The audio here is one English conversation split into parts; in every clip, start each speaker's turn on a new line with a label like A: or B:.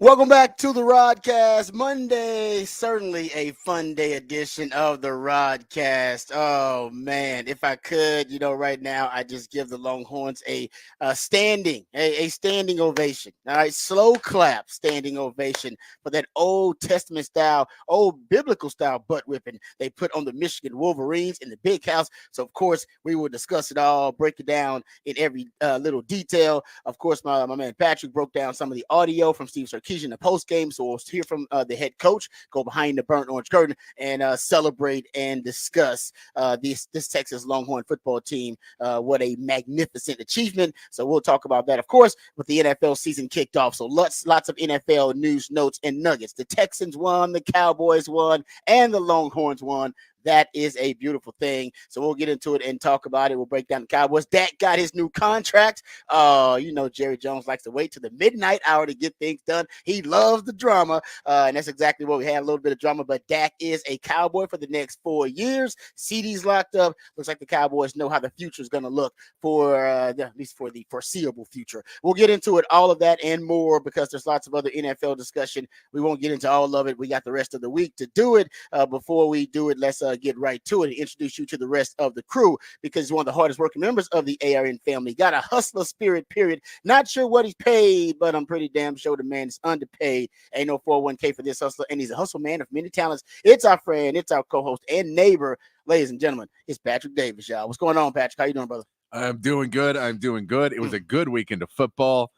A: Welcome back to the Rodcast. Monday, certainly a fun day edition of the Rodcast. Oh man, if I could, right now I just give the Longhorns a standing ovation. All right, slow clap, standing ovation for that Old Testament style, old biblical style butt whipping they put on the Michigan Wolverines in the Big House. So of course we will discuss it all, break it down in every little detail. Of course, my man Patrick broke down some of the audio from Steve Sarkisian in the post game. So we'll hear from the head coach, go behind the burnt orange curtain, and celebrate and discuss this Texas Longhorn football team. What a magnificent achievement! So we'll talk about that, of course, with the NFL season kicked off. So lots of NFL news, notes, and nuggets. The Texans won, the Cowboys won, and the Longhorns won. That is a beautiful thing. So we'll get into it and talk about it. We'll break down the Cowboys. Dak got his new contract. Jerry Jones likes to wait to the midnight hour to get things done. He loves the drama, and that's exactly what we had, a little bit of drama. But Dak is a Cowboy for the next 4 years. CD's locked up. Looks like the Cowboys know how the future is going to look for at least for the foreseeable future. We'll get into it, all of that and more, because there's lots of other NFL discussion. We won't get into all of it. We got the rest of the week to do it. Before we do it, let's get right to it and introduce you to the rest of the crew, because he's one of the hardest working members of the ARN family. Got a hustler spirit, period. Not sure what he's paid, but I'm pretty damn sure the man is underpaid. Ain't no 401k for this hustler, and he's a hustle man of many talents. It's our friend, it's our co-host and neighbor, ladies and gentlemen. It's Patrick Davis, y'all. What's going on, Patrick? How you doing, brother?
B: I'm doing good. It was a good weekend of football.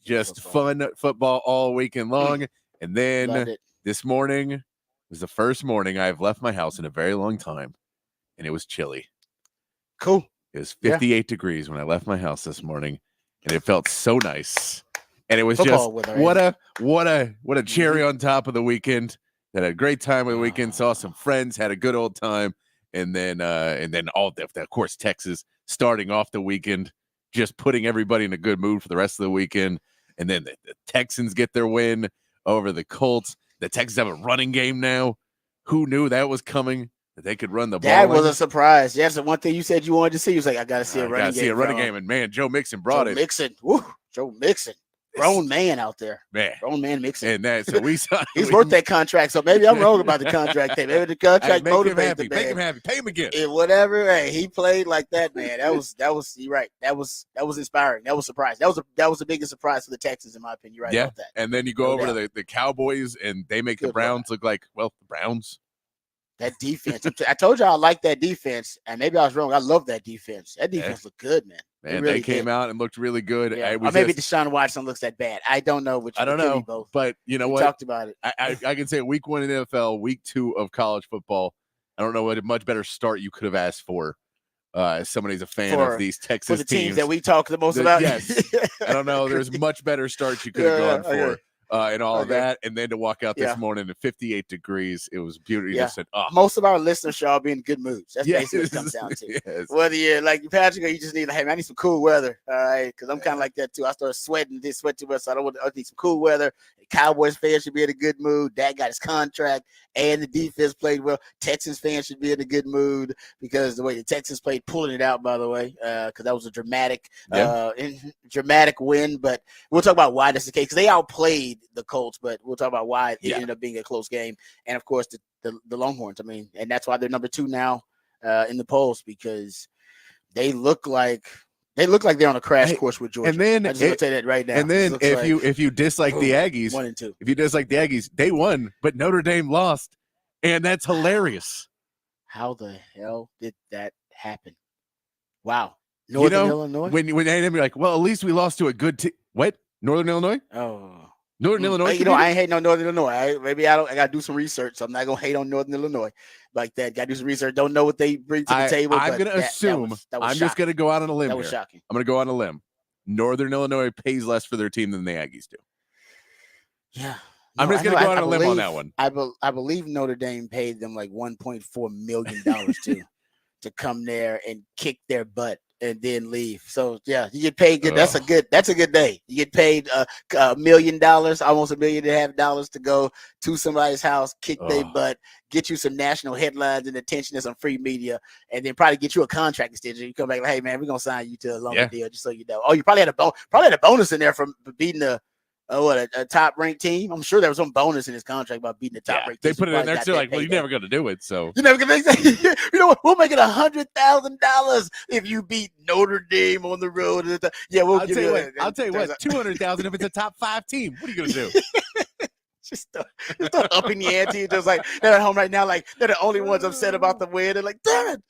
B: Just fun football all weekend long. And then this morning was the first morning I've left my house in a very long time, and it was chilly.
A: Cool.
B: It was 58 degrees when I left my house this morning, and it felt so nice. And it was football just what a cherry on top of the weekend. Had a great time of the weekend. Saw some friends, had a good old time, and then of course Texas starting off the weekend, just putting everybody in a good mood for the rest of the weekend. And then the Texans get their win over the Colts. The Texans have a running game now. Who knew that was coming? That they could run the ball.
A: That was a surprise. Yes, the one thing you said you wanted to see. You was like, I got to see a running game.
B: See a running game, and man, Joe Mixon brought it.
A: Joe Mixon. Grown man out there. Grown man Mixon.
B: And that, so we saw
A: he's worth that contract. So maybe I'm wrong about the contract thing. Maybe the contract motivates the man.
B: Make him happy. Pay him again.
A: Whatever. Hey, he played like that, man. That was you're right. That was inspiring. That was surprising. That was the biggest surprise for the Texans, in my opinion. You're right about that.
B: And then you go over to the Cowboys, and they make the Browns look like, well, the Browns.
A: That defense. I told you I like that defense, and maybe I was wrong. I love that defense. That defense looked good, man.
B: Man, really they came out and looked really good.
A: Yeah. Or maybe Deshaun Watson looks that bad. I don't know.
B: I don't know.
A: Both.
B: But you know
A: we
B: what?
A: Talked about it.
B: I can say week 1 in the NFL, week 2 of college football. I don't know what a much better start you could have asked for. As somebody's a fan of these Texas
A: for the teams that we talk the most about.
B: Yes. I don't know. There's much better starts you could have gone for. And all of that, and then to walk out this morning at 58 degrees, it was beautiful.
A: Yeah.
B: Just said,
A: most of our listeners should all be in good moods. That's basically what it comes down to. Whether you're like Patrick or you just need, hey, man, I need some cool weather. All right, because I'm kind of like that too. I started sweating, did sweat too much, so I need some cool weather. Cowboys fans should be in a good mood. Dak got his contract, and the defense played well. Texans fans should be in a good mood because the way the Texans played, pulling it out, by the way, because that was a dramatic win. But we'll talk about why that's the case, because they outplayed the Colts, but we'll talk about why it ended up being a close game. And of course the Longhorns, and that's why they're number 2 now in the polls, because they look like they're on a crash course with Georgia.
B: And then
A: I just want to say that right now.
B: And then if you dislike the Aggies,
A: 1 and 2.
B: If you dislike the Aggies, they won, but Notre Dame lost, and that's hilarious.
A: How the hell did that happen? Wow. Northern Illinois.
B: When they be like, well, at least we lost to a good team. What? Northern Illinois?
A: Oh.
B: Northern Illinois.
A: I ain't hating on Northern Illinois. I got to do some research, so I'm not gonna hate on Northern Illinois like that. Got to do some research. Don't know what they bring to the table.
B: I'm gonna assume. I'm just gonna go out on a limb.
A: That was shocking.
B: I'm gonna go on a limb. Northern Illinois pays less for their team than the Aggies do.
A: Yeah.
B: I'm just gonna go on a limb on that one.
A: I believe Notre Dame paid them like $1.4 million to come there and kick their butt and then leave. So yeah, you get paid good. That's a good day. You get paid $1 million, almost $1.5 million to go to somebody's house, kick their butt, get you some national headlines and attention and some free media, and then probably get you a contract extension. You come back like, hey man, we're gonna sign you to a longer deal, just so you know. Oh, you probably had a bonus in there from beating the a top ranked team. I'm sure there was some bonus in his contract about beating the top ranked team.
B: They put it in there too. Like, well, you're never going to do it, so
A: you're never going to. You know what? We'll make it $100,000 if you beat Notre Dame on the road. Yeah, we'll give you.
B: I'll tell you what, $200,000 if it's a top 5 team. What are you going to do?
A: Just start upping the ante. Just like they're at home right now, like they're the only ones upset about the win. They're like, damn it,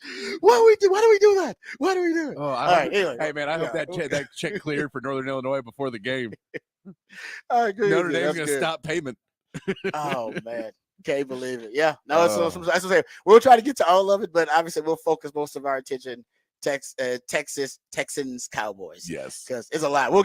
A: why do we do that? Why do we do it?
B: Oh, all right, anyway. Hey man, I hope that check cleared for Northern Illinois before the game.
A: I agree.
B: Notre Dame's going to stop payment.
A: Oh man, can't believe it. Yeah, no, that's what I'm saying. We'll try to get to all of it, but obviously we'll focus most of our attention. Texans, Cowboys.
B: Yes,
A: because it's a lot. We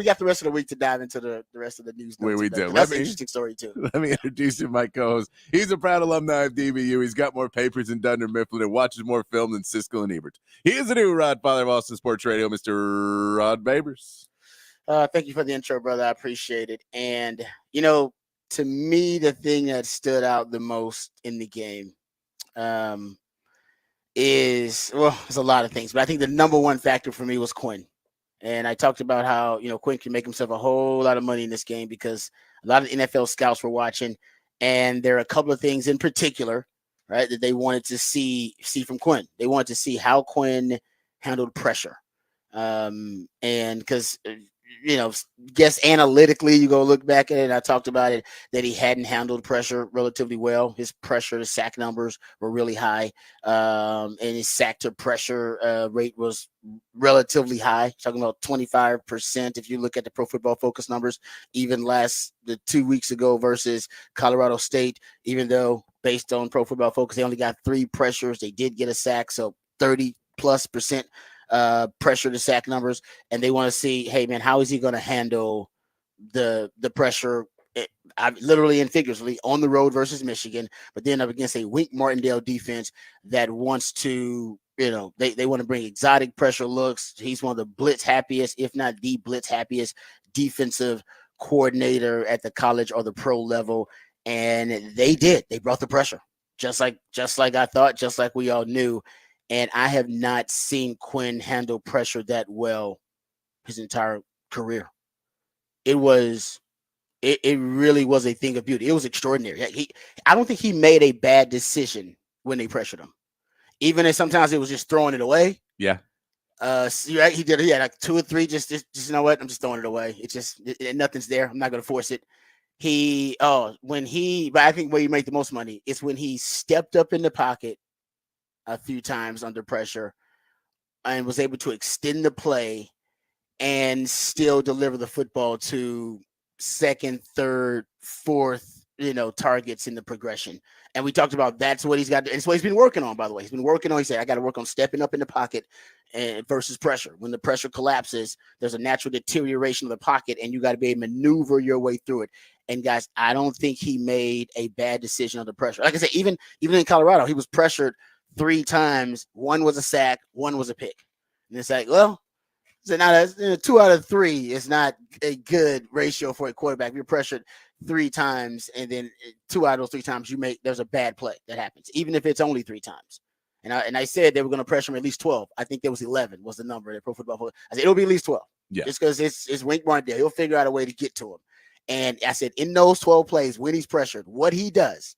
A: got the rest of the week to dive into the rest of the news.
B: We do.
A: That's an interesting story too.
B: Let me introduce you, my co-host. He's a proud alumni of DBU. He's got more papers than Dunder Mifflin and watches more film than Siskel and Ebert. He is the new Rod Father of Austin Sports Radio, Mr. Rod Babers.
A: Thank you for the intro, brother. I appreciate it. And to me, the thing that stood out the most in the game, there's a lot of things, but I think the number one factor for me was Quinn. And I talked about how, Quinn can make himself a whole lot of money in this game because a lot of NFL scouts were watching. And there are a couple of things in particular, right, that they wanted to see from Quinn. They wanted to see how Quinn handled pressure. And because, guess analytically, you go look back at it. I talked about it, that he hadn't handled pressure relatively well. His pressure to sack numbers were really high. And his sack to pressure rate was relatively high, talking about 25%. If you look at the Pro Football Focus numbers, even the 2 weeks ago versus Colorado State, even though based on Pro Football Focus, they only got 3 pressures, they did get a sack. So 30+% pressure to sack numbers, and they want to see, hey man, how is he going to handle the pressure, literally and figuratively, on the road versus Michigan, but then up against a Wink Martindale defense that wants to, they want to bring exotic pressure looks. He's one of the blitz happiest, if not the blitz happiest defensive coordinator at the college or the pro level, and they brought the pressure just like I thought, just like we all knew. And I have not seen Quinn handle pressure that well his entire career. It really was a thing of beauty. It was extraordinary. I don't think he made a bad decision when they pressured him. Even if sometimes it was just throwing it away.
B: Yeah.
A: He did. He had like 2 or 3. Just you know what? I'm just throwing it away. It's just nothing's there. I'm not going to force it. But I think where you make the most money is when he stepped up in the pocket a few times under pressure and was able to extend the play and still deliver the football to second, third, fourth, targets in the progression. And we talked about that's what he's got. And it's what he's been working on, by the way. He said, I got to work on stepping up in the pocket versus pressure. When the pressure collapses, there's a natural deterioration of the pocket, and you got to be able to maneuver your way through it. And guys, I don't think he made a bad decision under pressure. Like I said, even in Colorado, he was pressured 3 times. 1 was a sack, 1 was a pick. And it's like, well, so now that's 2 out of 3 is not a good ratio for a quarterback. If you're pressured 3 times and then 2 out of those 3 times there's a bad play that happens, even if it's only 3 times. And I said they were going to pressure him at least 12. I think there was 11 was the number at Pro Football Focus. I said it'll be at least 12.
B: Yeah.
A: Just because it's Wink Martindale. He'll figure out a way to get to him. And I said in those 12 plays, when he's pressured, what he does,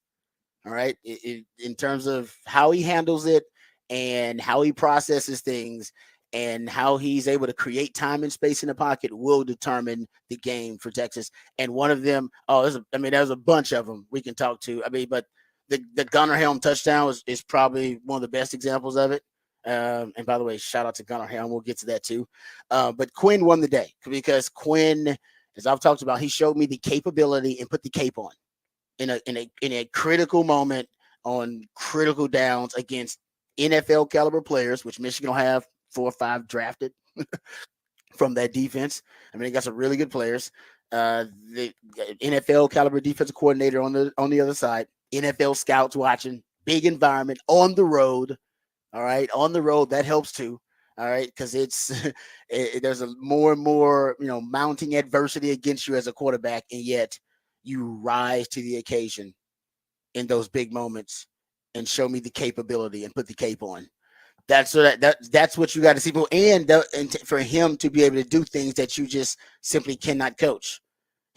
A: all right, in terms of how he handles it and how he processes things and how he's able to create time and space in the pocket will determine the game for Texas. And one of them, there's a bunch of them we can talk to. But the Gunnar Helm touchdown is probably one of the best examples of it. And by the way, shout out to Gunnar Helm. We'll get to that too. But Quinn won the day because Quinn, as I've talked about, he showed me the capability and put the cape on in a critical moment on critical downs against NFL caliber players, which Michigan will have 4 or 5 drafted from that defense. They got some really good players. The NFL caliber defensive coordinator on the other side, NFL scouts watching, big environment on the road. All right, on the road, that helps too. All right, because there's a more and more mounting adversity against you as a quarterback, and yet you rise to the occasion in those big moments and show me the capability and put the cape on. That's what you got to see, and for him to be able to do things that you just simply cannot coach.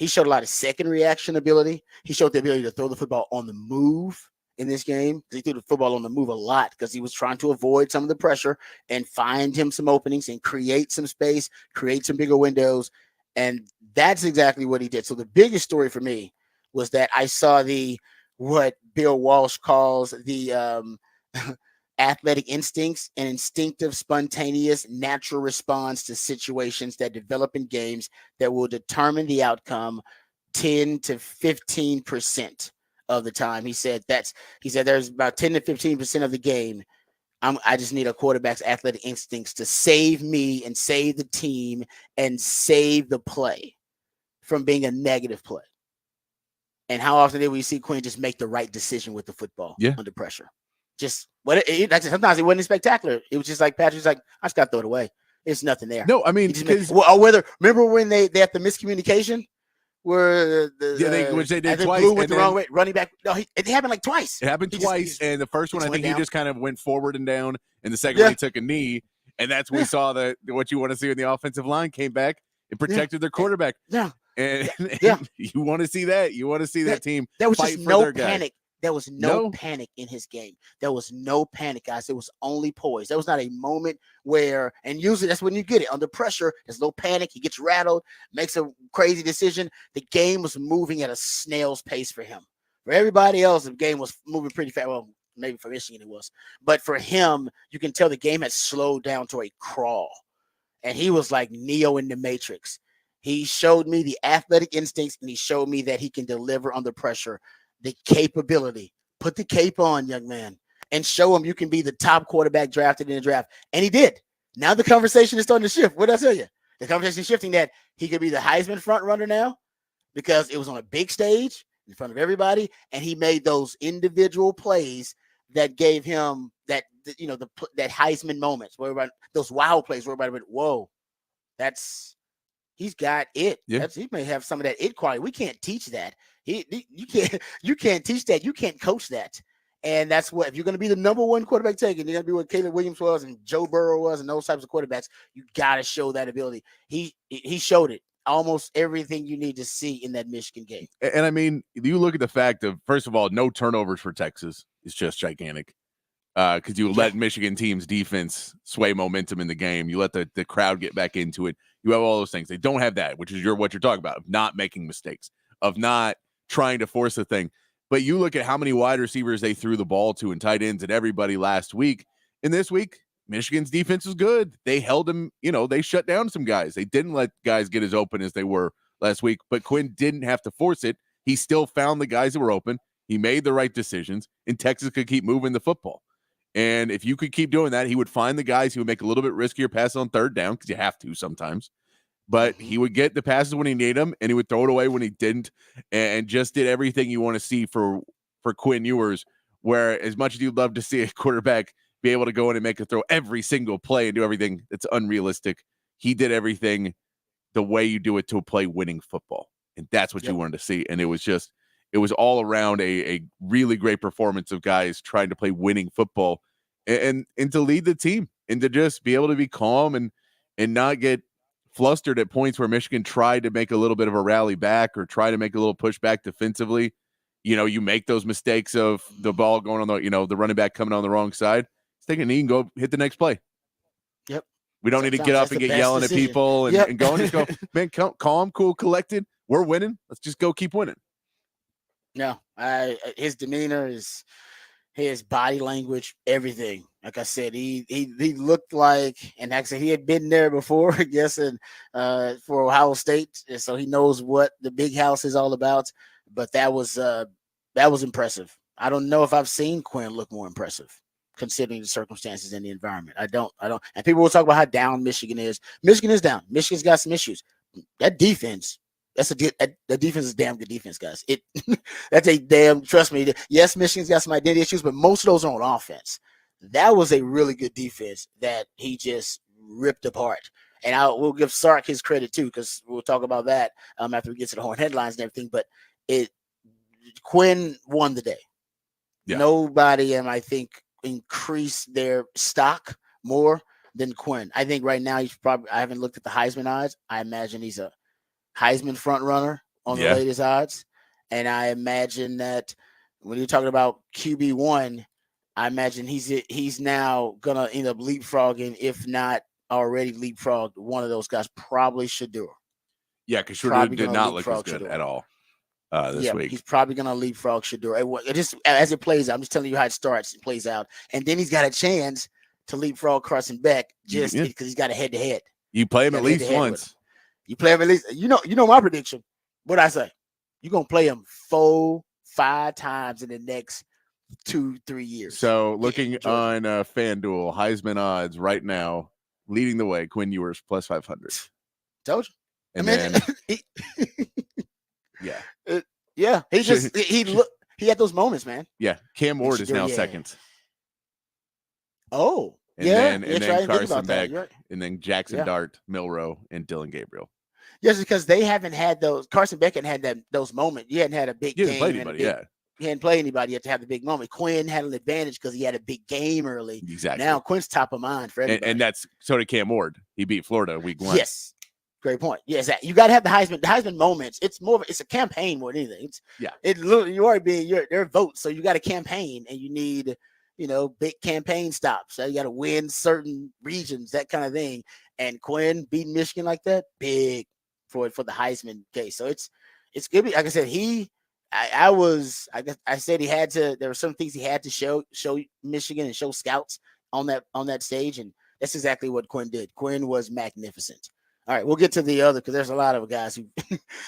A: He showed a lot of second reaction ability. He showed the ability to throw the football on the move in this game. He threw the football on the move a lot because he was trying to avoid some of the pressure and find him some openings and create some space, create some bigger windows. And that's exactly what he did. So the biggest story for me was that I saw what Bill Walsh calls the athletic instincts, an instinctive, spontaneous, natural response to situations that develop in games that will determine the outcome 10 to 15% of the time. He said there's about 10 to 15% of the game. I just need a quarterback's athletic instincts to save me and save the team and save the play from being a negative play. And how often did we see Quinn just make the right decision with the football under pressure? Just sometimes it wasn't spectacular. It was just like Patrick's like, I just got to throw it away. There's nothing there.
B: No, I mean,
A: remember when they had the miscommunication where
B: which they did twice
A: with the wrong way running back. No, it happened like twice.
B: It happened twice, and the first one I think he just kind of went forward and down, and the second one he took a knee, and that's when we saw what you want to see when the offensive line came back and protected their quarterback.
A: Yeah.
B: And you want to see that. You want to see that team.
A: There was
B: fight
A: just
B: for
A: no
B: their
A: panic.
B: Guy.
A: There was no panic in his game. There was no panic, guys. It was only poise. There was not a moment where, and usually that's when you get it under pressure. There's no panic. He gets rattled, makes a crazy decision. The game was moving at a snail's pace for him. For everybody else, the game was moving pretty fast. Well, maybe for Michigan it was, but for him, you can tell the game had slowed down to a crawl, and he was like Neo in the Matrix. He showed me the athletic instincts, and he showed me that he can deliver under pressure. The capability. Put the cape on, young man, and show him you can be the top quarterback drafted in the draft. And he did. Now the conversation is starting to shift. What did I tell you? The conversation is shifting that he could be the Heisman front runner now because it was on a big stage in front of everybody, and he made those individual plays that gave him that Heisman moments where everybody, those wow plays where everybody went, whoa, he's got it.
B: Yeah.
A: He may have some of that it quality. We can't teach that. You can't teach that. You can't coach that. And that's what, if you're going to be the number one quarterback taken, you're going to be what Caleb Williams was and Joe Burrow was and those types of quarterbacks. You got to show that ability. He showed it. Almost everything you need to see in that Michigan game.
B: And I mean, you look at the fact of, first of all, no turnovers for Texas is just gigantic. Because you let Michigan team's defense sway momentum in the game. You let the crowd get back into it. You have all those things. They don't have that, which is what you're talking about, of not making mistakes, of not trying to force a thing. But you look at how many wide receivers they threw the ball to and tight ends and everybody last week. And this week, Michigan's defense was good. They held them, they shut down some guys. They didn't let guys get as open as they were last week. But Quinn didn't have to force it. He still found the guys that were open. He made the right decisions, and Texas could keep moving the football. And if you could keep doing that, he would find the guys who would make a little bit riskier passes on third down, because you have to sometimes. But he would get the passes when he needed them, and he would throw it away when he didn't, and just did everything you want to see for Quinn Ewers, where as much as you'd love to see a quarterback be able to go in and make a throw every single play and do everything that's unrealistic, he did everything the way you do it to play winning football. And that's what you wanted to see. And it was all around a really great performance of guys trying to play winning football and to lead the team and to just be able to be calm and not get flustered at points where Michigan tried to make a little bit of a rally back or try to make a little pushback defensively. You make those mistakes of the ball going on the running back coming on the wrong side. Take a knee and go hit the next play.
A: Yep.
B: We don't need to get up and get yelling at people and go and just go, man, calm, cool, collected. We're winning. Let's just go keep winning.
A: No, his demeanor, his body language, everything. Like I said, he looked like, and actually he had been there before, I guess, for Ohio State, and so he knows what the big house is all about. But that was impressive. I don't know if I've seen Quinn look more impressive, considering the circumstances and the environment. I don't. And people will talk about how down Michigan is. Michigan is down. Michigan's got some issues. That defense. The defense is damn good defense, guys. That's a damn, trust me. Yes, Michigan's got some identity issues, but most of those are on offense. That was a really good defense that he just ripped apart. And we'll give Sark his credit too, because we'll talk about that after we get to the horn headlines and everything. But Quinn won the day. Yeah. Nobody, I think, increased their stock more than Quinn. I think right now I haven't looked at the Heisman odds. I imagine he's a Heisman front runner on the latest odds. And I imagine that when you're talking about QB1, I imagine he's now gonna end up leapfrogging, if not already leapfrogged, one of those guys, probably Shedeur.
B: Yeah, because Shedeur did not look as good at all this week.
A: He's probably gonna leapfrog Shedeur. It just as it plays out, I'm just telling you how it starts and plays out, and then he's got a chance to leapfrog Carson Beck just because he's got a head-to-head.
B: You play him at least once.
A: You play him at least. You know my prediction. What I say? You're gonna play him 4-5 times in the next 2-3 years.
B: So looking on FanDuel, Heisman odds right now, leading the way, Quinn Ewers plus 500.
A: Told you.
B: And then
A: he had those moments, man.
B: Yeah, Cam Ward is now second.
A: Oh,
B: and then Carson Beck, and then Jackson Dart, Milroe, and Dylan Gabriel.
A: Yes, because they haven't had those. Carson Beck hadn't had those moments. You hadn't had a big game.
B: Played anybody,
A: He hadn't played anybody yet to have the big moment. Quinn had an advantage because he had a big game early.
B: Exactly.
A: Now Quinn's top of mind for everybody.
B: And that's so did Cam Ward. He beat Florida week 1.
A: Yes. Great point. Yes, you got to have the Heisman moments. It's a campaign more than anything. You already being their votes, so you got a campaign, and you need big campaign stops. So you got to win certain regions, that kind of thing. And Quinn beating Michigan like that, big for the Heisman case. So it's good. Like I said, I said he had to. There were some things he had to show Michigan and show scouts on that stage, and that's exactly what Quinn did. Quinn was magnificent. All right, we'll get to the other because there's a lot of guys who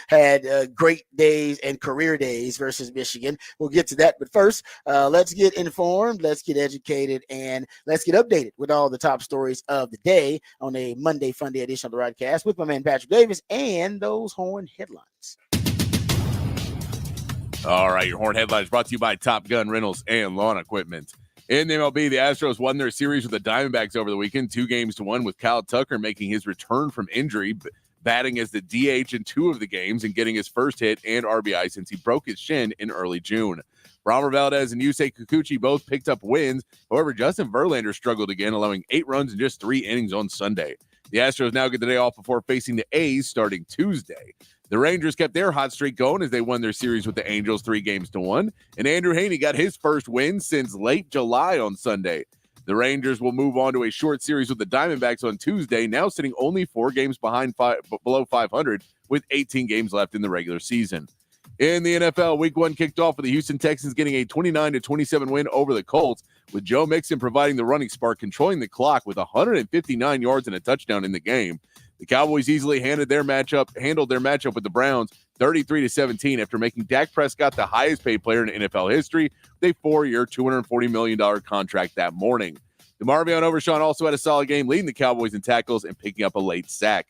A: had great days and career days versus Michigan. We'll get to that. But first, let's get informed, let's get educated, and let's get updated with all the top stories of the day on a Monday Fun Day edition of the Rodcast with my man Patrick Davis and those Horn headlines.
B: All right, your Horn headlines brought to you by Top Gun Rentals and Lawn Equipment. In the MLB, the Astros won their series with the Diamondbacks over the weekend, 2-1, with Kyle Tucker making his return from injury, batting as the DH in 2 of the games and getting his first hit and RBI since he broke his shin in early June. Framber Valdez and Yusei Kikuchi both picked up wins. However, Justin Verlander struggled again, allowing 8 runs in just 3 innings on Sunday. The Astros now get the day off before facing the A's starting Tuesday. The Rangers kept their hot streak going as they won their series with the Angels 3-1, and Andrew Heaney got his first win since late July on Sunday. The Rangers will move on to a short series with the Diamondbacks on Tuesday, now sitting only 4 games below 500 with 18 games left in the regular season. In the NFL, Week 1 kicked off with the Houston Texans getting a 29-27 win over the Colts, with Joe Mixon providing the running spark, controlling the clock with 159 yards and a touchdown in the game. The Cowboys easily handled their matchup with the Browns 33-17 after making Dak Prescott the highest paid player in NFL history with a 4-year, $240 million contract that morning. DeMarvion Overshawn also had a solid game, leading the Cowboys in tackles and picking up a late sack.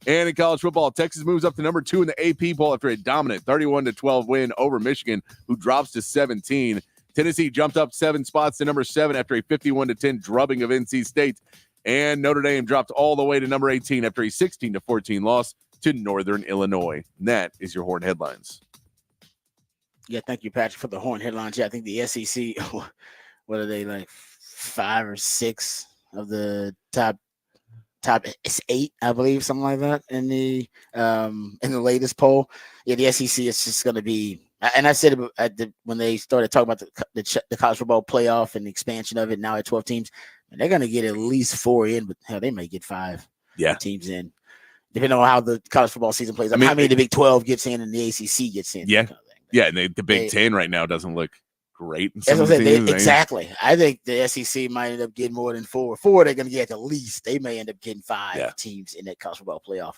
B: And in college football, Texas moves up to number 2 in the AP poll after a dominant 31-12 win over Michigan, who drops to 17. Tennessee jumped up 7 spots to number 7 after a 51-10 drubbing of NC State. And Notre Dame dropped all the way to number 18 after a 16-14 loss to Northern Illinois. And that is your Horn headlines.
A: Yeah, thank you, Patrick, for the Horn headlines. Yeah, I think the SEC, what are they, like 5 or 6 of the top 8, I believe, something like that in the latest poll. Yeah, the SEC is just going to be, and I said it when they started talking about the college football playoff and the expansion of it now at 12 teams, and they're going to get at least 4 in, but hell, they may get 5 teams in, depending on how the college football season plays. I mean, how many the Big 12 gets in and the ACC gets in.
B: Yeah, kind of thing. Yeah, and the Big 10 right now doesn't look great.
A: That's what I'm saying. Exactly. I think the SEC might end up getting more than 4. 4 they're going to get at least. They may end up getting 5 teams in that college football playoff.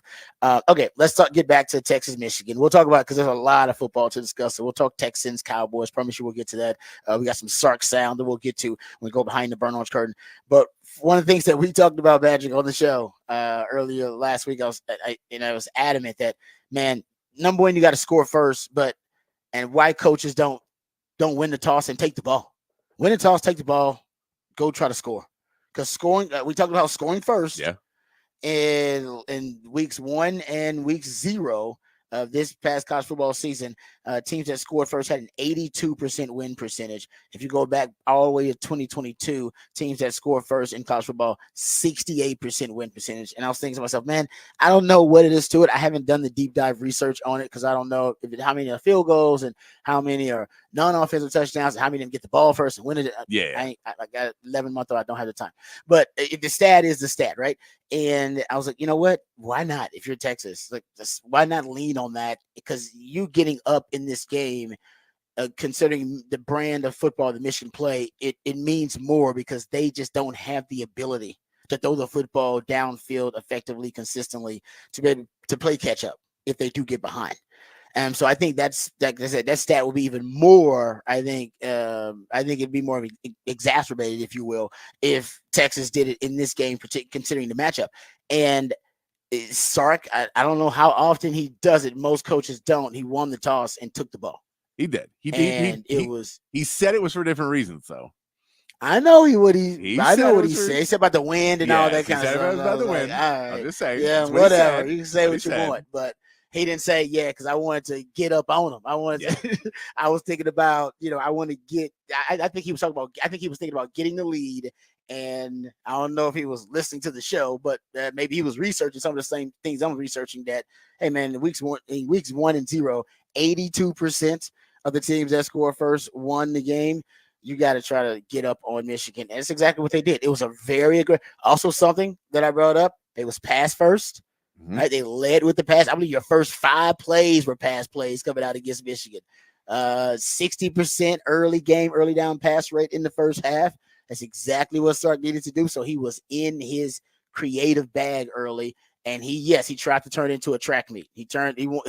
A: Okay, let's get back to Texas, Michigan. We'll talk about, because there's a lot of football to discuss. So we'll talk Texans, Cowboys. Promise you we'll get to that. We got some Sark sound that we'll get to when we go behind the burn orange curtain. But one of the things that we talked about, Magic, on the show earlier last week, I was adamant that, man, number one, you got to score first, and why coaches don't win the toss and take the ball. Win the toss, take the ball, go try to score. Because scoring, we talked about scoring first.
B: Yeah.
A: In weeks 1 and week 0 of this past college football season, teams that scored first had an 82% win percentage. If you go back all the way to 2022, teams that scored first in college football, 68% win percentage. And I was thinking to myself, man, I don't know what it is to it. I haven't done the deep dive research on it because I don't know how many are field goals and how many are non-offensive touchdowns and how many didn't get the ball first and when it.
B: Yeah,
A: I got 11-month-old. I don't have the time. But the stat is the stat, right? And I was like, you know what? Why not? If you're Texas, like, why not lean on that? Because you getting up in this game, considering the brand of football that Michigan play, it means more because they just don't have the ability to throw the football downfield effectively, consistently, to be able to play catch up if they do get behind. So I think that's, like I said, that stat will be even more. I think it'd be more exacerbated, if you will, if Texas did it in this game, considering the matchup. And Sark, I don't know how often he does it. Most coaches don't. He won the toss and took the ball.
B: He did. He said it was for different reasons, though.
A: I know I know what he said. He said about the wind and all that kind of stuff.
B: He said about the wind.
A: All right,
B: I'm just saying.
A: Yeah, whatever. You can say what you want, but he didn't say, yeah, because I wanted to get up on him. I wanted to, I was thinking about, I want to get, I think he was thinking about getting the lead. And I don't know if he was listening to the show, but maybe he was researching some of the same things I'm researching, that, hey man, in weeks 1 and 0, 82% of the teams that score first won the game. You got to try to get up on Michigan. And that's exactly what they did. It was a very aggressive. Also, something that I brought up, it was pass first. Mm-hmm. Right, they led with the pass. I believe your first 5 plays were pass plays coming out against Michigan. 60% early down pass rate in the first half. That's exactly what Sark needed to do. So he was in his creative bag early, and he tried to turn it into a track meet. He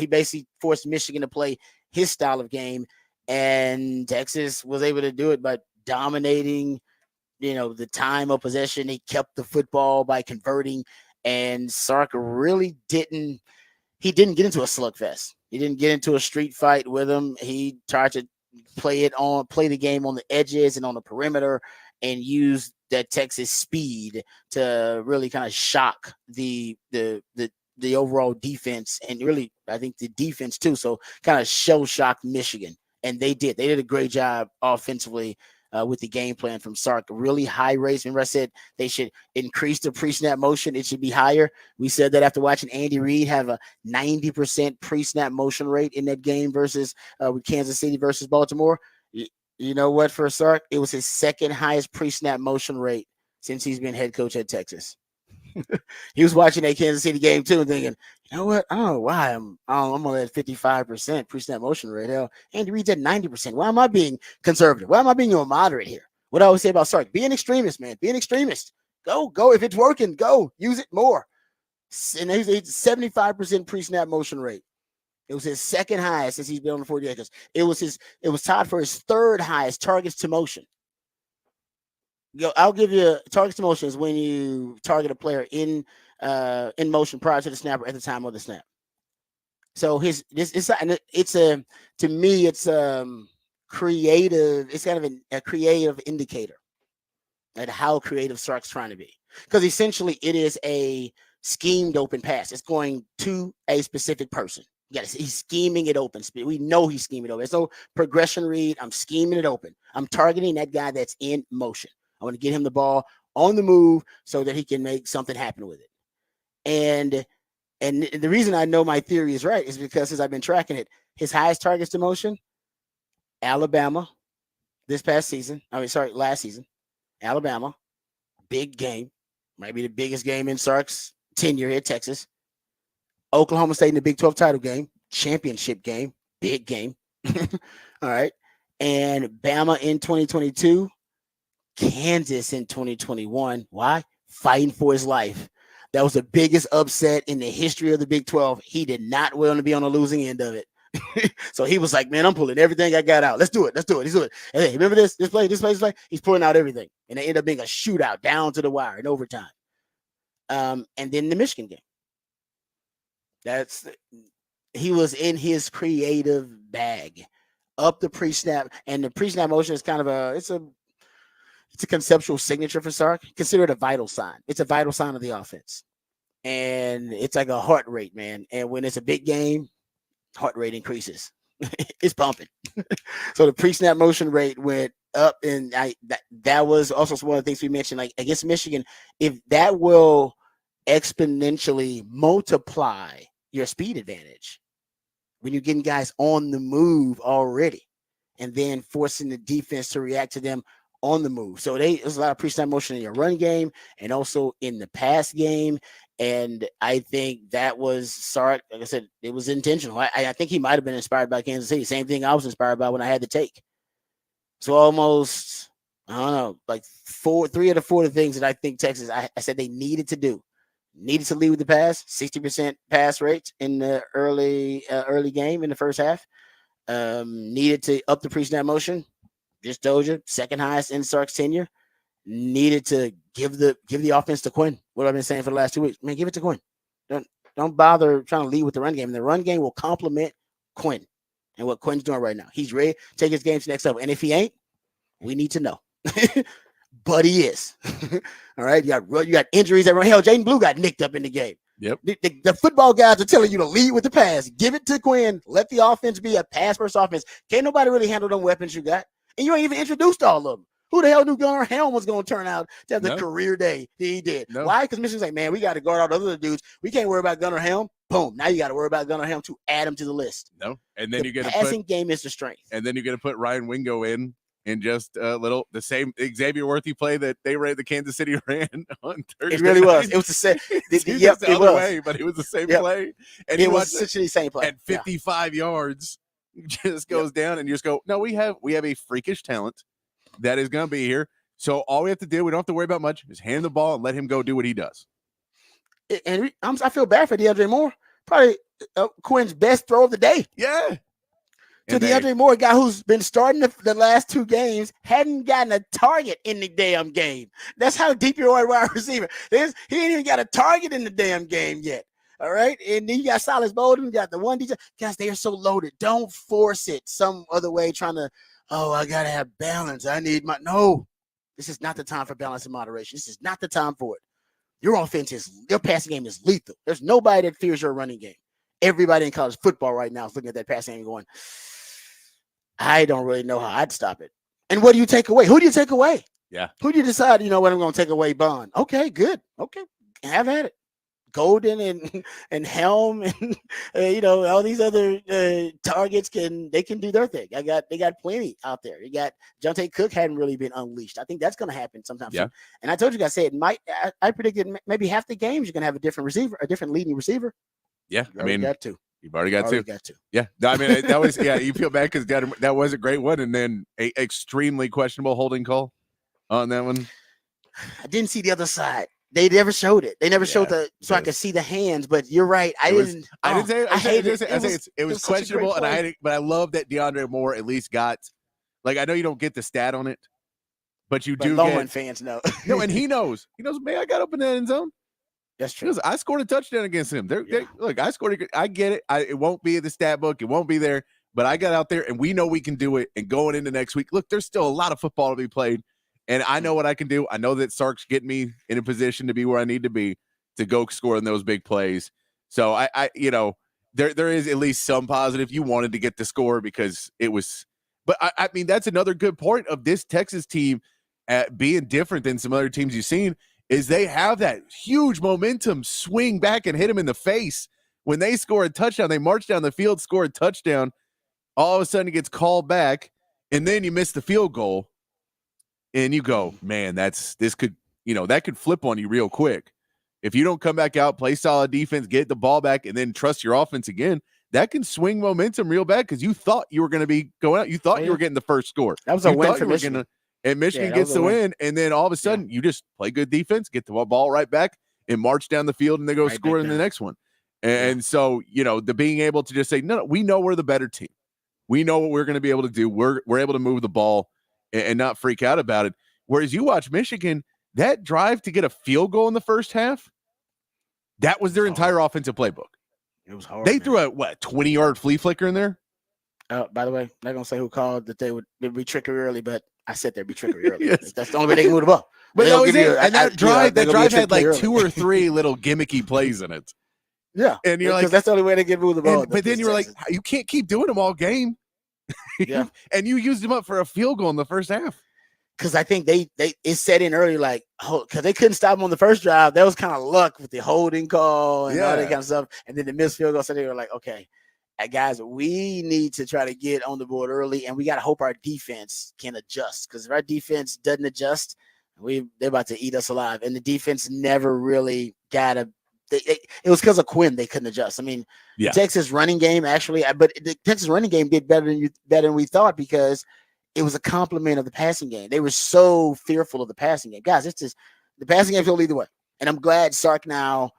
A: basically forced Michigan to play his style of game, and Texas was able to do it by dominating, the time of possession. They kept the football by converting. And Sark really didn't get into a slugfest. He didn't get into a street fight with him. He tried to play the game on the edges and on the perimeter, and use that Texas speed to really kind of shock the overall defense, and really, I think, the defense too. So kind of shell shocked Michigan, and they did. They did a great job offensively. With the game plan from Sark, really high rates. Remember I said they should increase the pre-snap motion. It should be higher. We said that after watching Andy Reid have a 90% pre-snap motion rate in that game versus with Kansas City versus Baltimore. You know what, for Sark, it was his second highest pre-snap motion rate since he's been head coach at Texas. He was watching that Kansas City game too, and thinking, you know what? I don't know why I'm only at 55% pre-snap motion rate. Hell, Andy Reid's at 90%. Why am I being conservative? Why am I being moderate here? What I always say about Sark: be an extremist, man. Be an extremist. Go. If it's working, go. Use it more. And he's 75% pre-snap motion rate. It was his second highest since he's been on the 40 acres. It was tied for his third highest targets to motion. I'll give you targets to motion is when you target a player in motion prior to the snap or at the time of the snap. So to me it's creative. It's kind of a creative indicator at how creative Sark's trying to be, because essentially it is a schemed open pass. It's going to a specific person. Yes, he's scheming it open. We know he's scheming it open. There's no progression read. I'm scheming it open. I'm targeting that guy that's in motion. I want to get him the ball on the move so that he can make something happen with it. And the reason I know my theory is right is because, since I've been tracking it, his highest targets to motion, Alabama, last season. Alabama, big game. Might be the biggest game in Sark's tenure at Texas. Oklahoma State in the Big 12 title game, championship game, big game. All right. And Bama in 2022, Kansas in 2021. Why? Fighting for his life. That was the biggest upset in the history of the Big 12. He did not want to be on the losing end of it. So he was like, man, I'm pulling everything I got out. Let's do it. Let's do it. Hey, remember this play? He's pulling out everything. And it ended up being a shootout down to the wire in overtime. And then the Michigan game. He was in his creative bag, up the pre-snap, and the pre-snap motion is kind of it's a conceptual signature for Sark. Consider it a vital sign. It's a vital sign of the offense, and it's like a heart rate, man. And when it's a big game, heart rate increases. it's pumping. So the pre-snap motion rate went up, and that was also one of the things we mentioned. Like against Michigan, if that will exponentially multiply your speed advantage when you're getting guys on the move already, and then forcing the defense to react to them on the move. So there's a lot of pre-snap motion in your run game and also in the pass game. And I think that was Sark. Like I said, it was intentional. I think he might have been inspired by Kansas City. Same thing I was inspired by when I had the take. So almost, I don't know, like 3 of the 4 things that I think Texas, I said they needed to do. Needed to lead with the pass, 60% pass rate in the early game in the first half. Needed to up the pre-snap motion. Just told you, second highest in Sark's tenure. Needed to give the offense to Quinn. What I've been saying for the last 2 weeks, man, give it to Quinn. Don't bother trying to lead with the run game. The run game will complement Quinn and what Quinn's doing right now. He's ready to take his game to the next level. And if he ain't, we need to know. But he is. All right, you got injuries everywhere. Hell, Jaden Blue got nicked up in the game.
B: Yep.
A: The football guys are telling you to lead with the pass. Give it to Quinn. Let the offense be a pass-first offense. Can't nobody really handle them weapons you got. And you ain't even introduced all of them. Who the hell knew Gunnar Helm was going to turn out to have the career day he did? No. Why? Because Michigan's like, man, we got to guard all the other dudes. We can't worry about Gunnar Helm. Boom. Now you got to worry about Gunnar Helm to add him to the list.
B: No. And then you get
A: passing game is the strength.
B: And then you get to put Ryan Wingo in just the same Xavier Worthy play that the Kansas City ran on Thursday.
A: It really was. It was the same.
B: Yep, the other way, but it was the same play. And
A: it was essentially the same play.
B: At 55 yards, just goes down, and you just go, no, we have a freakish talent that is going to be here. So all we have to do, we don't have to worry about much, is hand the ball and let him go do what he does.
A: And I feel bad for DeAndre Moore. Probably Quinn's best throw of the day.
B: Yeah.
A: To DeAndre Moore, a guy who's been starting the last 2 games, hadn't gotten a target in the damn game. That's how deep you are at wide receiver. He ain't even got a target in the damn game yet. All right. And then you got Silas Bowden, you got the one DJ. Guys, they are so loaded. Don't force it some other way, trying to, I got to have balance. No. This is not the time for balance and moderation. This is not the time for it. Your passing game is lethal. There's nobody that fears your running game. Everybody in college football right now is looking at that passing game going, I don't really know how I'd stop it. And what do you take away? Who do you take away?
B: Yeah.
A: Who do you decide, what I'm going to take away? Bond. Okay, good. Okay. Have at it. Golden and Helm and all these other targets can do their thing. They got plenty out there. You got Jonte Cook hadn't really been unleashed. I think that's going to happen sometime soon. And I told you guys, I predicted maybe half the games you're going to have a different leading receiver.
B: Yeah,
A: got 2.
B: You've already got 2.
A: Got 2.
B: Yeah, I mean that was you feel bad because that was a great one, and then a extremely questionable holding call on that one.
A: I didn't see the other side. They never showed it. They never showed I could see the hands. But you're right. I didn't say
B: it was questionable, but I love that DeAndre Moore at least got. Like, I know you don't get the stat on it, but you do.
A: Lowland fans know.
B: No, and he knows. He knows. Man, I got up in that end zone.
A: That's true.
B: I scored a touchdown against him. Look, I scored. I get it. It won't be in the stat book. It won't be there. But I got out there, and we know we can do it. And going into next week, look, there's still a lot of football to be played. And I know what I can do. I know that Sark's getting me in a position to be where I need to be to go score in those big plays. So there is at least some positive. You wanted to get the score because it was, but I mean, that's another good point of this Texas team being different than some other teams you've seen is they have that huge momentum swing back and hit them in the face. When they score a touchdown, they march down the field, score a touchdown. All of a sudden it gets called back and then you miss the field goal. And you go, man, that could flip on you real quick. If you don't come back out, play solid defense, get the ball back, and then trust your offense again, that can swing momentum real bad because you thought you were going to be going out. You thought you were getting the first score.
A: That was a win for Michigan.
B: And Michigan gets the win, and then all of a sudden you just play good defense, get the ball right back, and march down the field, and they go score in the next one. And so, the being able to just say, no, we know we're the better team. We know what we're going to be able to do. We're able to move the ball and not freak out about it. Whereas you watch Michigan, that drive to get a field goal in the first half, that was their entire offensive playbook.
A: It was hard.
B: They threw a 20-yard flea flicker in there.
A: By the way, I'm not gonna say who called that they'd be trickery early, but I said they'd be trickery early. Yes. That's the only way they can move the ball.
B: But that was it. And that drive had like 2 or 3 little gimmicky plays in it.
A: Yeah,
B: and you're
A: because
B: like,
A: that's the only way they can move the ball.
B: but then you're like, you can't keep doing them all game.
A: Yeah,
B: and you used them up for a field goal in the first half.
A: Because I think they it set in early, like, because they couldn't stop them on the first drive. That was kind of luck with the holding call and all that kind of stuff, and then the missed field goal. So they were like, okay, guys, we need to try to get on the board early, and we got to hope our defense can adjust. Because if our defense doesn't adjust, they're about to eat us alive. And the defense never really got a. It was because of Quinn they couldn't adjust. I mean, the Texas running game actually, but the Texas running game did better than we thought because it was a compliment of the passing game. They were so fearful of the passing game. Guys, it's just the passing game will either way. And I'm glad Sark now,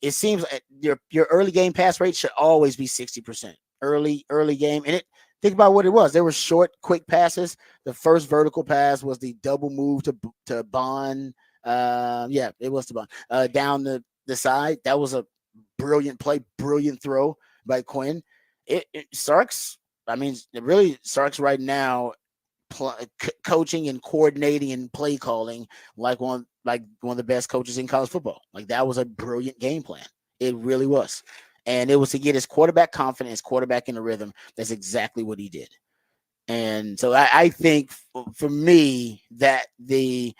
A: it seems like your early game pass rate should always be 60%. Early game. And think about what it was. There were short, quick passes. The first vertical pass was the double move to Bond. It was to Bond. Down the side. That was a brilliant play, brilliant throw by Quinn. Sark's right now coaching and coordinating and play calling like one of the best coaches in college football. Like that was a brilliant game plan. It really was. And it was to get his quarterback confidence, quarterback in the rhythm. That's exactly what he did. And so I think for me that the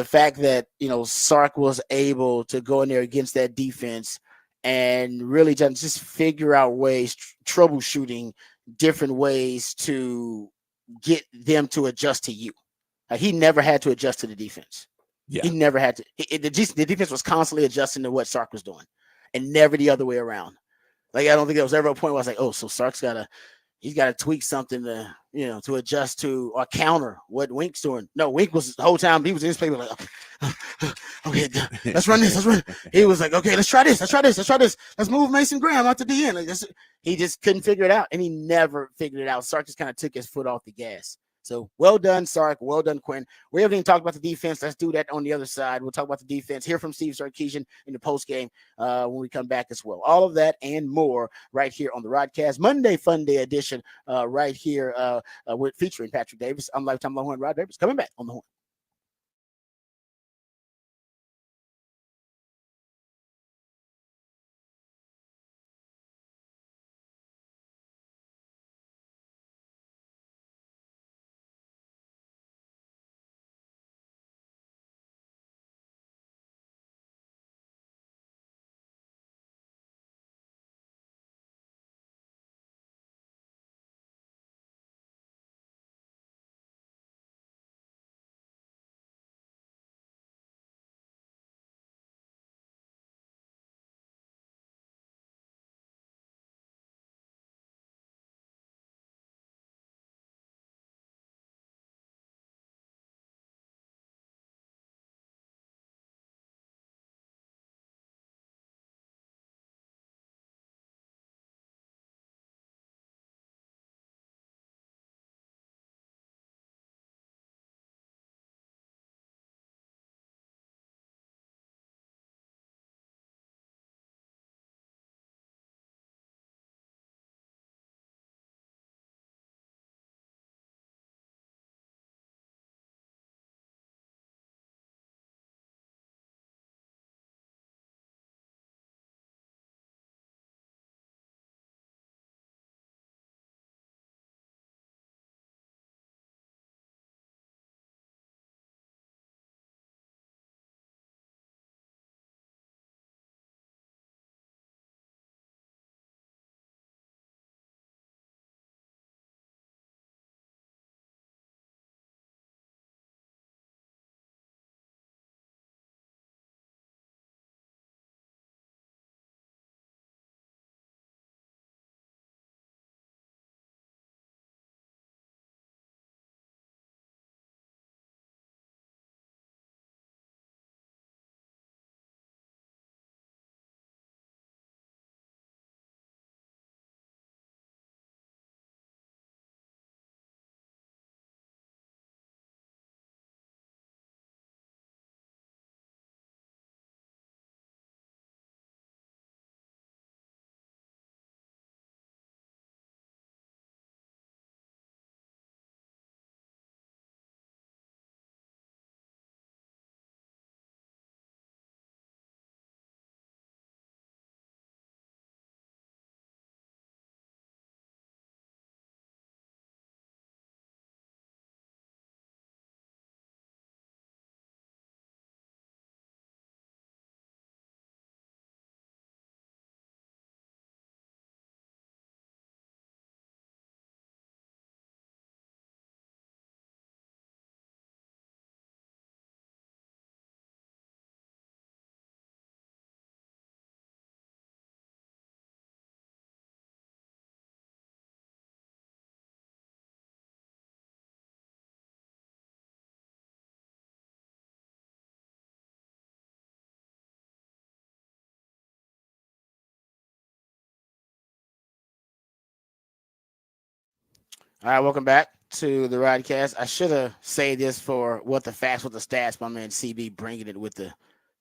A: fact that, Sark was able to go in there against that defense and really just figure out ways, troubleshooting different ways to get them to adjust to you. He never had to adjust to the defense. Yeah. He never had to. The defense was constantly adjusting to what Sark was doing and never the other way around. Like, I don't think there was ever a point where I was like, oh, so Sark's he's got to tweak something to adjust to or counter what Wink's doing. No, Wink was the whole time he was in his play like, okay, let's run this. He was like, okay, let's try this. Let's move Mason Graham out to the end. He just couldn't figure it out, and he never figured it out. Sark just kind of took his foot off the gas. So well done, Sark. Well done, Quinn. We haven't even talked about the defense. Let's do that on the other side. We'll talk about the defense. Hear from Steve Sarkisian in the post game when we come back as well. All of that and more right here on the Rodcast Monday Fun Day edition. Right here with featuring Patrick Davis. I'm Lifetime Longhorn Rod Davis coming back on the horn. All right, welcome back to the Rodcast. I should have said this for what the facts, what the stats. My man CB bringing it with the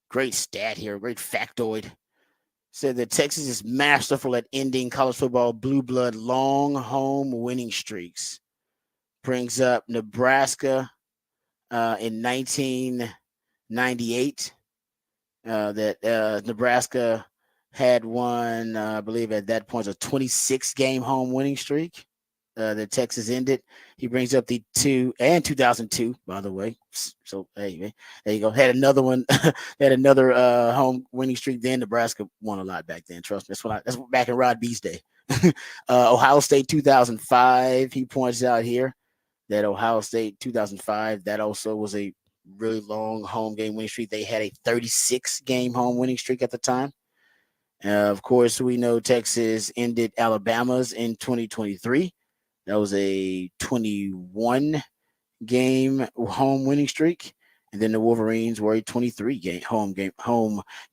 A: great stat here, great factoid. Said that Texas is masterful at ending college football blue blood long home winning streaks. Brings up Nebraska in 1998. That Nebraska had won, I believe at that point, a 26 game home winning streak that Texas ended. He brings up the 2002, by the way. So, hey, man, there you go. Had another one, had another home winning streak. Then Nebraska won a lot back then. Trust me. That's back in Rod B's day. Ohio State 2005, he points out here that Ohio State 2005, that also was a really long home game winning streak. They had a 36 game home winning streak at the time. Of course, we know Texas ended Alabama's in 2023. That was a 21 game home winning streak. And then the Wolverines were a 23 game home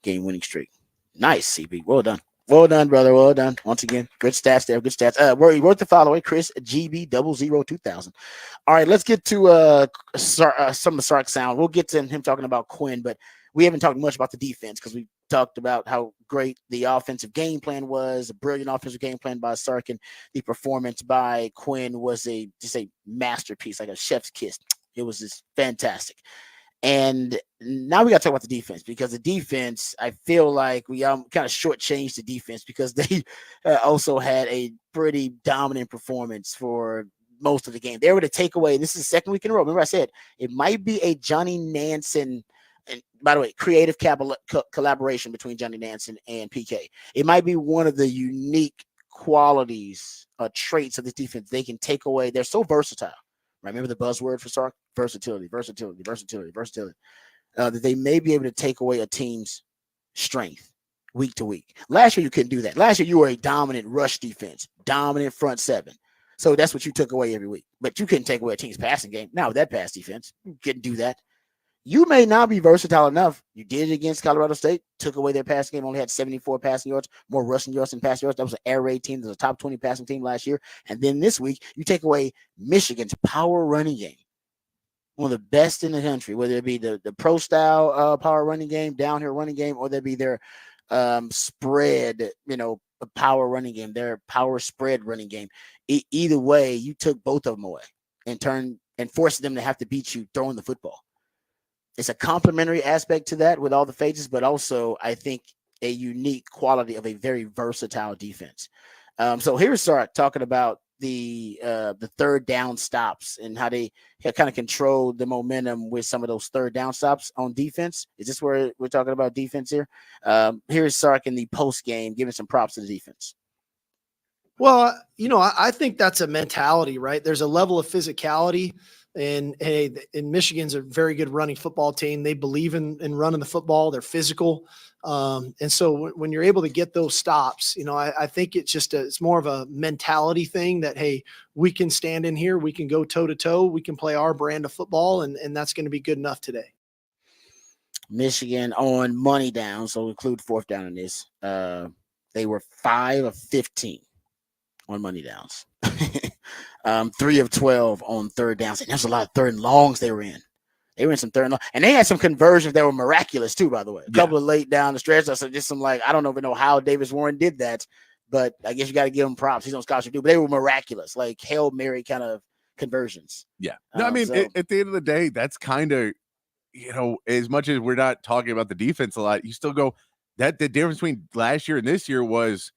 A: game winning streak. Nice, CB. Well done. Well done, brother. Well done. Once again, good stats there. Good stats. Worth the follow. Chris GB002000. All right, let's get to some of the Sark sound. We'll get to him talking about Quinn, but we haven't talked much about the defense because we talked about how great the offensive game plan was, a brilliant offensive game plan by Sark, and the performance by Quinn was just a masterpiece, like a chef's kiss. It was just fantastic. And now we got to talk about the defense, because the defense, I feel like we kind of shortchanged the defense because they also had a pretty dominant performance for most of the game. They were the takeaway. This is the second week in a row. Remember I said it might be a Johnny Nansen, and by the way, creative collaboration between Johnny Nansen and PK. It might be one of the unique qualities, traits of this defense. They can take away. They're so versatile. Right? Remember the buzzword for Sark? Versatility. That they may be able to take away a team's strength week to week. Last year, you couldn't do that. Last year, you were a dominant rush defense, dominant front seven. So that's what you took away every week. But you couldn't take away a team's passing game. Now, with that pass defense, you couldn't do that. You may not be versatile enough. You did it against Colorado State, took away their passing game, only had 74 passing yards, more rushing yards than passing yards. That was an air raid team. That was a top 20 passing team last year. And then this week, you take away Michigan's power running game, one of the best in the country, whether it be the pro style power running game, downhill running game, or there be their spread, power running game, their power spread running game. Either way, you took both of them away and forced them to have to beat you throwing the football. It's a complementary aspect to that with all the phases, but also I think a unique quality of a very versatile defense. So here's Sark talking about the third down stops and how they kind of control the momentum with some of those third down stops on defense. Is this where we're talking about defense here? Here's Sark in the post game giving some props to the defense.
C: Well, I think that's a mentality, right? There's a level of physicality. And hey, Michigan's a very good running football team. They believe in running the football. They're physical. And so when you're able to get those stops, I think it's more of a mentality thing that, hey, we can stand in here. We can go toe to toe. We can play our brand of football. And that's going to be good enough today.
A: Michigan on money down. So include fourth down in this. They were 5 of 15 on money downs. 3 of 12 on third downs. And there's a lot of third and longs they were in. They were in some third and long. And they had some conversions that were miraculous too, by the way. A couple of late down the stretch. So just some I don't even know how Davis Warren did that, but I guess you got to give him props. He's on scholarship too. But they were miraculous, like Hail Mary kind of conversions.
B: Yeah. No, I mean, at the end of the day, that's kind of, as much as we're not talking about the defense a lot, you still go that the difference between last year and this year was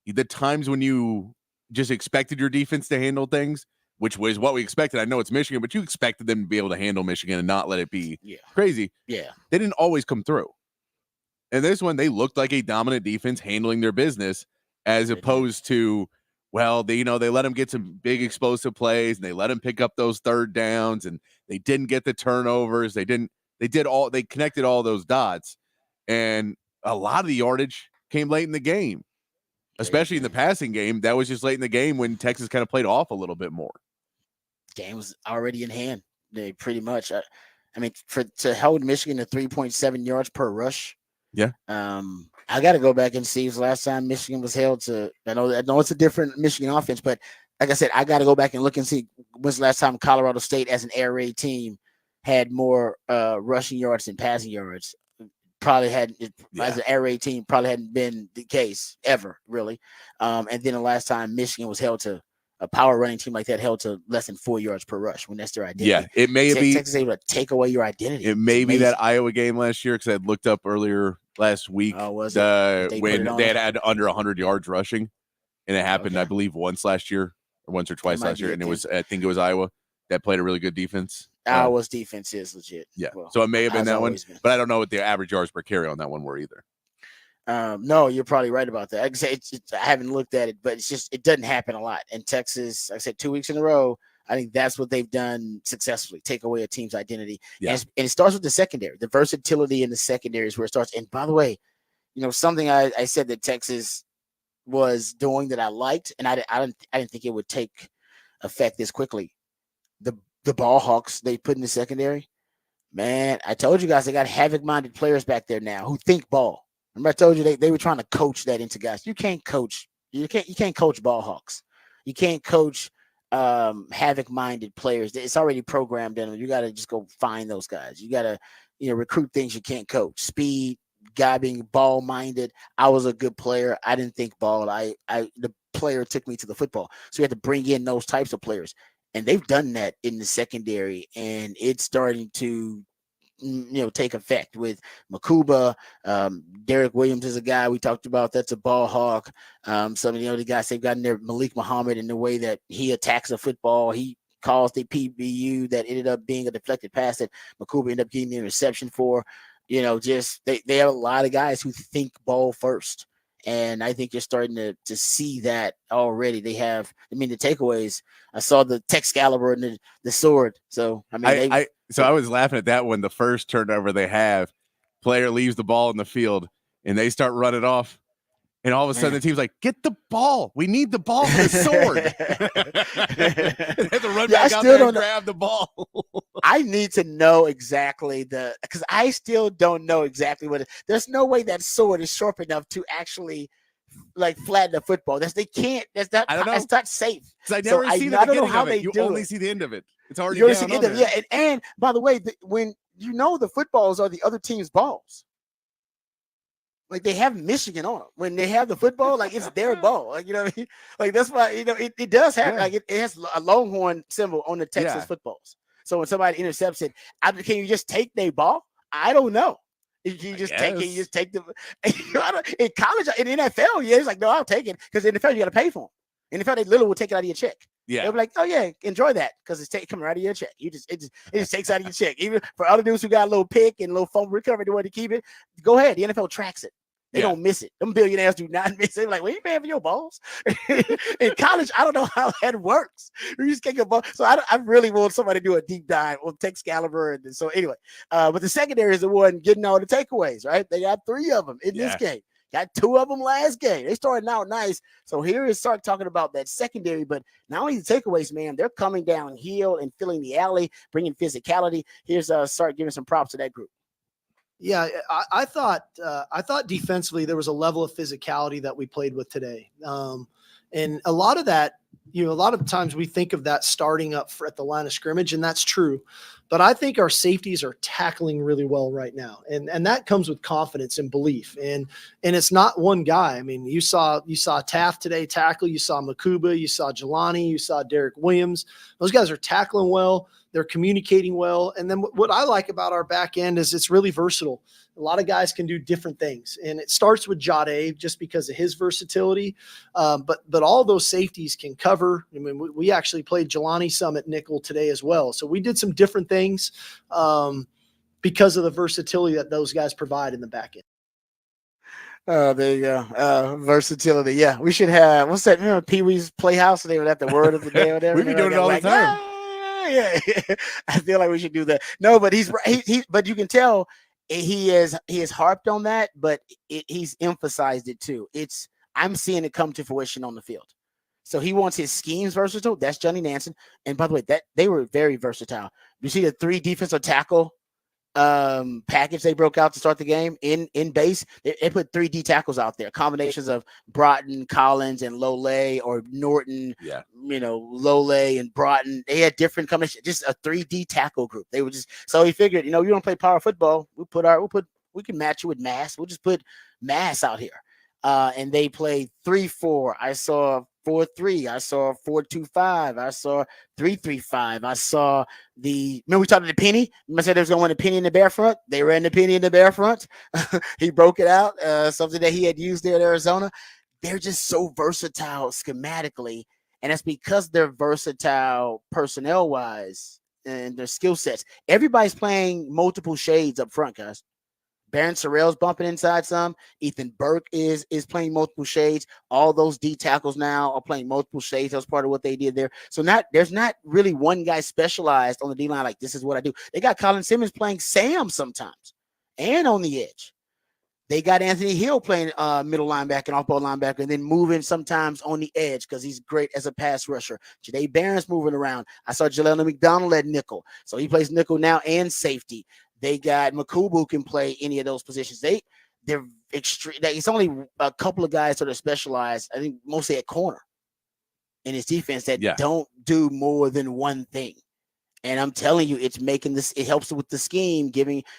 B: the times when you just expected your defense to handle things, which was what we expected. I know it's Michigan, but you expected them to be able to handle Michigan and not let it be crazy.
A: Yeah.
B: They didn't always come through. And this one, they looked like a dominant defense handling their business, as opposed to, they let them get some big explosive plays and they let them pick up those third downs and they didn't get the turnovers. They connected all those dots, and a lot of the yardage came late in the game. Especially in the passing game, that was just late in the game when Texas kind of played off a little bit more.
A: Game was already in hand. They pretty much. To hold Michigan to 3.7 yards per rush.
B: Yeah.
A: I got to go back and see the last time Michigan was held to. I know it's a different Michigan offense, but like I said, I got to go back and look and see when's the last time Colorado State as an air raid team had more rushing yards than passing yards. Probably hadn't as an air raid team, probably hadn't been the case ever, really. And then the last time Michigan was held to a power running team like that, held to less than 4 yards per rush when that's their identity.
B: Yeah, it may be
A: Texas able to take away your identity.
B: It may be that Iowa game last year because I had looked up earlier last week
A: when
B: they had under 100 yards rushing, and it happened, I believe, once or twice last year, and I think it was Iowa that played a really good defense.
A: Iowa's defense is legit.
B: Yeah, so it may have been that one, but I don't know what the average yards per carry on that one were either.
A: No, you're probably right about that. I can say I haven't looked at it, but it doesn't happen a lot. And Texas, like I said, 2 weeks in a row, I think that's what they've done successfully, take away a team's identity. Yeah. And it starts with the secondary. The versatility in the secondary is where it starts. And by the way, something I said that Texas was doing that I liked, and I didn't think it would take effect this quickly. The ball hawks they put in the secondary, man, I told you guys they got havoc-minded players back there now who think ball. Remember I told you they were trying to coach that into guys. You can't coach ball hawks. You can't coach havoc-minded players. It's already programmed in them. You got to just go find those guys. You got to recruit things you can't coach. Speed, guy being ball-minded. I was a good player. I didn't think ball. The player took me to the football. So you had to bring in those types of players. And they've done that in the secondary, and it's starting to, take effect with Makuba. Derek Williams is a guy we talked about. That's a ball hawk. Some of the other guys they've gotten there, Malik Muhammad, in the way that he attacks the football. He calls the PBU that ended up being a deflected pass that Makuba ended up getting the interception for. They have a lot of guys who think ball first. And I think you're starting to see that already. They have, the takeaways. I saw the Excalibur and the sword. So, I
B: was laughing at that one. The first turnover they have, player leaves the ball in the field, and they start running off. And all of a sudden, the team's like, get the ball. We need the ball for the sword. They have to run back out there and grab the ball.
A: I need to know exactly because I still don't know exactly there's no way that sword is sharp enough to actually flatten the football. That's not safe.
B: I never see the beginning of it. You only see the end of it. It's already down on there.
A: Yeah. And by the way, when the footballs are the other team's balls. They have Michigan on them. When they have the football, it's their ball. You know what I mean? That's why, it does have, it has a Longhorn symbol on the Texas footballs. So when somebody intercepts it, can you just take their ball? I don't know. You just take it. You just take the in college, in NFL, it's like, no, I'll take it. Because in NFL, you got to pay for them. In NFL, they literally will take it out of your check.
B: Yeah.
A: They'll be like, oh yeah, enjoy that because it's coming right out of your check. It just takes out of your check. Even for other dudes who got a little pick and a little fumble recovery, they want to keep it. Go ahead. The NFL tracks it. They don't miss it. Them billionaires do not miss it. They're like, well, you paying for your balls? In college, I don't know how that works. You just can't get ball. So I really want somebody to do a deep dive on Excalibur. And so anyway, but the secondary is the one getting all the takeaways, right? They got 3 of them in this game. Got 2 of them last game. They started out nice. So here is start talking about that secondary, but not only the takeaways, man, they're coming downhill and filling the alley, bringing physicality. Here's start giving some props to that group.
C: Yeah, I thought defensively there was a level of physicality that we played with today, and a lot of that, a lot of times we think of that starting up at the line of scrimmage, and that's true. But I think our safeties are tackling really well right now, and that comes with confidence and belief. And it's not one guy. You saw Taft today tackle. You saw Makuba. You saw Jelani. You saw Derek Williams. Those guys are tackling well. They're communicating well. And then what I like about our back end is it's really versatile. A lot of guys can do different things. And it starts with Jade just because of his versatility. But all those safeties can cover. We actually played Jelani some at nickel today as well. So we did some different things because of the versatility that those guys provide in the back end.
A: Oh, there you go. Versatility. Yeah, we should have, what's that? Remember Pee-wee's Playhouse? They would have the word of the day or whatever.
B: We've been doing it all the time.
A: Yeah. I feel like we should do that. No, but but you can tell he has harped on that, but he's emphasized it too. I'm seeing it come to fruition on the field. So he wants his schemes versatile. That's Johnny Nansen. And by the way, that they were very versatile. You see the 3 defensive tackle package they broke out to start the game in base. They put 3 D tackles out there, combinations of Broughton, Collins, and Lole, or Norton, Lole and Broughton. They had different combinations, just a 3D tackle group. They were just, so he figured, you don't play power football. We can match you with mass. We'll just put mass out here. And they played 3-4. I saw 4-3. I saw 4-2-5. I saw 3-3-5. I saw remember we talked about the penny? I said they was going to win the penny in the bear front. They ran the penny in the bear front. He broke it out, something that he had used there in Arizona. They're just so versatile schematically, and that's because they're versatile personnel-wise and their skill sets. Everybody's playing multiple shades up front, guys. Baron Sorrell's bumping inside some. Ethan Burke is playing multiple shades. All those D tackles now are playing multiple shades. That's part of what they did there. So there's not really one guy specialized on the D line like, this is what I do. They got Colin Simmons playing Sam sometimes and on the edge. They got Anthony Hill playing middle linebacker and off-ball linebacker, and then moving sometimes on the edge because he's great as a pass rusher. Jadae Barron's moving around. I saw Jelena McDonald at nickel, so he plays nickel now and safety. They got Makubu can play any of those positions. They're extreme. It's only a couple of guys that are specialized, I think mostly at corner in his defense, that don't do more than one thing. And I'm telling you, it's making this, it helps with the scheme,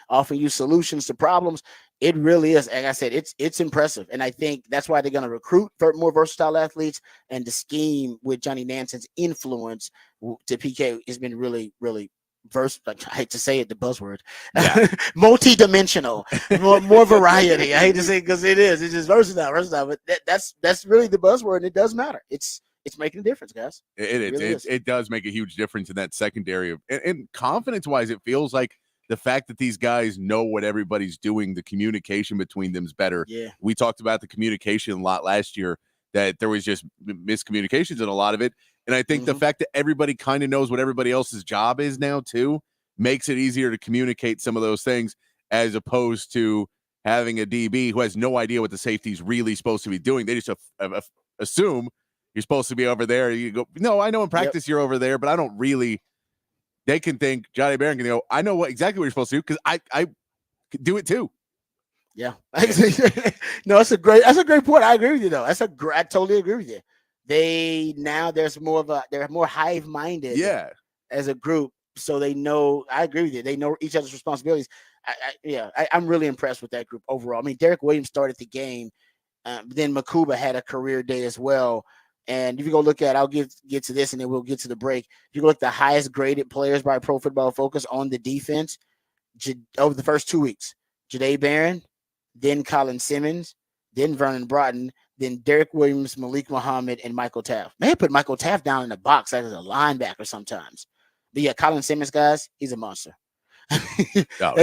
A: offering you solutions to problems. It really is. Like I said, it's impressive. And I think that's why they're going to recruit for more versatile athletes. And the scheme with Johnny Nanson's influence to PK has been really, really versatile. I hate to say it, the buzzword, multi-dimensional, more variety. I hate to say it because it's just versatile. But that's really the buzzword, and it does matter. It's making a difference, guys.
B: It does make a huge difference in that secondary. And confidence-wise, it feels like the fact that these guys know what everybody's doing, the communication between them is better.
A: Yeah.
B: We talked about the communication a lot last year, that there was just miscommunications in a lot of it. And I think the fact that everybody kind of knows what everybody else's job is now, too, makes it easier to communicate some of those things, as opposed to having a DB who has no idea what the safety's really supposed to be doing. They just assume you're supposed to be over there. You go, no, I know in practice you're over there, but I don't really. They can think, Johnny Barron can go, I know exactly what you're supposed to do because I do it too.
A: Yeah. No, that's a great point. I agree with you though. I totally agree with you. There's they're more hive-minded as a group. So they know, I agree with you. They know each other's responsibilities. I'm really impressed with that group overall. I mean, Derek Williams started the game. Then Makuba had a career day as well. And if you go look at, I'll get to this and then we'll get to the break. If you look at the highest graded players by Pro Football Focus on the defense over the first 2 weeks, Jadae Barron, then Colin Simmons, then Vernon Broughton, then Derek Williams, Malik Muhammad, and Michael Taft. May have put Michael Taft down in the box as a linebacker sometimes. But yeah, Colin Simmons, guys, he's a monster.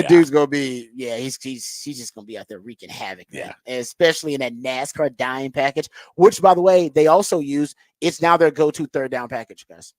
A: Dude's gonna be, he's just gonna be out there wreaking havoc, man. Especially in that NASCAR dime package, which, by the way, they also use. It's now their go-to third down package, guys.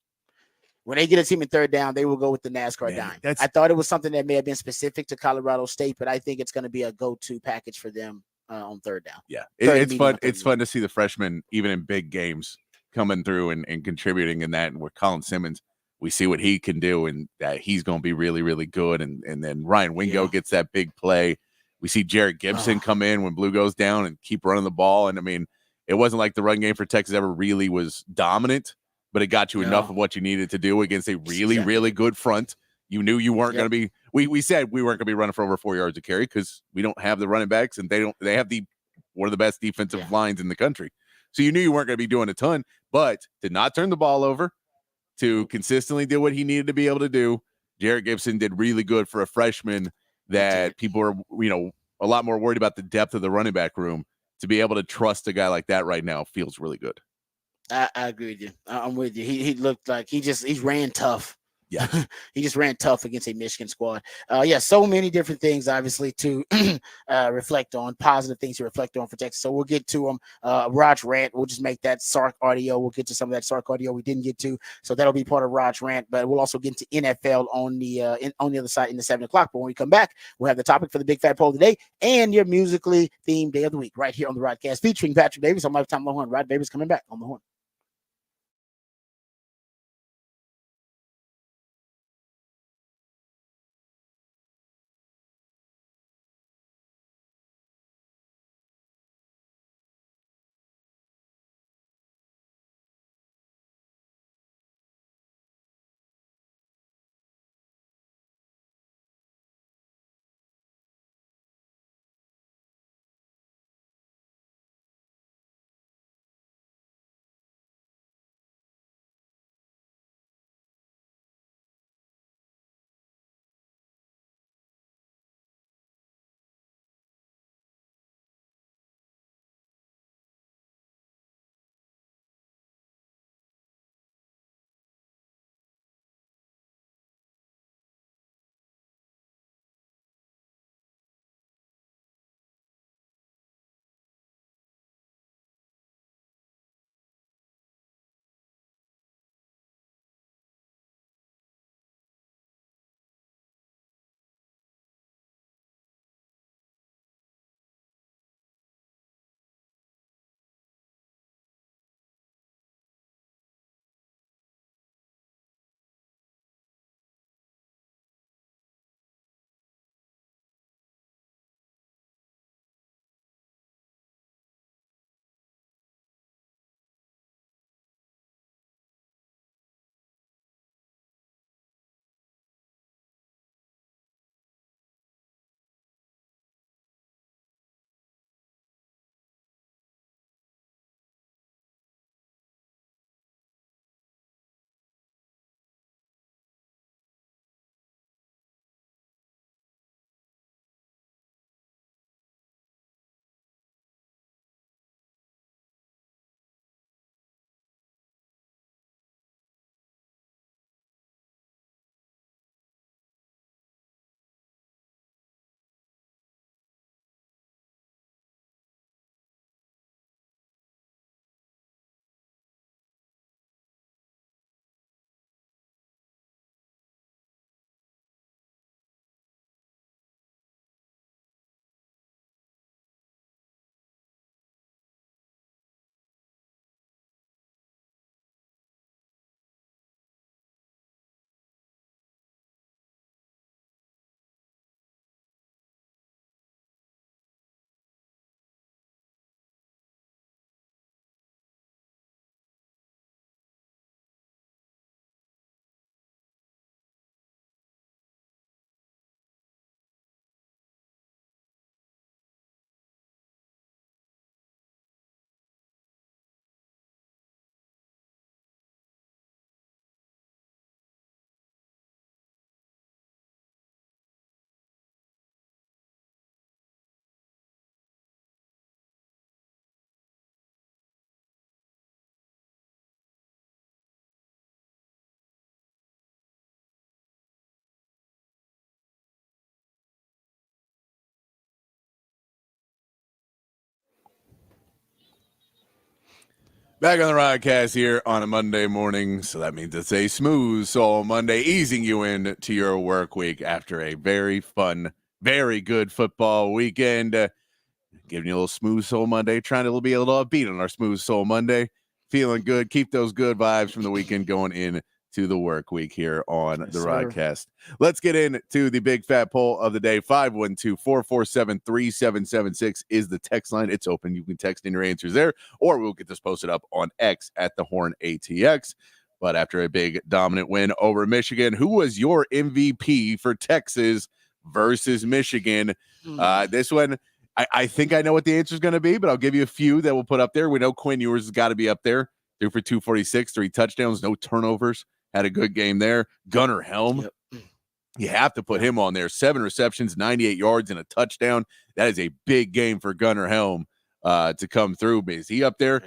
A: When they get a team in third down, they will go with the NASCAR dime. I thought it was something that may have been specific to Colorado State, but I think it's going to be a go-to package for them on third down.
B: Yeah, it's fun. It's fun to see the freshmen, even in big games, coming through and contributing in that. And with Colin Simmons, we see what he can do, and that he's going to be really, really good. And then Ryan Wingo gets that big play. We see Jared Gibson come in when Blue goes down and keep running the ball. And I mean, it wasn't like the run game for Texas ever really was dominant, but it got you enough of what you needed to do against a really, really good front. You knew you weren't going to be. We said we weren't going to be running for over 4 yards of carry because we don't have the running backs, and they have one of the best defensive lines in the country. So you knew you weren't going to be doing a ton, but did not turn the ball over. To consistently do what he needed to be able to do. Jared Gibson did really good for a freshman that people are, a lot more worried about the depth of the running back room. To be able to trust a guy like that right now feels really good.
A: I agree with you. I'm with you. He looked like he ran tough.
B: Yeah,
A: he just ran tough against a Michigan squad. So many different things, obviously, to reflect on, positive things to reflect on for Texas. So we'll get to them. Raj rant. We'll just make that Sark audio. We'll get to some of that Sark audio we didn't get to. So that'll be part of Raj rant. But we'll also get to NFL on the other side in the 7 o'clock. But when we come back, we'll have the topic for the Big Fat Poll today and your musically themed day of the week right here on the Rodcast featuring Patrick Davis on my time on the horn. Rod Davis coming back on the horn.
B: Back on the Rodcast here on a Monday morning, so that means it's a smooth soul Monday, easing you into your work week after a very fun, very good football weekend. Giving you a little smooth soul Monday, trying to be a little upbeat on our smooth soul Monday. Feeling good, keep those good vibes from the weekend going in to the work week here on the Rodcast. Let's get into the big fat poll of the day. 512-447-3776 is the text line. It's open. You can text in your answers there, or we'll get this posted up on X at the Horn ATX. But after a big dominant win over Michigan, who was your MVP for Texas versus Michigan? This one, I think I know what the answer is going to be, but I'll give you a few that we'll put up there. We know Quinn Ewers has got to be up there. 3 for 246, 3 touchdowns, no turnovers. Had a good game there. Gunnar Helm, you have to put him on there. 7 receptions, 98 yards, and a touchdown. That is a big game for Gunnar Helm to come through. Is he up there?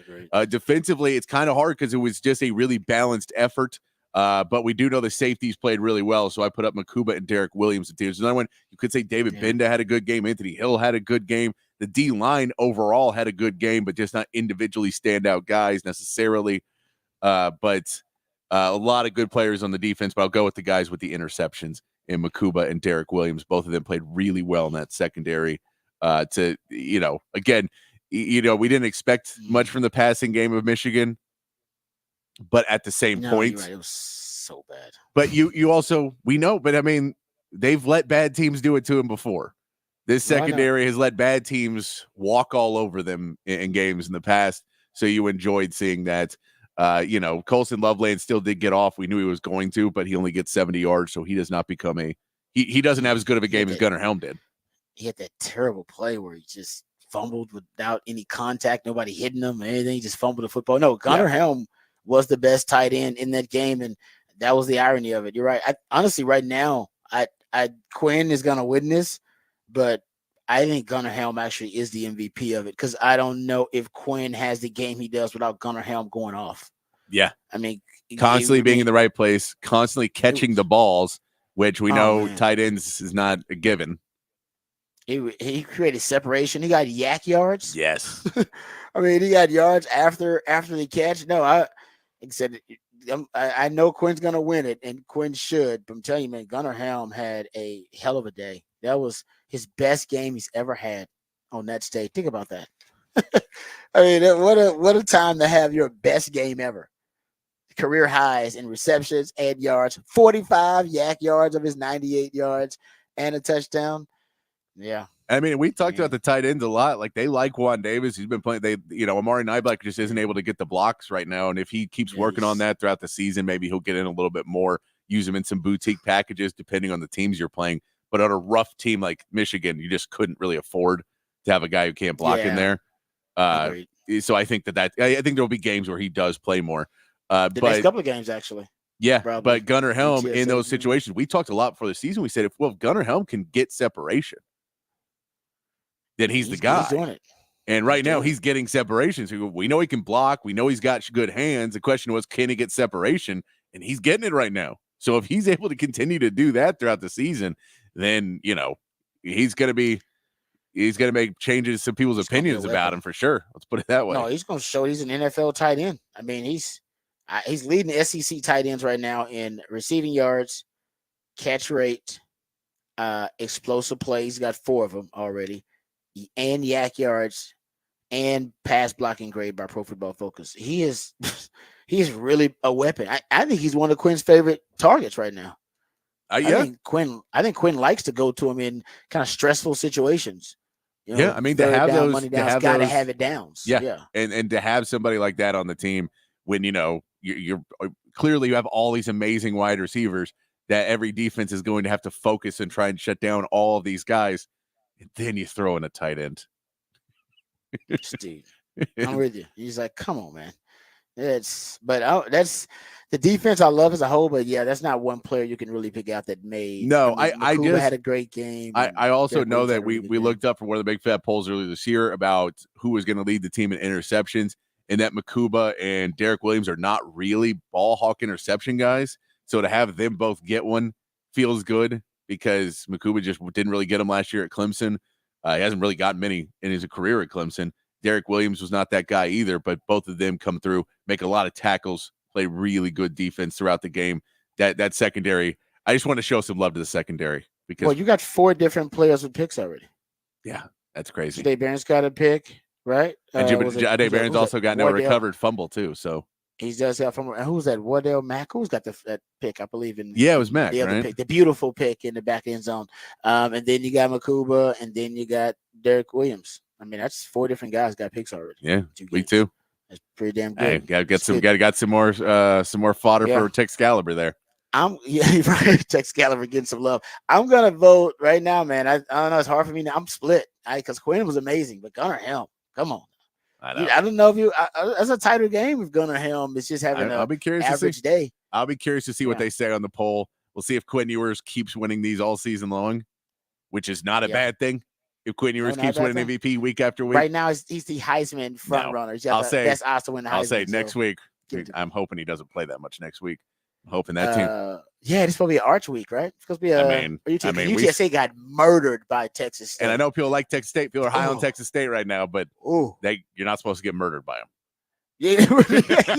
B: Defensively, it's kind of hard because it was just a really balanced effort. But we do know the safeties played really well. So I put up Makuba and Derek Williams. There's another one. You could say David Binda had a good game. Anthony Hill had a good game. The D-line overall had a good game, but just not individually standout guys necessarily. But a lot of good players on the defense, but I'll go with the guys with the interceptions in Makuba and Derek Williams. Both of them played really well in that secondary. Again, we didn't expect much from the passing game of Michigan, but at the same point,
A: right. It was so bad.
B: But you also, we know, but I mean, they've let bad teams do it to them before. This secondary has let bad teams walk all over them in games in the past. So you enjoyed seeing that. Colson Loveland still did get off. We knew he was going to, but he only gets 70 yards, so he does not become he doesn't have as good of a game as Gunnar Helm did.
A: He had that terrible play where he just fumbled without any contact, nobody hitting him or anything. He just fumbled the football. No, Gunnar Helm was the best tight end in that game, and that was the irony of it. You're right. Honestly, right now, Quinn is going to win this, but I think Gunnar Helm actually is the MVP of it because I don't know if Quinn has the game he does without Gunnar Helm going off.
B: Yeah.
A: I mean,
B: constantly being in the right place, constantly catching the balls, which we know tight ends is not a given.
A: He created separation. He got yak yards.
B: Yes.
A: I mean, he got yards after the catch. No, I know Quinn's going to win it, and Quinn should. But I'm telling you, man, Gunnar Helm had a hell of a day. That was his best game he's ever had on that stage. Think about that. I mean, what a time to have your best game ever. Career highs in receptions and yards, 45 yak yards of his 98 yards and a touchdown. Yeah.
B: I mean, we talked about the tight ends a lot. Like, they like Juan Davis. He's been playing. Amari Niblack just isn't able to get the blocks right now. And if he keeps working on that throughout the season, maybe he'll get in a little bit more, use him in some boutique packages, depending on the teams you're playing. But on a rough team like Michigan, you just couldn't really afford to have a guy who can't block in there. So I think I think there'll be games where he does play more.
A: The next couple of games, actually.
B: Yeah, probably. But Gunnar Helm in those situations, we talked a lot before the season. We said, if Gunnar Helm can get separation, then he's the guy.
A: He's doing it.
B: And right now, he's getting separation. So we know he can block. We know he's got good hands. The question was, can he get separation? And he's getting it right now. So if he's able to continue to do that throughout the season, then, he's going to make changes to people's opinions about him for sure. Let's put it that way.
A: No, he's going to show he's an NFL tight end. I mean, he's leading the SEC tight ends right now in receiving yards, catch rate, explosive plays. He's got 4 of them already, and yak yards, and pass blocking grade by Pro Football Focus. He is really a weapon. I think he's one of Quinn's favorite targets right now. I think Quinn likes to go to him in kind of stressful situations.
B: I mean, to have those,
A: money down, got to have it down.
B: Yeah. And to have somebody like that on the team when you're clearly you have all these amazing wide receivers that every defense is going to have to focus and try and shut down all of these guys, and then you throw in a tight end.
A: Dude, I'm with you. He's like, come on, man. That's the defense I love as a whole, but that's not one player you can really pick out that made.
B: No, I just
A: had a great game.
B: I also know that we looked up for one of the big fat polls earlier this year about who was going to lead the team in interceptions, and that Makuba and Derek Williams are not really ball hawk interception guys. So to have them both get one feels good because Makuba just didn't really get them last year at Clemson. He hasn't really gotten many in his career at Clemson. Derek Williams was not that guy either, but both of them come through, make a lot of tackles, play really good defense throughout the game. That secondary, I just want to show some love to the secondary because
A: you got 4 different players with picks already.
B: Yeah, that's crazy.
A: Jade Barron's got a pick, right?
B: And Jade Barron's also got no recovered fumble too. So
A: he does have fumble. Who's that? Wardell Mack? Who's got that pick? I believe in.
B: Yeah, it was Mack,
A: the other
B: right?
A: pick, the beautiful pick in the back end zone. And then you got Makuba, and then you got Derek Williams. I mean, that's 4 different guys got picks already.
B: Yeah, week 2.
A: That's pretty damn good.
B: Hey, got some more fodder for Tex Gallagher there.
A: Right. Tex Gallagher getting some love. I'm gonna vote right now, man. I don't know. It's hard for me now. I'm split. Because Quinn was amazing, but Gunnar Helm, come on. I don't know if that's a tighter game with Gunnar Helm. It's just having
B: I'll be curious
A: average day.
B: I'll be curious to see what they say on the poll. We'll see if Quinn Ewers keeps winning these all season long, which is not a bad thing. If Quinn Ewers keeps winning MVP week after week.
A: Right now, he's the Heisman front runner. He's got the best odds to win the Heisman.
B: I'll say next week. I'm hoping he doesn't play that much next week. I'm hoping that team.
A: Yeah, this is supposed to be an Arch week, right? It's supposed to be UTSA got murdered by Texas State.
B: And I know people like Texas State. People are high on Texas State right now, but you're not supposed to get murdered by them.
A: Yeah,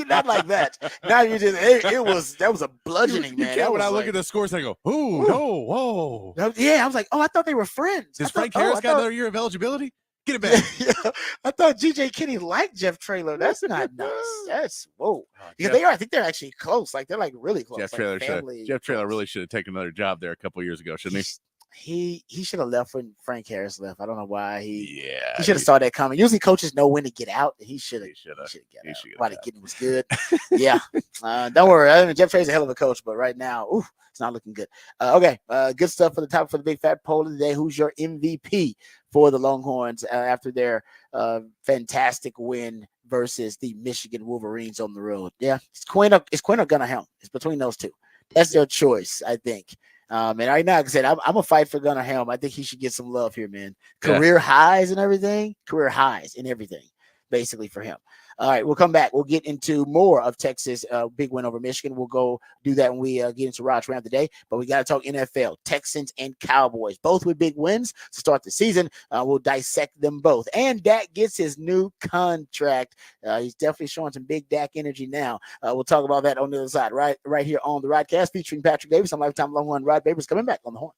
A: not like that. Now you just that was a bludgeoning, man.
B: When I look at the scores, I go, "Ooh, no, whoa."
A: Yeah, I was like, "Oh, I thought they were friends."
B: Does Frank Harris got another year of eligibility? Get it back.
A: Yeah. I thought GJ Kinney liked Jeff Traylor. That's not nice. That's whoa. Because I think they're actually close. Like they're like really close.
B: Jeff Traylor really should have taken another job there a couple of years ago, shouldn't he?
A: He should have left when Frank Harris left. I don't know why he should have saw that coming. Usually coaches know when to get out. He should have got out. While the kid was good. Yeah. Don't worry. I mean, Jeff Traylor's a hell of a coach, but right now, it's not looking good. Okay. Good stuff for the top for the big fat poll of the day. Who's your MVP for the Longhorns after their fantastic win versus the Michigan Wolverines on the road? Yeah. It's Quinn or Gunnar Helm. It's between those two. That's their choice, I think. And right now, like I said, I'm a fight for Gunnar Helm. I think he should get some love here, man. Career highs and everything, basically for him. All right, we'll come back. We'll get into more of Texas' big win over Michigan. We'll go do that when we get into Rod's round today. But we got to talk NFL, Texans and Cowboys, both with big wins to start the season. We'll dissect them both. And Dak gets his new contract. He's definitely showing some big Dak energy now. We'll talk about that on the other side, right here on the Rodcast, featuring Patrick Davis. I'm Lifetime Longhorn Rod Babers coming back on the horn.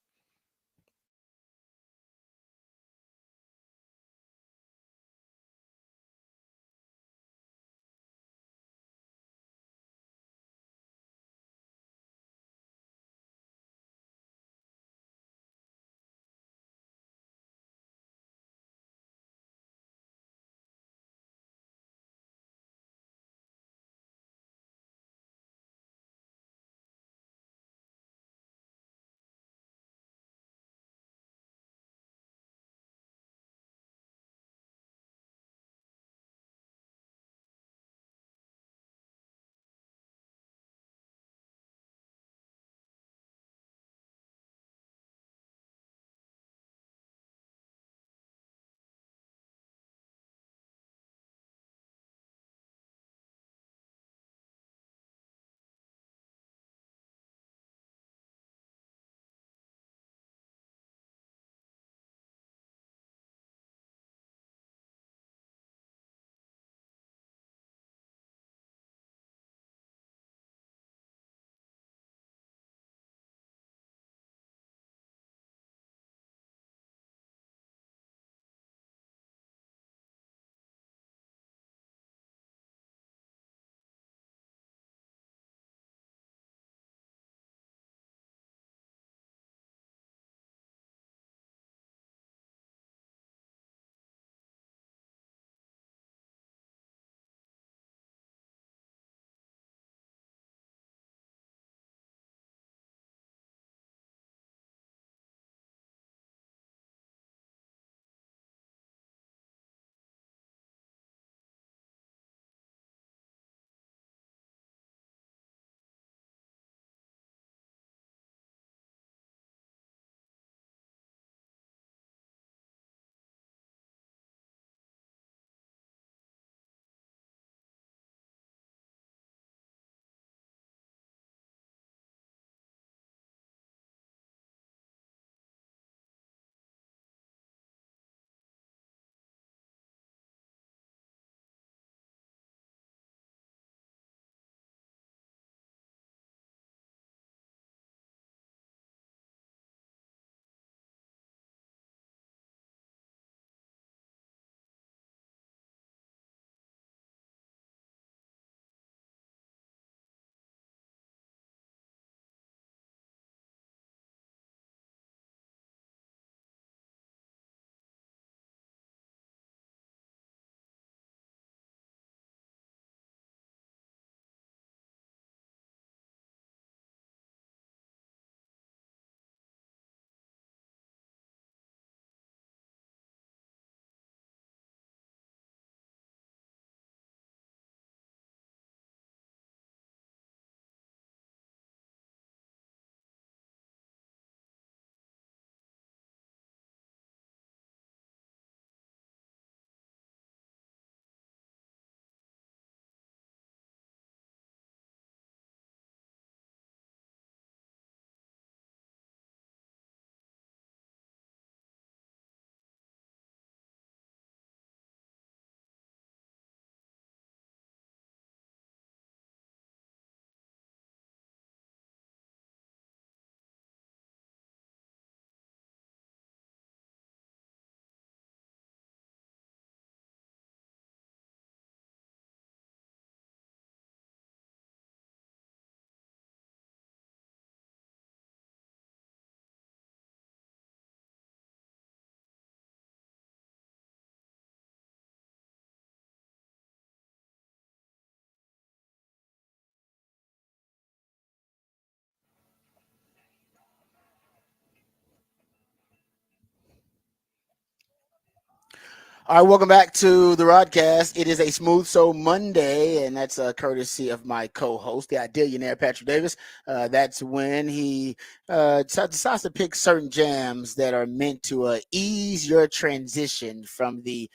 A: All right, welcome back to the Rodcast. It is a Smooth Soul Monday, and that's courtesy of my co-host, the Idealionaire Patrick Davis. That's when he decides to pick certain jams that are meant to ease your transition from the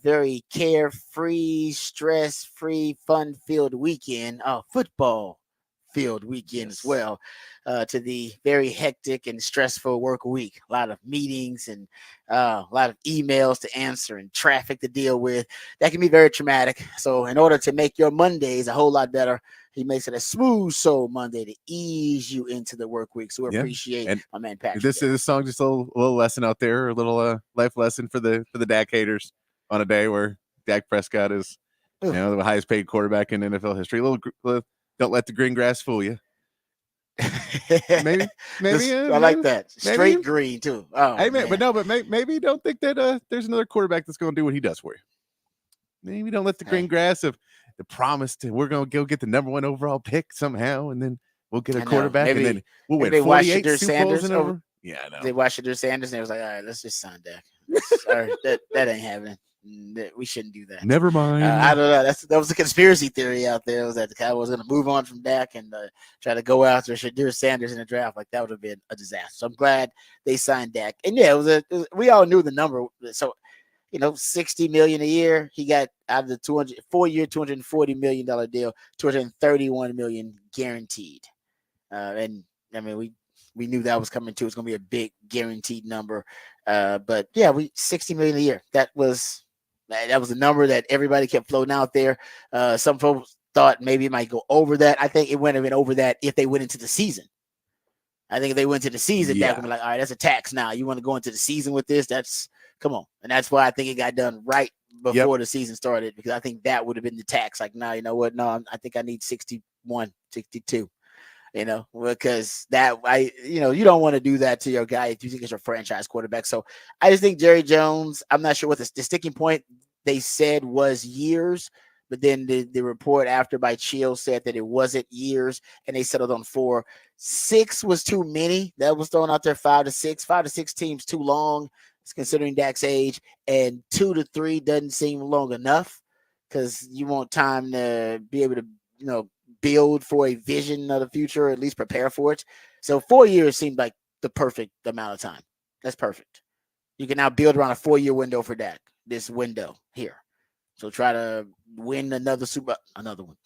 A: very carefree, stress-free, fun-filled weekend, football-filled weekend as well, to the very hectic and stressful work week. A lot of meetings and a lot of emails to answer and traffic to deal with. That can be very traumatic. So in order to make your Mondays a whole lot better, he makes it a Smooth Soul Monday to ease you into the work week. So we appreciate my man Patrick.
B: This song, just a little lesson out there, a little life lesson for the Dak haters on a day where Dak Prescott is the highest paid quarterback in NFL history. Don't let the green grass fool you. maybe
A: I like that straight green too.
B: But maybe don't think that there's another quarterback that's going to do what he does for you. Maybe don't let the green grass of the promise to we're going to go get the number 1 overall pick somehow, and then we'll get a quarterback, and then we'll win 48 Super Bowls over. Yeah, I know.
A: They watched Shedeur Sanders, and they was like, all right, let's just sign Dak. that ain't happening. We shouldn't do that.
B: Never mind.
A: I don't know. That was a conspiracy theory out there. It was that the Cowboys going to move on from Dak and try to go after Shedeur Sanders in the draft. Like that would have been a disaster. So I'm glad they signed Dak. And yeah, we all knew the number. So $60 million a year. He got out of the 4-year, $240 million deal, $231 million guaranteed. And I mean, we knew that was coming too. It's going to be a big guaranteed number. But yeah, $60 million a year. That was a number that everybody kept floating out there. Some folks thought maybe it might go over that. I think it wouldn't have been over that if they went into the season. I think if they went into the season, Dak would be like, all right, that's a tax now. You want to go into the season with this? Come on. And that's why I think it got done right before the season started, because I think that would have been the tax. Like, no, you know what? No, I think I need 61, 62. Because you don't want to do that to your guy if you think it's your franchise quarterback. So I just think Jerry Jones, I'm not sure what the sticking point they said was years, but then the report after by Chill said that it wasn't years, and they settled on 4. 6 was too many. That was thrown out there. 5 to 6. 5 to 6 teams too long, considering Dak's age, and 2 to 3 doesn't seem long enough because you want time to be able to, build for a vision of the future, or at least prepare for it. So 4 years seemed like the perfect amount of time. That's perfect. You can now build around a 4-year window for Dak, this window here. So try to win another one.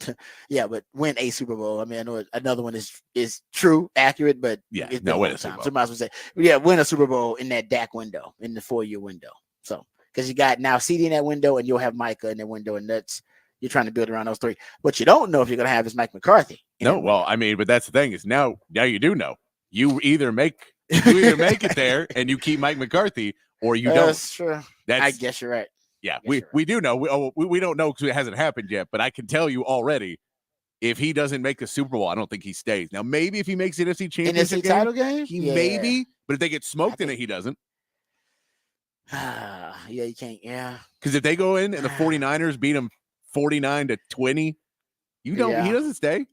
A: Yeah, but win a Super Bowl. I mean, I know another one is true, accurate, but it's been a long time. So I might as well say, win a Super Bowl in that Dak window, in the 4-year window. So, because you got now CD in that window, and you'll have Micah in that window, and you're trying to build around those 3. What you don't know if you're going to have is Mike McCarthy.
B: No, well, I mean, but that's the thing is now you do know. You either make it there and you keep Mike McCarthy, or you don't.
A: That's true. I guess you're right.
B: Yeah, we do know. We don't know because it hasn't happened yet. But I can tell you already, if he doesn't make the Super Bowl, I don't think he stays. Now, maybe if he makes the NFC Championship
A: title game,
B: maybe. But if they get smoked in it, he doesn't.
A: Yeah, you can't. Yeah,
B: because if they go in and the 49ers beat him 49-20, he doesn't stay.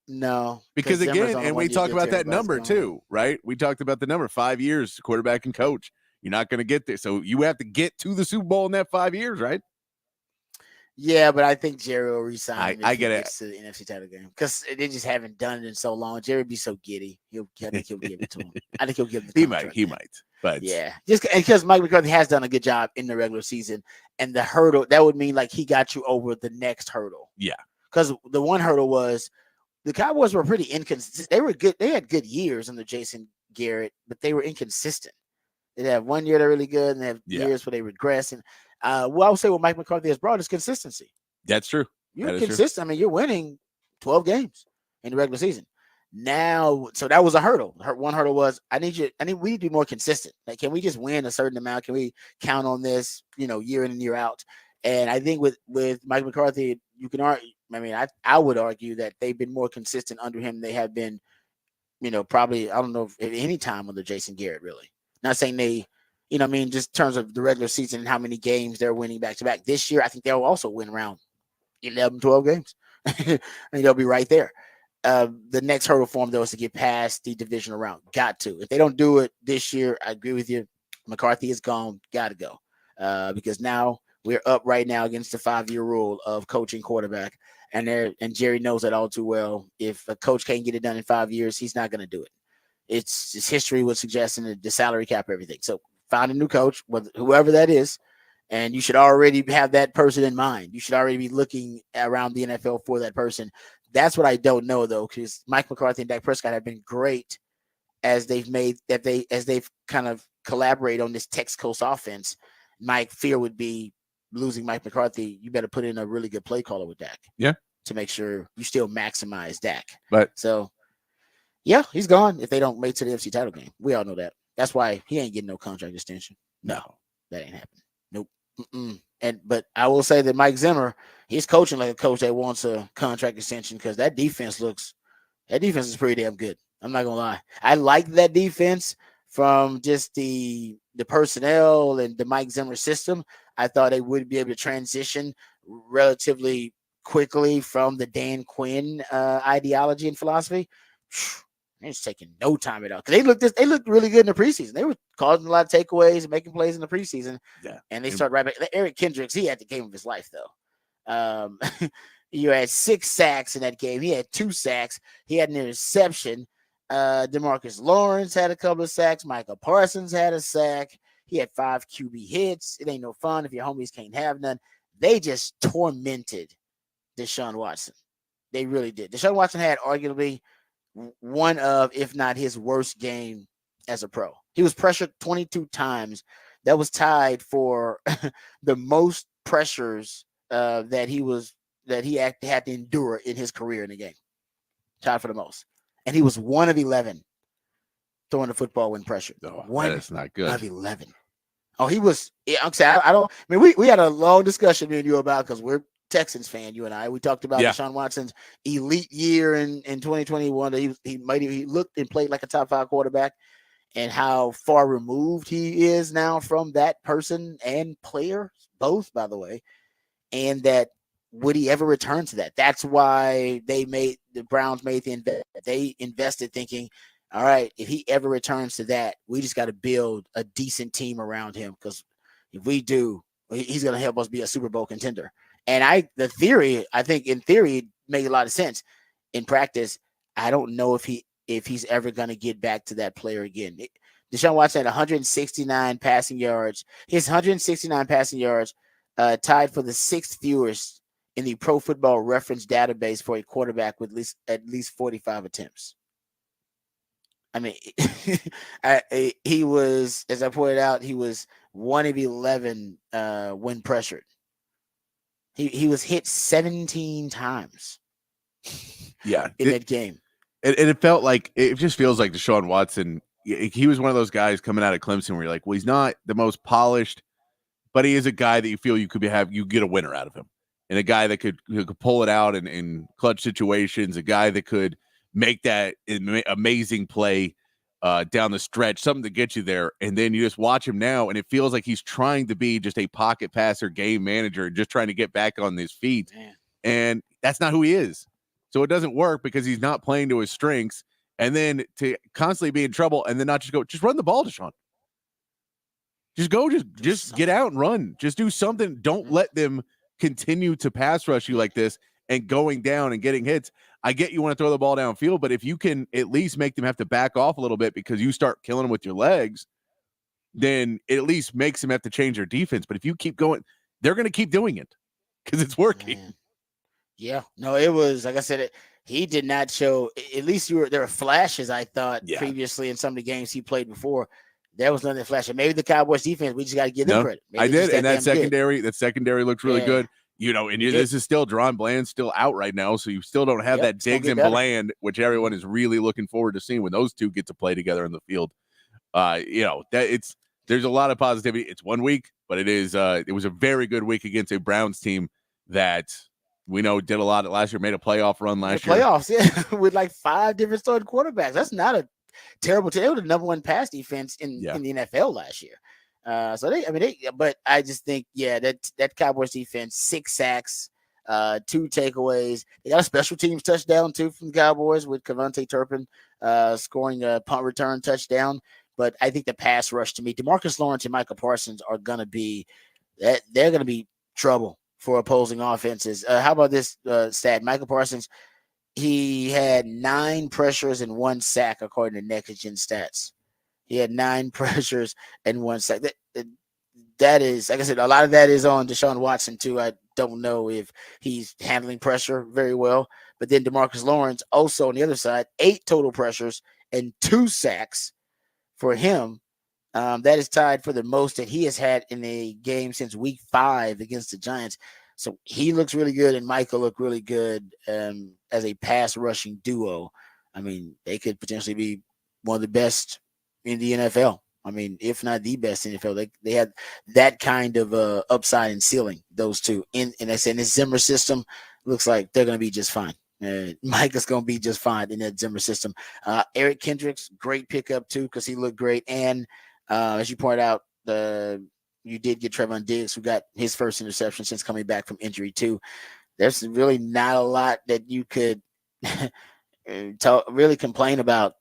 A: No,
B: because again, and we talked about that number too, right? We talked about the number 5 years, quarterback and coach. You're not going to get there, so you have to get to the Super Bowl in that 5 years, right?
A: Yeah, but I think Jerry will resign.
B: I get it
A: to the NFC title game because they just haven't done it in so long. Jerry would be so giddy. I think he'll give it to him. I think he'll give it.
B: He might. But
A: yeah, just because Mike McCarthy has done a good job in the regular season, and the hurdle that would mean like he got you over the next hurdle.
B: Yeah,
A: because the one hurdle was the Cowboys were pretty inconsistent. They were good. They had good years under Jason Garrett, but they were inconsistent. They have 1 year they're really good, and they have years where they regress. And I would say what Mike McCarthy has brought is consistency.
B: That's true.
A: You're consistent. I mean, you're winning 12 games in the regular season. Now, so that was a hurdle. One hurdle was we need to be more consistent. Like, can we just win a certain amount? Can we count on this, year in and year out? And I think with Mike McCarthy, you can argue. I mean, I would argue that they've been more consistent under him. They have been, probably, I don't know if at any time under Jason Garrett, really. Not saying they, just in terms of the regular season and how many games they're winning back to back. This year, I think they'll also win around 11, 12 games. I mean, they'll be right there. The next hurdle for them, though, is to get past the divisional round. Got to. If they don't do it this year, I agree with you. McCarthy is gone. Got to go. because now we're up right now against the 5-year rule of coaching quarterback. And Jerry knows that all too well. If a coach can't get it done in 5 years, he's not going to do it. It's history was suggesting the salary cap, everything. So find a new coach, whoever that is, and you should already have that person in mind. You should already be looking around the NFL for that person. That's what I don't know, though, because Mike McCarthy and Dak Prescott have been great as they've kind of collaborate on this Tex Coast offense. My fear would be losing Mike McCarthy. You better put in a really good play caller with Dak.
B: Yeah.
A: To make sure you still maximize Dak.
B: But
A: so, yeah, he's gone if they don't make it to the NFC title game. We all know that. That's why he ain't getting no contract extension. No, that ain't happening. Nope. But I will say that Mike Zimmer, he's coaching like a coach that wants a contract extension because that defense is pretty damn good. I'm not gonna lie. I like that defense from just the personnel and the Mike Zimmer system. I thought they would be able to transition relatively quickly from the Dan Quinn ideology and philosophy. It's taking no time at all because they looked really good in the preseason. They were causing a lot of takeaways and making plays in the preseason.
B: Yeah,
A: and they start right back. Eric Kendricks, he had the game of his life though. You had 6 sacks in that game. He had 2 sacks. He had an interception. DeMarcus Lawrence had a couple of sacks. Micah Parsons had a sack. He had 5 QB hits. It ain't no fun if your homies can't have none. They just tormented Deshaun Watson. They really did. Deshaun Watson had arguably one of, if not his worst game as a pro. He was pressured 22 times. That was tied for the most pressures that he had to endure in his career in the game. Tied for the most. And he was 1 of 11 throwing the football when pressured.
B: Oh,
A: 1
B: that is not good.
A: of 11. Oh, he was. Yeah, I'm saying we had a long discussion me and you about because we're Texans fan, you and I. We talked about Deshaun Watson's elite year in 2021. He looked and played like a top 5 quarterback, and how far removed he is now from that person and player, both, by the way. And that would he ever return to that? That's why the Browns made they invested thinking, all right, if he ever returns to that, we just got to build a decent team around him because if we do, he's going to help us be a Super Bowl contender. And I think in theory, it made a lot of sense. In practice, I don't know if he's ever going to get back to that player again. Deshaun Watson had 169 passing yards. His 169 passing yards tied for the 6th fewest in the Pro Football Reference database for a quarterback with at least 45 attempts. I mean, he was, as I pointed out, he was 1 of 11 when pressured. He was hit 17 times.
B: Yeah,
A: in that game.
B: And it felt like it just feels like Deshaun Watson. He was one of those guys coming out of Clemson where you're like, well, he's not the most polished, but he is a guy that you feel you get a winner out of him, and a guy that could pull it out in clutch situations, a guy that could make that amazing play down the stretch, something to get you there. And then you just watch him now, and it feels like he's trying to be just a pocket passer, game manager, just trying to get back on his feet. Man. And that's not who he is. So it doesn't work because he's not playing to his strengths. And then to constantly be in trouble and then not just run the ball, Deshaun. Just get out and run. Just do something. Don't let them continue to pass rush you like this and going down and getting hits. I get you want to throw the ball downfield, but if you can at least make them have to back off a little bit because you start killing them with your legs, then it at least makes them have to change their defense. But if you keep going, they're going to keep doing it because it's working.
A: Man. Yeah. No, it was, like I said, he did not show, at least there were flashes, I thought, previously in some of the games he played before. There was nothing flashing. Maybe the Cowboys defense, we just got to give them credit. Maybe
B: I did, and that secondary looked really good. And this is still Deron Bland's still out right now, so you still don't have that Diggs and Bland, which everyone is really looking forward to seeing when those two get to play together in the field. There's a lot of positivity. It's 1 week, but it was a very good week against a Browns team that we know did a lot last year, made a playoff run last year.
A: Playoffs, with like 5 different starting quarterbacks. That's not a terrible team. They were the number 1 pass defense in the NFL last year. But I just think, that Cowboys defense, 6 sacks, 2 takeaways. They got a special teams touchdown too from the Cowboys with Cavante Turpin scoring a punt return touchdown. But I think the pass rush to me, DeMarcus Lawrence and Michael Parsons are going to be they're going to be trouble for opposing offenses. How about this stat? Michael Parsons, he had 9 pressures and 1 sack according to Next Gen Stats. He had 9 pressures and 1 sack. That is, like I said, a lot of that is on Deshaun Watson too. I don't know if he's handling pressure very well. But then DeMarcus Lawrence also on the other side, 8 total pressures and 2 sacks for him. That is tied for the most that he has had in a game since week 5 against the Giants. So he looks really good, and Michael looked really good as a pass rushing duo. I mean, they could potentially be one of the best in the NFL. I mean, if not the best in the NFL, they had that kind of upside and ceiling. Those two, and I said, in this Zimmer system, looks like they're going to be just fine. Mike is going to be just fine in that Zimmer system. Eric Kendricks, great pickup too, because he looked great. And as you pointed out, you did get Trevon Diggs, who got his first interception since coming back from injury too. There's really not a lot that you could really complain about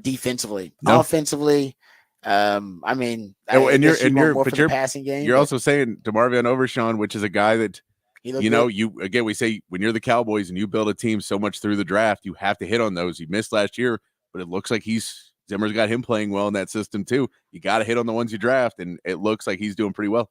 A: defensively. No. Offensively, I mean,
B: you're
A: passing game.
B: You're also saying DeMarvion Overshawn, which is a guy that we say when you're the Cowboys and you build a team so much through the draft, you have to hit on those. He missed last year, but it looks like Zimmer's got him playing well in that system too. You got to hit on the ones you draft, and it looks like he's doing pretty well.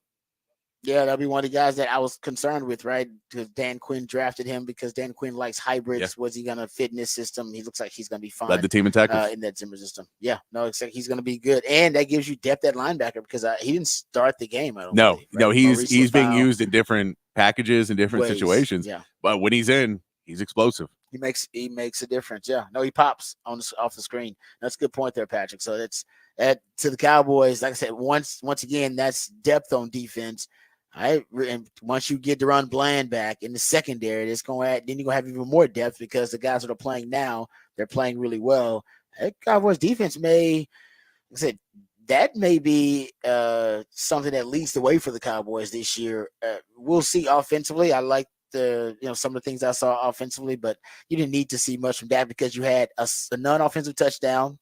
A: Yeah, that'll be one of the guys that I was concerned with, right? Because Dan Quinn drafted him because Dan Quinn likes hybrids. Yeah. Was he going to fit in this system? He looks like he's going to be fine.
B: Led the team in tackles
A: in that Zimmer system. Yeah, no, except he's going to be good, and that gives you depth at linebacker because he didn't start the game. I don't believe, right?
B: No, he's being used in different packages and different situations.
A: Yeah,
B: but when he's in, he's explosive.
A: He makes a difference. Yeah, no, he pops off the screen. That's a good point there, Patrick. So that's to the Cowboys. Like I said, once again, that's depth on defense. And once you get Deron Bland back in the secondary, then you're gonna have even more depth because the guys that are playing now, they're playing really well. That Cowboys defense that may be something that leads the way for the Cowboys this year. We'll see offensively. I like some of the things I saw offensively, but you didn't need to see much from that because you had a non-offensive touchdown.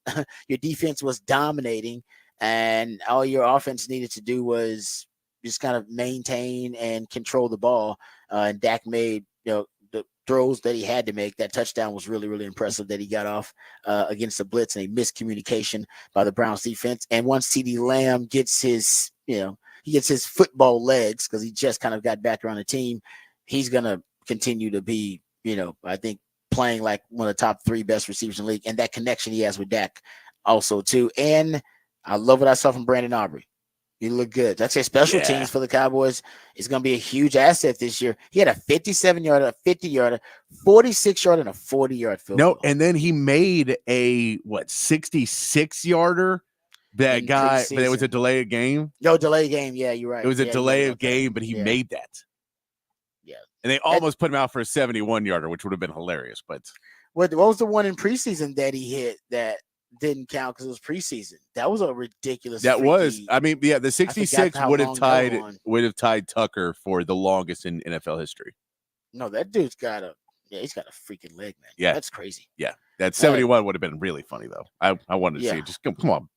A: Your defense was dominating, and all your offense needed to do was just kind of maintain and control the ball. And Dak made the throws that he had to make. That touchdown was really, really impressive that he got off against the blitz and a miscommunication by the Browns defense. And once CeeDee Lamb gets his football legs, because he just kind of got back around the team, he's going to continue to be, I think, playing like one of the top 3 best receivers in the league. And that connection he has with Dak also, too. And I love what I saw from Brandon Aubrey. He looked good. That's special teams for the Cowboys. It's going to be a huge asset this year. He had a 57-yarder, a 50-yarder, 46-yarder, and a 40-yard field goal.
B: And then he made a 66-yarder. That guy, but it was a delay of game.
A: No, delay of game. Yeah, you're right.
B: It was a delay of game, but he made that.
A: Yeah.
B: And they almost put him out for a 71-yarder, which would have been hilarious. But
A: what was the one in preseason that he hit that didn't count because it was preseason? That was a ridiculous.
B: The 66 would have tied Tucker for the longest in NFL history.
A: No, that dude's he's got a freaking leg, man.
B: Yeah,
A: that's crazy.
B: Yeah, that 71 would have been really funny though. I wanted to see it. Just come on.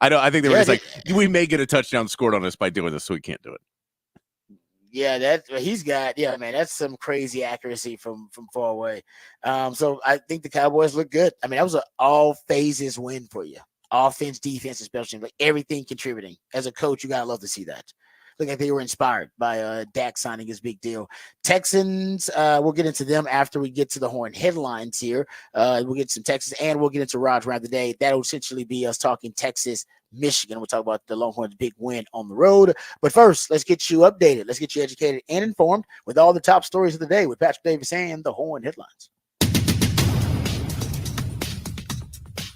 B: I think they were just like, we may get a touchdown scored on us by doing this, so we can't do it.
A: Yeah, he's got. Yeah, man, that's some crazy accuracy from far away. So I think the Cowboys look good. I mean, that was an all phases win for you. Offense, defense, especially like everything contributing. As a coach, you gotta love to see that. Look like they were inspired by Dak signing his big deal. Texans, we'll get into them after we get to the Horn headlines here. We'll get some Texans and we'll get into Rod's round of the day. That'll essentially be us talking Texas, Michigan. We'll talk about the Longhorns' big win on the road. But first, let's get you updated. Let's get you educated and informed with all the top stories of the day with Patrick Davis and the Horn headlines.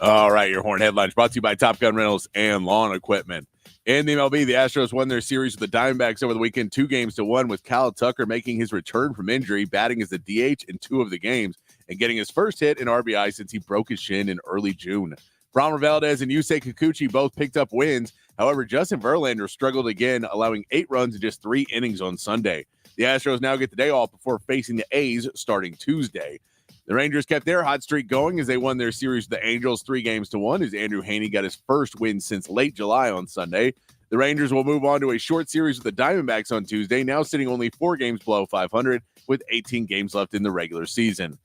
B: All right, your Horn headlines brought to you by Top Gun Rentals and Lawn Equipment. In the MLB, the Astros won their series with the Diamondbacks over the weekend, 2-1, with Kyle Tucker making his return from injury, batting as the DH in 2 of the games, and getting his first hit in RBI since he broke his shin in early June. Framber Valdez and Yusei Kikuchi both picked up wins. However, Justin Verlander struggled again, allowing 8 runs in just 3 innings on Sunday. The Astros now get the day off before facing the A's starting Tuesday. The Rangers kept their hot streak going as they won their series with the Angels 3-1 as Andrew Haney got his first win since late July on Sunday. The Rangers will move on to a short series with the Diamondbacks on Tuesday, now sitting only 4 games below 500 with 18 games left in the regular season.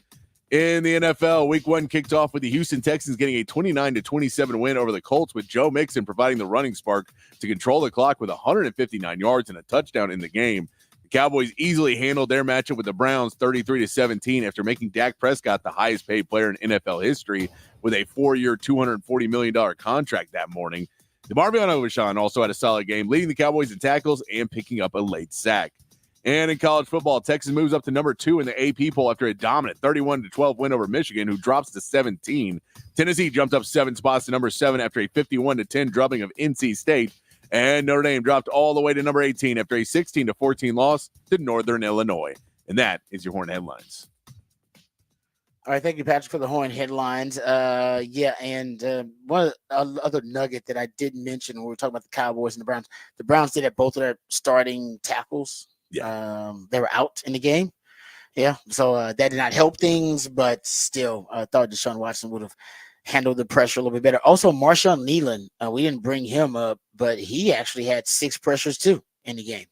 B: In the NFL, Week 1 kicked off with the Houston Texans getting a 29-27 win over the Colts, with Joe Mixon providing the running spark to control the clock with 159 yards and a touchdown in the game. The Cowboys easily handled their matchup with the Browns 33-17 after making Dak Prescott the highest paid player in NFL history with a 4-year, $240 million contract that morning. DeMarvion Overshawn also had a solid game, leading the Cowboys in tackles and picking up a late sack. And in college football, Texas moves up to number 2 in the AP poll after a dominant 31-12 win over Michigan, who drops to 17. Tennessee jumped up 7 spots to number 7 after a 51-10 drubbing of NC State. And Notre Dame dropped all the way to number 18 after a 16-14 loss to Northern Illinois. And that is your Horn Headlines.
A: All right, thank you, Patrick, for the Horn Headlines. And one other nugget that I didn't mention when we were talking about the Cowboys and the Browns did have both of their starting tackles. Yeah, they were out in the game. Yeah, so that did not help things, but still, I thought Deshaun Watson would have handled the pressure a little bit better. Also, Marshawn Leland, we didn't bring him up, but he actually had 6 pressures too in the game.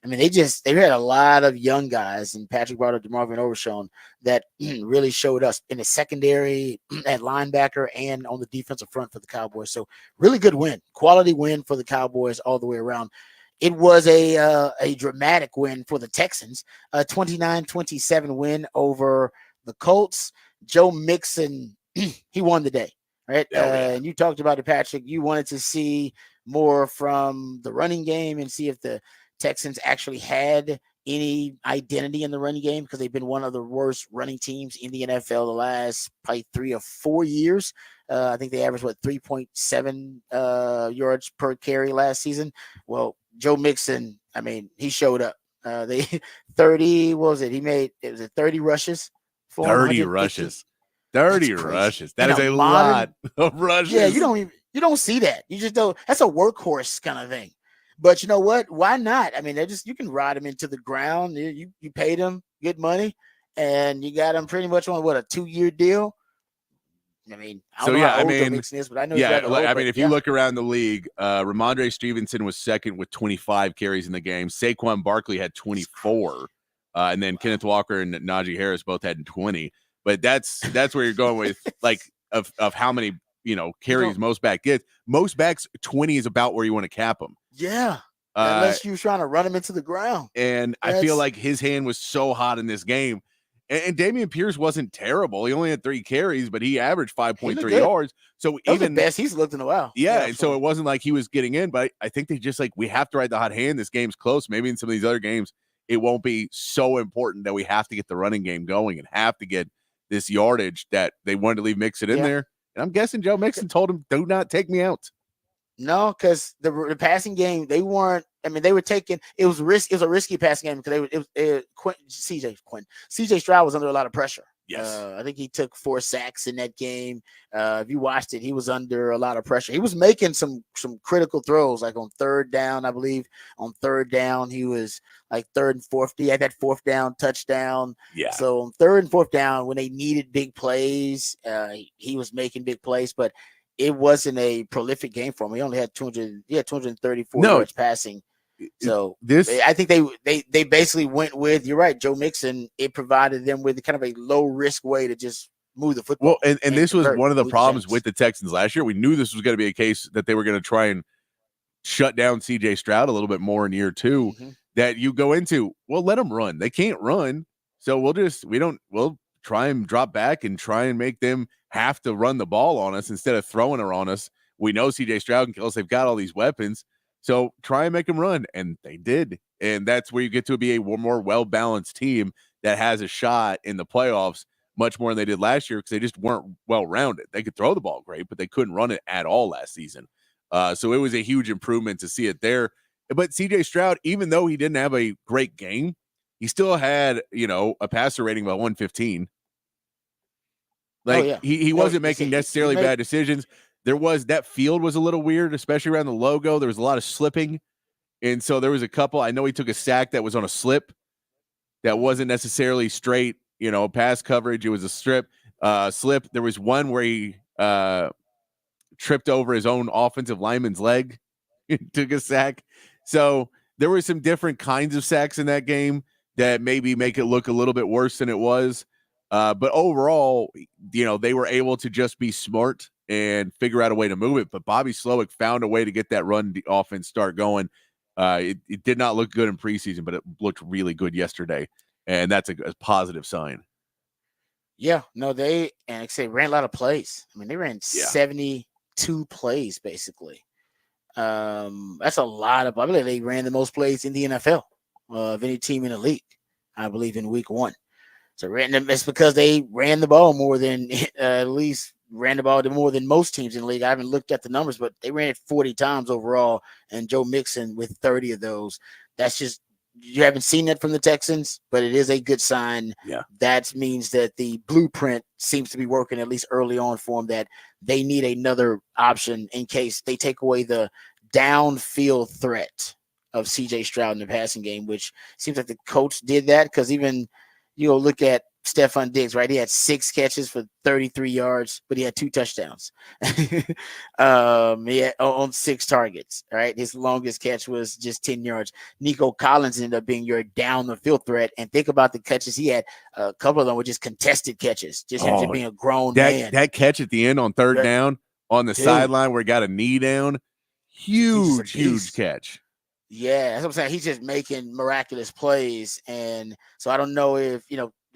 A: I mean, they had a lot of young guys, and Patrick brought up DeMarvion Overshawn that really showed us in the secondary, at linebacker, and on the defensive front for the Cowboys. So really good win, quality win for the Cowboys all the way around. It was a dramatic win for the Texans, a 29-27 win over the Colts. Joe Mixon, he won the day, right? And you talked about it, Patrick. You wanted to see more from the running game and see if the Texans actually had any identity in the running game, because they've been one of the worst running teams in the NFL the last probably 3 or 4 years. I think they averaged 3.7 yards per carry last season. Well, Joe Mixon, I mean, he showed up. They 30, what was it? It was 30 rushes.
B: 30 rushes. 30 rushes. That is a lot of rushes.
A: Yeah, you don't see that. You just don't. That's a workhorse kind of thing. But you know what? Why not? I mean, you can ride them into the ground. You paid them good money, and you got them pretty much on a 2-year deal. I mean, I don't know how old Mixon is, but I know.
B: If you look around the league, Ramondre Stevenson was second with 25 carries in the game. Saquon Barkley had 24, and then Kenneth Walker and Najee Harris both had 20. But that's where you're going with of how many carries most back get. Most backs 20 is about where you want to cap them.
A: Yeah. Unless you're trying to run him into the ground.
B: And I feel like his hand was so hot in this game. And Dameon Pierce wasn't terrible. He only had 3 carries, but he averaged 5.3 yards. So
A: that even the best he's looked in a while.
B: Yeah, and so it wasn't like he was getting in, but I think they just we have to ride the hot hand. This game's close. Maybe in some of these other games, it won't be so important that we have to get the running game going and have to get this yardage that they wanted to leave Mixon in there. And I'm guessing Joe Mixon told him, do not take me out.
A: No, because the passing game, they weren't. I mean, they were taking. It was a risky passing game because CJ Stroud was under a lot of pressure.
B: Yes,
A: I think he took 4 sacks in that game. If you watched it, he was under a lot of pressure. He was making some critical throws, like on 3rd down, I believe. On 3rd down, he was like 3rd and 4th. He had that 4th down touchdown.
B: Yeah.
A: So on 3rd and 4th down, when they needed big plays, he was making big plays, but it wasn't a prolific game for him. He only had 234 yards passing. So I think they basically went with, you're right, Joe Mixon. It provided them with kind of a low risk way to just move the football.
B: Well, and this was one of the problems with the Texans last year. We knew this was going to be a case that they were going to try and shut down CJ Stroud a little bit more in year 2. That you go into, well, let them run. They can't run, so we'll try and drop back and try and make them have to run the ball on us instead of throwing her on us. We know CJ Stroud can kill us. They've got all these weapons. So try and make them run. And they did. And that's where you get to be a more well-balanced team that has a shot in the playoffs much more than they did last year, because they just weren't well-rounded. They could throw the ball great, but they couldn't run it at all last season. So it was a huge improvement to see it there. But CJ Stroud, even though he didn't have a great game, he still had, a passer rating of 115. He wasn't making necessarily bad decisions. That field was a little weird, especially around the logo. There was a lot of slipping. And so there was a couple. I know he took a sack that was on a slip that wasn't necessarily straight, pass coverage. It was a slip. There was one where he tripped over his own offensive lineman's leg, took a sack. So there were some different kinds of sacks in that game that maybe make it look a little bit worse than it was. But overall, they were able to just be smart and figure out a way to move it. But Bobby Slowick found a way to get that run offense start going. It did not look good in preseason, but it looked really good yesterday. And that's a positive sign.
A: Yeah, no, they ran a lot of plays. I mean, they ran 72 plays basically. That's a lot of. I believe they ran the most plays in the NFL of any team in the league. I believe in week 1. So it's because they ran the ball more than at least ran the ball more than most teams in the league. I haven't looked at the numbers, but they ran it 40 times overall, and Joe Mixon with 30 of those. That's just, you haven't seen that from the Texans, but it is a good sign.
B: Yeah,
A: that means that the blueprint seems to be working at least early on for them. That they need another option in case they take away the downfield threat of CJ Stroud in the passing game, which seems like the coach did that, because even look at Stephon Diggs, right? He had 6 catches for 33 yards, but he had 2 touchdowns. He had on 6 targets, right? His longest catch was just 10 yards. Nico Collins ended up being your down the field threat. And think about the catches he had. A couple of them were just contested catches, just him just being a grown man.
B: That catch at the end on 3rd down on the sideline where he got a knee down, huge catch.
A: Yeah, that's what I'm saying. He's just making miraculous plays. And so I don't know if,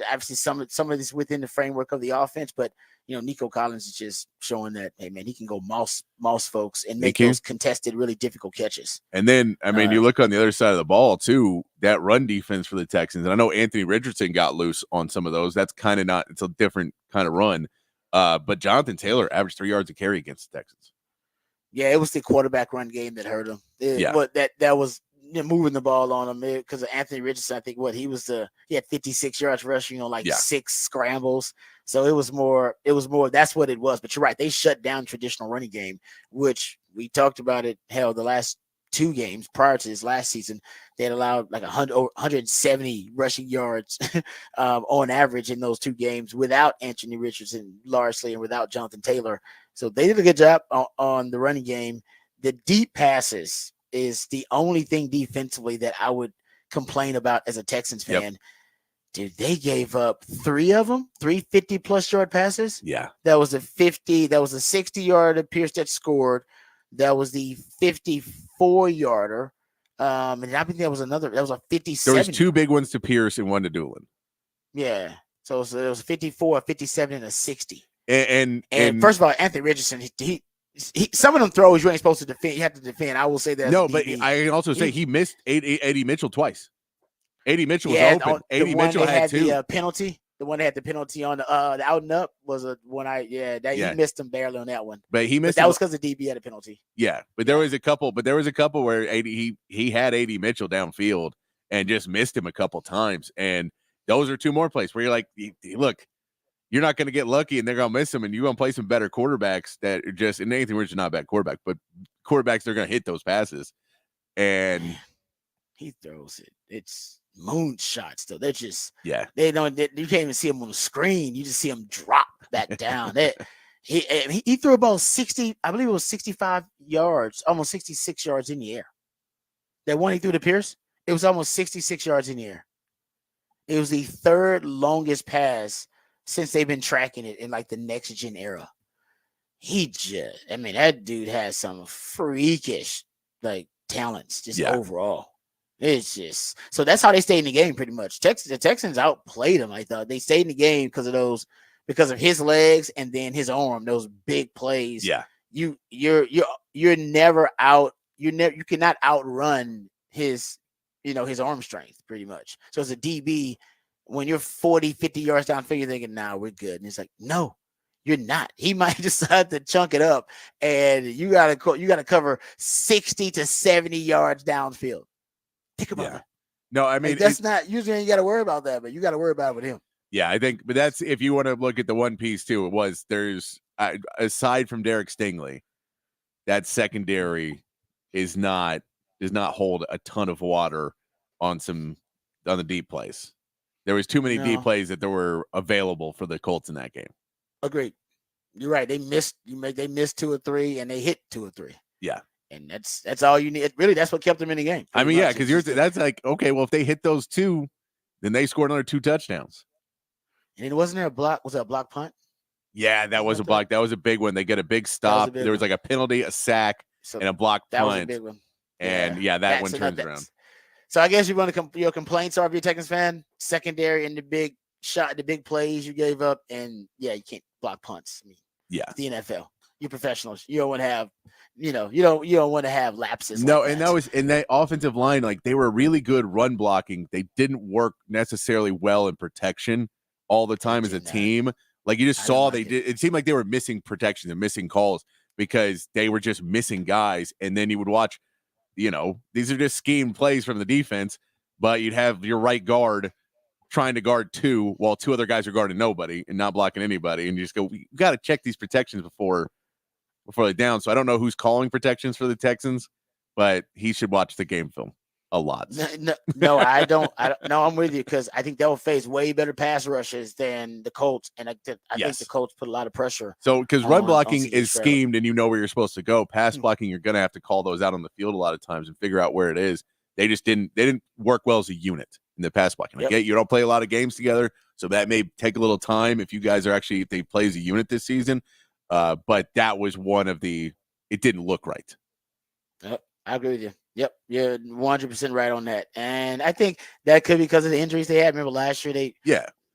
A: obviously some of this within the framework of the offense, but, Nico Collins is just showing that, hey, man, he can go mouse folks and make those contested, really difficult catches.
B: And then, you look on the other side of the ball, too, that run defense for the Texans. And I know Anthony Richardson got loose on some of those. That's kind of it's a different kind of run. But Jonathan Taylor averaged 3 yards a carry against the Texans.
A: Yeah, it was the quarterback run game that hurt him. That was moving the ball on him because of Anthony Richardson. I think he had 56 yards rushing on 6 scrambles. So it was more. That's what it was. But you're right. They shut down traditional running game, which we talked about it. Hell, the last 2 games prior to this last season, they had allowed 170 rushing yards on average in those 2 games without Anthony Richardson largely and without Jonathan Taylor. So they did a good job on the running game. The deep passes is the only thing defensively that I would complain about as a Texans fan. Yep. Dude, they gave up 3 of them, 3 50-plus yard passes.
B: Yeah.
A: That was a 60-yarder Pierce that scored. That was the 54-yarder. And I think that was a 57.
B: There was 2 big ones to Pierce and 1 to Doolin.
A: Yeah. So it was a 54, a 57, and a 60.
B: And
A: first of all, Anthony Richardson, he some of them throws you ain't supposed to defend. You have to defend. I will say that.
B: No, but I can also say he missed Eddie Mitchell twice. Eddie Mitchell was open. Eddie Mitchell had 2.
A: The penalty. The one that had the penalty on the out and up was he missed him barely on that one.
B: But he missed.
A: But that was because the DB had a penalty.
B: Yeah, but there was a couple. But there was a couple where he had Eddie Mitchell downfield and just missed him a couple times. And those are 2 more plays where you're like, look, you're not going to get lucky and they're going to miss him, and you're going to play some better quarterbacks that are just, and Nathan Richardson not a bad quarterback, but quarterbacks they're going to hit those passes. And
A: he throws it. It's moonshots though. They're just
B: they
A: don't. You can't even see him on the screen. You just see him drop back down. He threw about 60. I believe it was 65 yards, almost 66 yards in the air. That one he threw to Pierce, it was almost 66 yards in the air. It was the 3rd longest pass since they've been tracking it in the next gen era. That dude has some freakish talents just overall. It's just, so that's how they stayed in the game pretty much. The Texans outplayed them. I thought they stayed in the game because of his legs and then his arm, those big plays.
B: Yeah.
A: You're never out. You cannot outrun his arm strength pretty much. So as a DB, when you're 40, 50 yards downfield, you're thinking, nah, we're good. And it's like, no, you're not. He might decide to chunk it up, and you gotta cover 60 to 70 yards downfield. Think about that.
B: No, I mean,
A: that's not usually you got to worry about that, but you got to worry about it with him.
B: Yeah, I think, but that's if you want to look at the one piece too. There's aside from Derek Stingley, that secondary does not hold a ton of water on the deep plays. There was too many deep plays that were available for the Colts in that game.
A: Agreed. You're right. They missed 2 or 3, and they hit 2 or 3.
B: Yeah.
A: And that's all you need. Really, that's what kept them in the game.
B: I mean, much. Because that's like, okay, well, if they hit those 2, then they scored another 2 touchdowns.
A: And wasn't there a block? Was that a block punt?
B: Yeah, that was a block. That was a big one. They get a big stop. There was like a penalty, a sack, and a block punt. That was a big one. And that one turns around.
A: So I guess you want to your complaints are if you're a Texans fan, secondary and the big plays you gave up, and you can't block punts. I mean, it's the NFL. You're professionals. You don't want to have, you don't want to have lapses.
B: No,
A: like
B: and that was in that offensive line. Like they were really good run blocking. They didn't work necessarily well in protection all the time as a team. Like you just saw it seemed like they were missing protections and missing calls because they were just missing guys. And then you would watch, these are just schemed plays from the defense, but you'd have your right guard trying to guard 2 while 2 other guys are guarding nobody and not blocking anybody. And you just go, we got to check these protections before they down. So I don't know who's calling protections for the Texans, but he should watch the game film a lot.
A: No, I don't. No, I'm with you because I think they'll face way better pass rushes than the Colts, and I think the Colts put a lot of pressure.
B: So because run blocking is schemed and you know where you're supposed to go, pass blocking you're going to have to call those out on the field a lot of times and figure out where it is. They just didn't work well as a unit in the pass blocking. Like, you don't play a lot of games together, so that may take a little time if you guys are actually if they play as a unit this season. But that was one of it didn't look right.
A: Yep, I agree with you. Yep, you're 100% right on that. And I think that could be because of the injuries they had. Remember last year they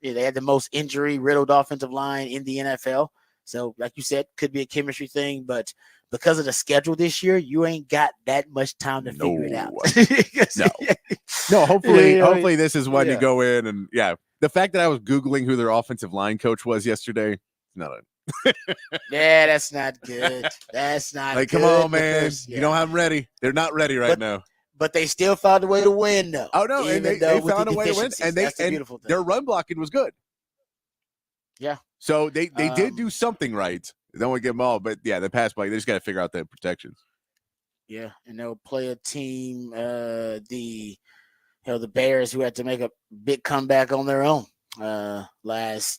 A: had the most injury riddled offensive line in the NFL. So like you said, could be a chemistry thing, but because of the schedule this year, you ain't got that much time to figure it out.
B: No, hopefully this is when you go in and the fact that I was Googling who their offensive line coach was yesterday, not a
A: that's not good. That's not
B: like,
A: good.
B: Come on, man. You don't have them ready. They're not ready now.
A: But they still found a way to win, though.
B: Oh, no. And they found a way to win. And their run blocking was good.
A: Yeah.
B: So they did do something right. Don't want to get them all. But, the pass blocking, they just got to figure out the protections.
A: Yeah. And they'll play a team, the Bears, who had to make a big comeback on their own. This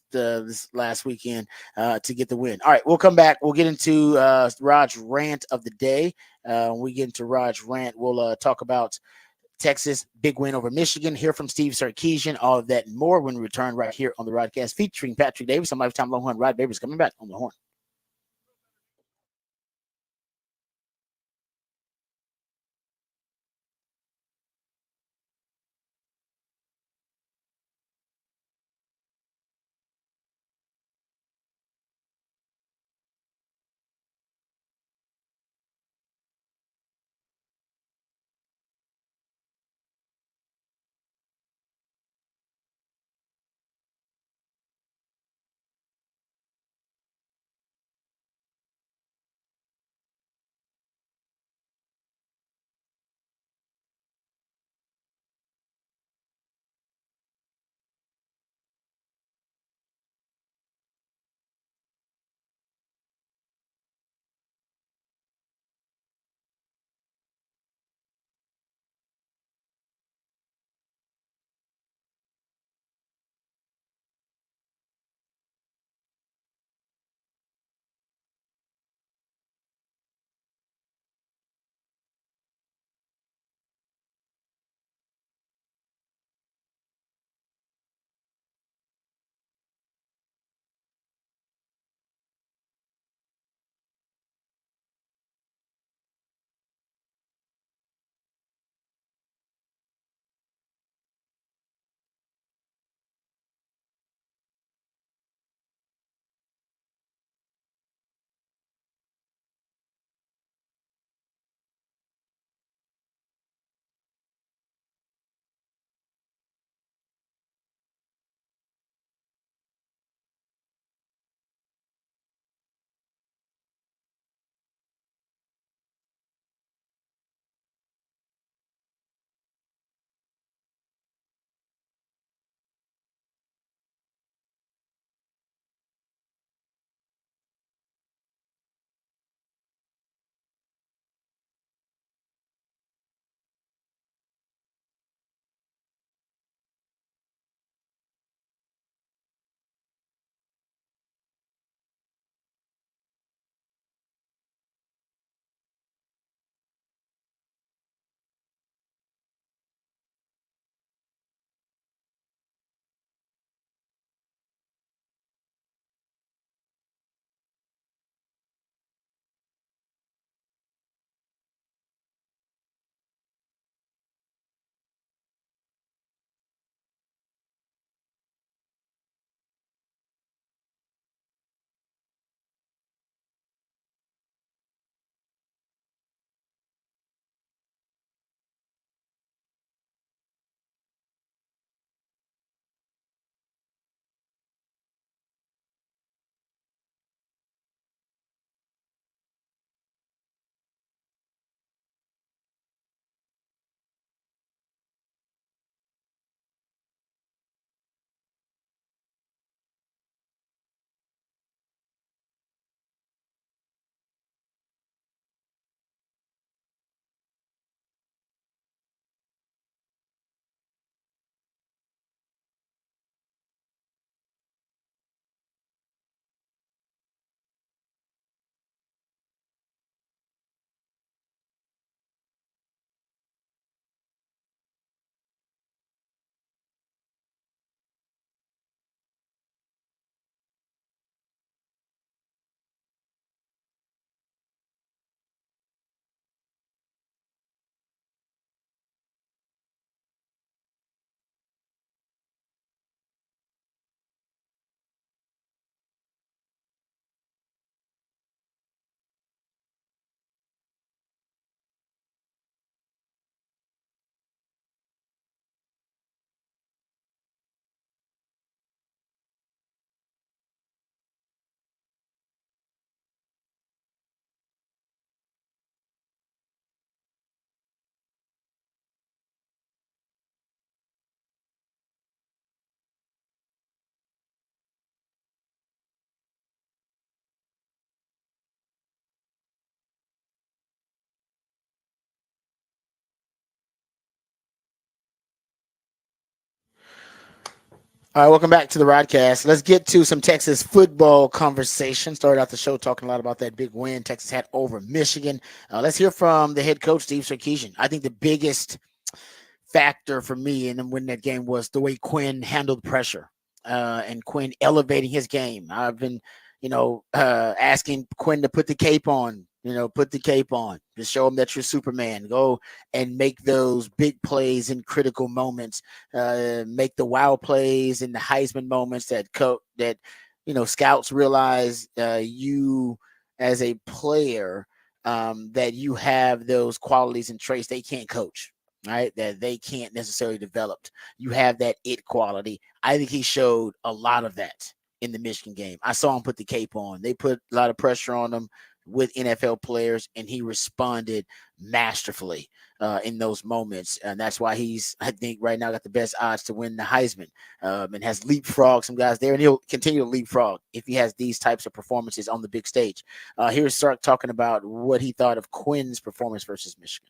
A: last weekend to get the win. All right, we'll come back. We'll get into Rod's rant of the day. When we get into Rod's rant, we'll talk about Texas big win over Michigan. Hear from Steve Sarkisian, all of that and more when we return right here on the Rodcast featuring Patrick Davis. I'm Lifetime Longhorn Rod Babers coming back on the Horn. All right, welcome back to the Rodcast. Let's get to some Texas football conversation. Started out the show talking a lot about that big win Texas had over Michigan. Let's hear from the head coach, Steve Sarkisian. I think the biggest factor for me in winning that game was the way Quinn handled pressure and Quinn elevating his game. I've been, asking Quinn to put the cape on, put the cape on to show him that you're Superman. Go and make those big plays in critical moments, make the wow plays in the Heisman moments that scouts realize you as a player that you have those qualities and traits they can't coach. Right, that they can't necessarily develop. You have that it quality. I think he showed a lot of that in the Michigan game. I saw him put the cape on. They put a lot of pressure on him with NFL players, and he responded masterfully in those moments. And that's why he's, I think, right now got the best odds to win the Heisman and has leapfrogged some guys there. And he'll continue to leapfrog if he has these types of performances on the big stage. Here's Sark talking about what he thought of Quinn's performance versus Michigan.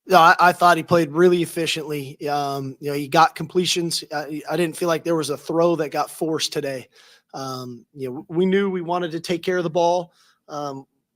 C: No, I thought he played really efficiently. He got completions. I didn't feel like there was a throw that got forced today. We knew we wanted to take care of the ball.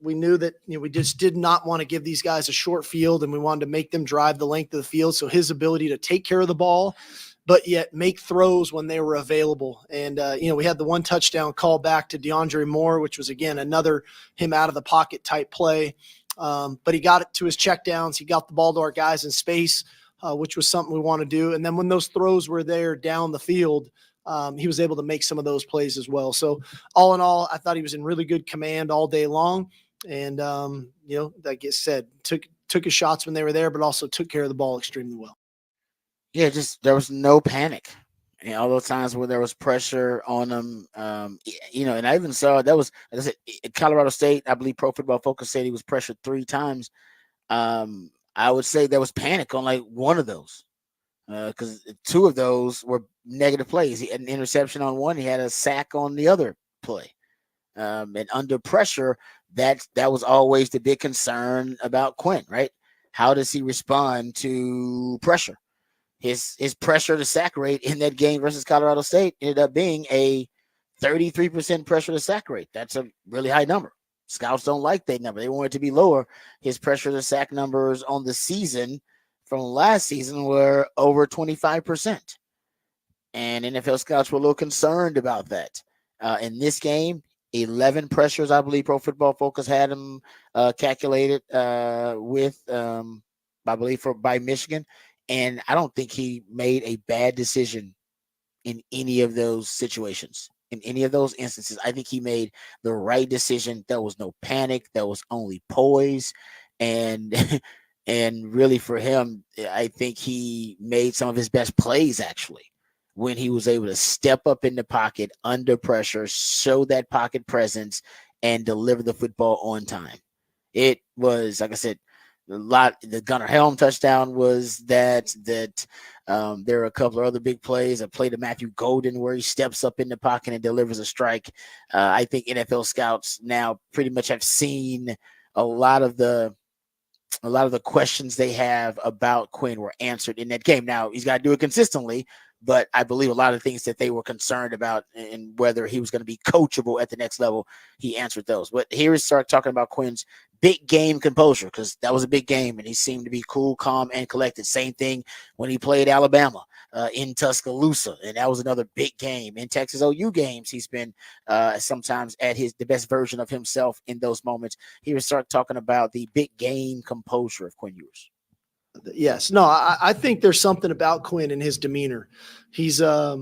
C: We knew that we just did not want to give these guys a short field, and we wanted to make them drive the length of the field. So his ability to take care of the ball, but yet make throws when they were available. And, we had the one touchdown call back to DeAndre Moore, which was, again, another him out of the pocket type play. But he got it to his checkdowns. He got the ball to our guys in space, which was something we want to do. And then when those throws were there down the field, he was able to make some of those plays as well. So all in all, I thought he was in really good command all day long. And, like I said, took his shots when they were there, but also took care of the ball extremely well.
A: Yeah, just there was no panic. All those times where there was pressure on them, and I even saw that was, like I said, at Colorado State, I believe Pro Football Focus said he was pressured 3 times. I would say there was panic on like one of those because 2 of those were negative plays. He had an interception on one, he had a sack on the other play. And under pressure, that was always the big concern about Quinn, right? How does he respond to pressure? His pressure to sack rate in that game versus Colorado State ended up being a 33% pressure to sack rate. That's a really high number. Scouts don't like that number. They want it to be lower. His pressure to sack numbers on the season from last season were over 25%. And NFL scouts were a little concerned about that. In this game, 11 pressures, I believe Pro Football Focus had him calculated with, I believe, by Michigan. And I don't think he made a bad decision in any of those situations. In any of those instances, I think he made the right decision. There was no panic. There was only poise. And and really for him, I think he made some of his best plays actually when he was able to step up in the pocket under pressure, show that pocket presence, and deliver the football on time. It was, like I said, the Gunnar Helm touchdown was that there are a couple of other big plays. A play to Matthew Golden where he steps up in the pocket and delivers a strike. I think NFL scouts now pretty much have seen a lot of the questions they have about Quinn were answered in that game. Now he's got to do it consistently, but I believe a lot of things that they were concerned about and whether he was going to be coachable at the next level, he answered those. But here is Stark talking about Quinn's big game composure, because that was a big game and he seemed to be cool, calm, and collected. Same thing when he played Alabama in Tuscaloosa, and that was another big game. In Texas OU games, he's been sometimes at the best version of himself in those moments. Here is Stark talking about the big game composure of Quinn Ewers.
C: Yes. No, I think there's something about Quinn and his demeanor. He's a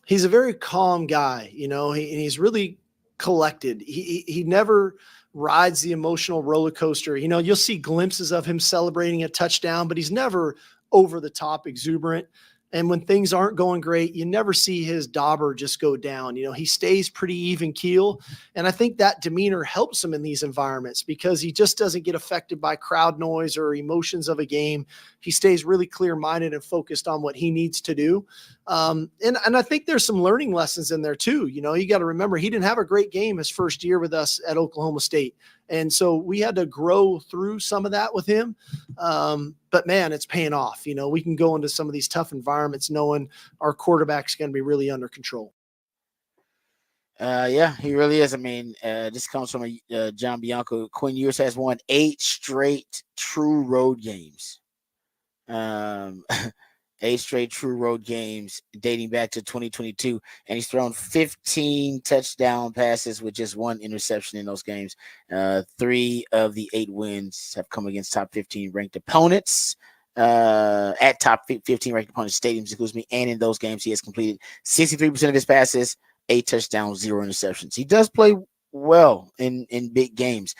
C: very calm guy, and he's really collected. He never rides the emotional roller coaster. You'll see glimpses of him celebrating a touchdown, but he's never over the top exuberant. And when things aren't going great, you never see his dauber just go down. He stays pretty even keel. And I think that demeanor helps him in these environments because he just doesn't get affected by crowd noise or emotions of a game. He stays really clear-minded and focused on what he needs to do. And I think there's some learning lessons in there too. You got to remember, he didn't have a great game his first year with us at Oklahoma State. And so we had to grow through some of that with him. But man, it's paying off. We can go into some of these tough environments knowing our quarterback's going to be really under control.
A: Yeah, he really is. I mean, this comes from John Bianco. Quinn Ewers has won 8 straight true road games. 8 straight true road games dating back to 2022, and he's thrown 15 touchdown passes with just 1 interception in those games. 3 of the 8 wins have come against top 15 ranked opponents. At top 15 ranked opponents stadiums, excuse me, and in those games he has completed 63% of his passes, 8 touchdowns, 0 interceptions. He does play well in big games.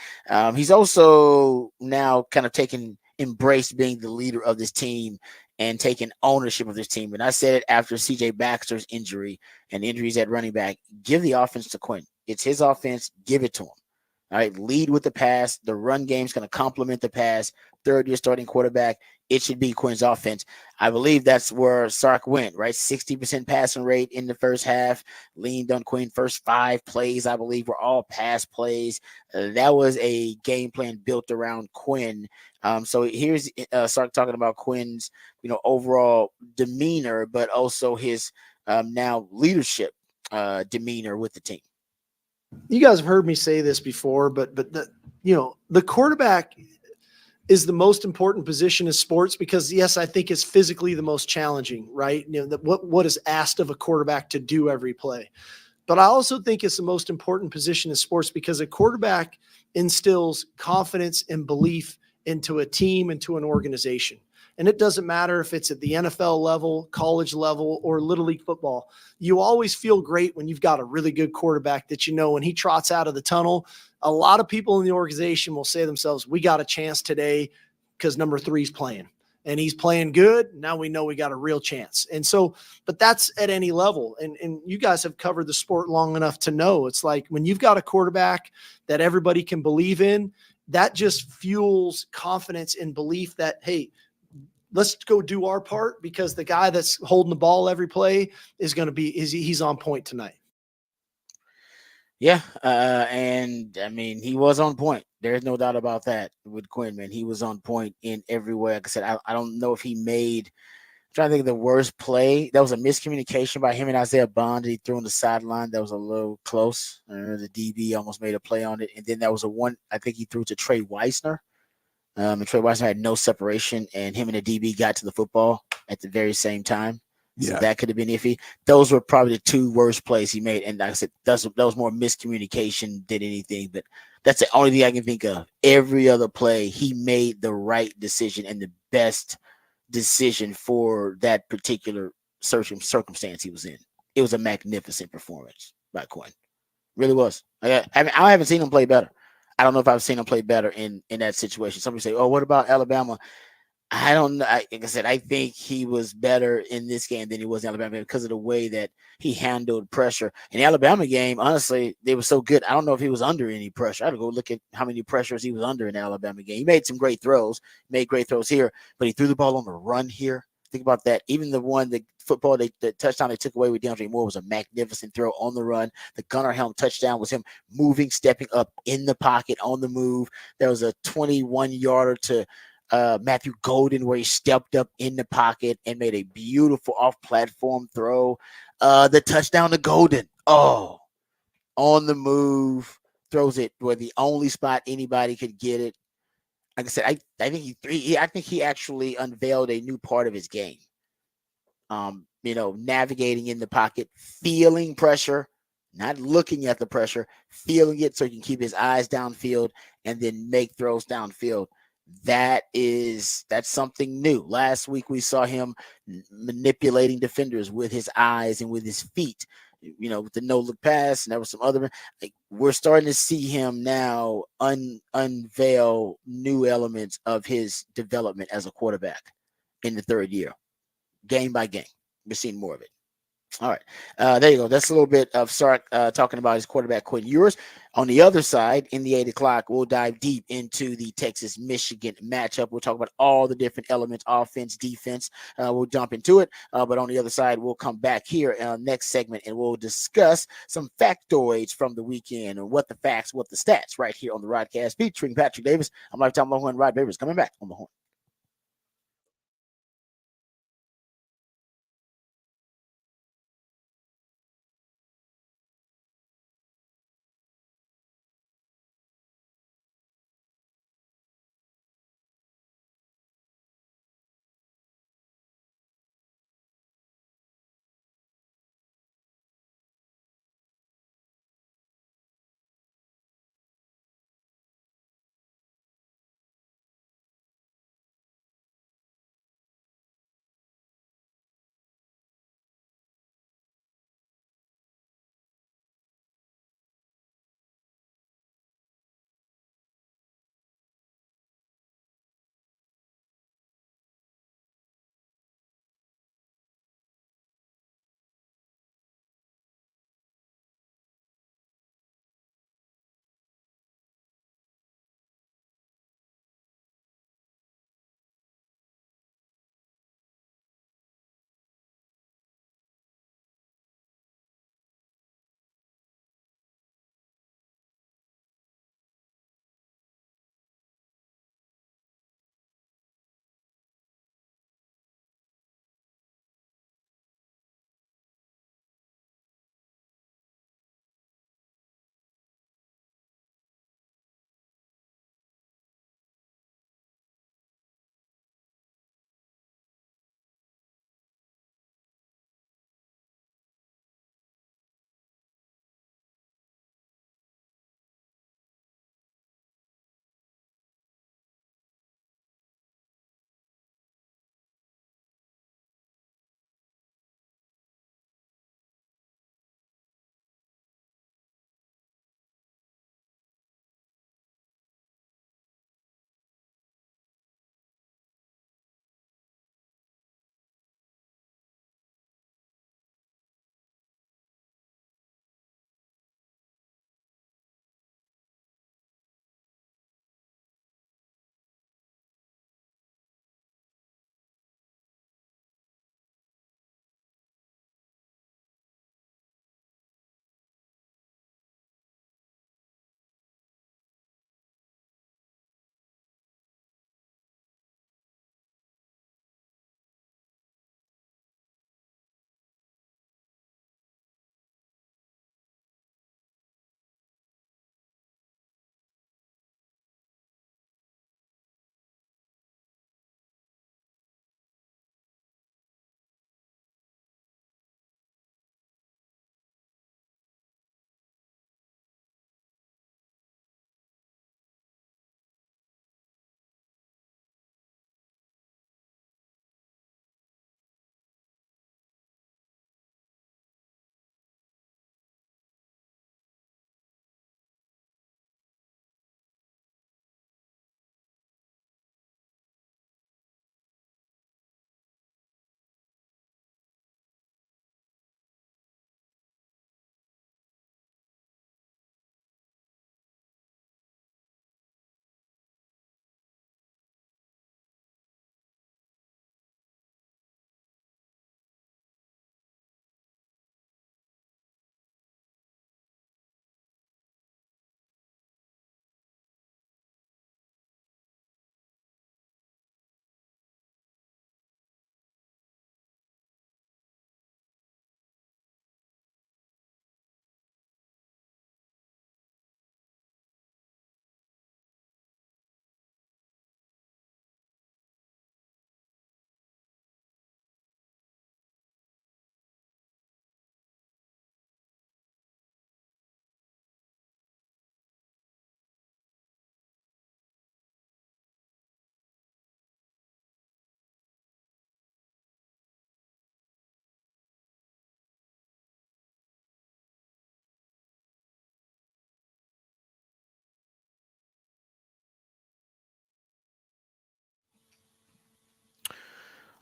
A: He's also now kind of embraced being the leader of this team and taking ownership of this team. And I said it after CJ Baxter's injury and injuries at running back. Give the offense to Quinn. It's his offense. Give it to him. All right, lead with the pass. The run game's going to complement the pass. Third-year starting quarterback. It should be Quinn's offense. I believe that's where Sark went, right? 60% passing rate in the first half. Leaned on Quinn. First 5 plays, I believe, were all pass plays. That was a game plan built around Quinn. So here's Sark talking about Quinn's, overall demeanor, but also his now leadership demeanor with the team.
C: You guys have heard me say this before, but the quarterback is the most important position in sports because, yes, I think it's physically the most challenging, right? What is asked of a quarterback to do every play. But I also think it's the most important position in sports because a quarterback instills confidence and belief into a team, into an organization. And it doesn't matter if it's at the NFL level, college level, or Little League football. You always feel great when you've got a really good quarterback that when he trots out of the tunnel, a lot of people in the organization will say to themselves, we got a chance today because number 3 is playing. And he's playing good. Now we know we got a real chance. And so, but that's at any level. And you guys have covered the sport long enough to know it's like when you've got a quarterback that everybody can believe in, that just fuels confidence and belief that, hey, let's go do our part because the guy that's holding the ball every play is going to he's on point tonight.
A: Yeah. And I mean, he was on point. There's no doubt about that with Quinn, man. He was on point in every way. Like I said, I don't know if he made, I'm trying to think of the worst play. That was a miscommunication by him and Isaiah Bond. He threw on the sideline. That was a little close. The DB almost made a play on it. And then that was I think he threw to Trey Weissner. And Trey Weissner had no separation, and him and the DB got to the football at the very same time. So that could have been iffy. Those were probably the 2 worst plays he made. And like I said, that was more miscommunication than anything. But that's the only thing I can think of. Every other play, he made the right decision and the best decision for that particular circumstance he was in. It was a magnificent performance by Quinn. Really was. I haven't seen him play better. I don't know if I've seen him play better in that situation. Somebody say, oh, what about Alabama? I don't know. Like I said, I think he was better in this game than he was in Alabama because of the way that he handled pressure. In the Alabama game, honestly, they were so good. I don't know if he was under any pressure. I had to go look at how many pressures he was under in the Alabama game. He made some great throws, here, but he threw the ball on the run here. Think about that. Even the touchdown they took away with DeAndre Moore was a magnificent throw on the run. The Gunnar Helm touchdown was him moving, stepping up in the pocket on the move. There was a 21-yarder to Matthew Golden where he stepped up in the pocket and made a beautiful off-platform throw. The touchdown to Golden. Oh, on the move, throws it where the only spot anybody could get it. Like I said, I think he actually unveiled a new part of his game. Navigating in the pocket, feeling pressure, not looking at the pressure, feeling it so he can keep his eyes downfield and then make throws downfield. That's something new. Last week we saw him manipulating defenders with his eyes and with his feet, with the no-look pass, and there was some other. We're starting to see him now unveil new elements of his development as a quarterback in the 3rd year, game by game. We're seeing more of it. All right. There you go. That's a little bit of Sark talking about his quarterback, Quinn Ewers. On the other side, in the 8 o'clock, we'll dive deep into the Texas Michigan matchup. We'll talk about all the different elements, offense, defense. We'll jump into it. But on the other side, we'll come back here next segment and we'll discuss some factoids from the weekend and what the facts, what the stats right here on the Rodcast. Featuring Patrick Davis. I'm Lifetime Longhorn Rod Davis coming back on the horn.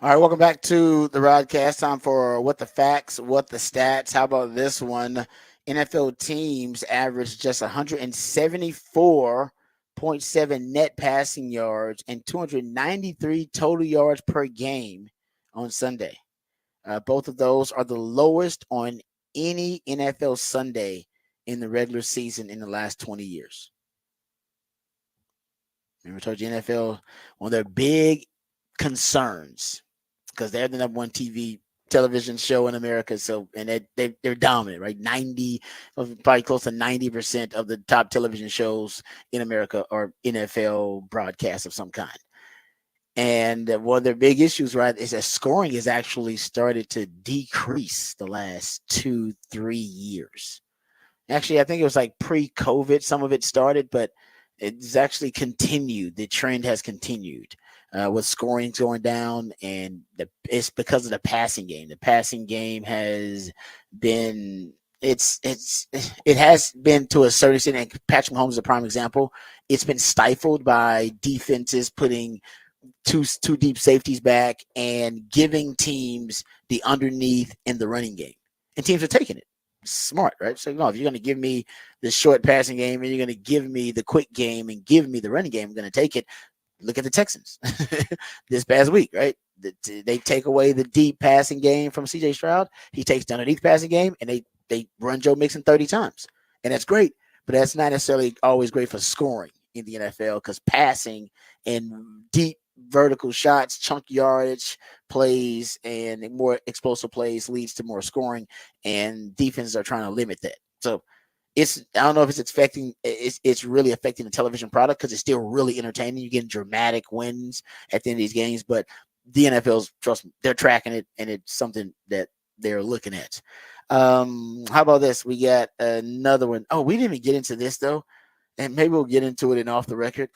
A: All right, welcome back to the Rodcast. Time for What the Facts, What the Stats. How about this one? NFL teams averaged just 174.7 net passing yards and 293 total yards per game on Sunday. Both of those are the lowest on any NFL Sunday in the regular season in the last 20 years. Remember, I told you NFL, one of their big concerns, because they're the number one television show in America. So, and they're dominant, right? 90, probably close to 90% of the top television shows in America are NFL broadcasts of some kind. And one of their big issues, right, is that scoring has actually started to decrease the last 2-3 years. Actually, I think it was like pre-COVID, some of it started, but it's actually continued. The trend has continued with scoring going down, and it's because of the passing game. The passing game has been it has been to a certain extent, and Patrick Mahomes is a prime example. It's been stifled by defenses putting two deep safeties back and giving teams the underneath in the running game, and teams are taking it. Smart, right? So, no, if you're going to give me the short passing game and you're going to give me the quick game and give me the running game, I'm going to take it. Look at the Texans this past week, right? They take away the deep passing game from CJ Stroud. He takes the underneath passing game, and they run Joe Mixon 30 times, and that's great. But that's not necessarily always great for scoring in the NFL, because passing and deep vertical shots, chunk yardage plays, and more explosive plays leads to more scoring, and defenses are trying to limit that. So I don't know if it's really affecting the television product, because it's still really entertaining. You're getting dramatic wins at the end of these games, but the NFL's, trust me, they're tracking it, and it's something that they're looking at. How about this? We got another one. Oh, we didn't even get into this though, and maybe we'll get into it in off the record.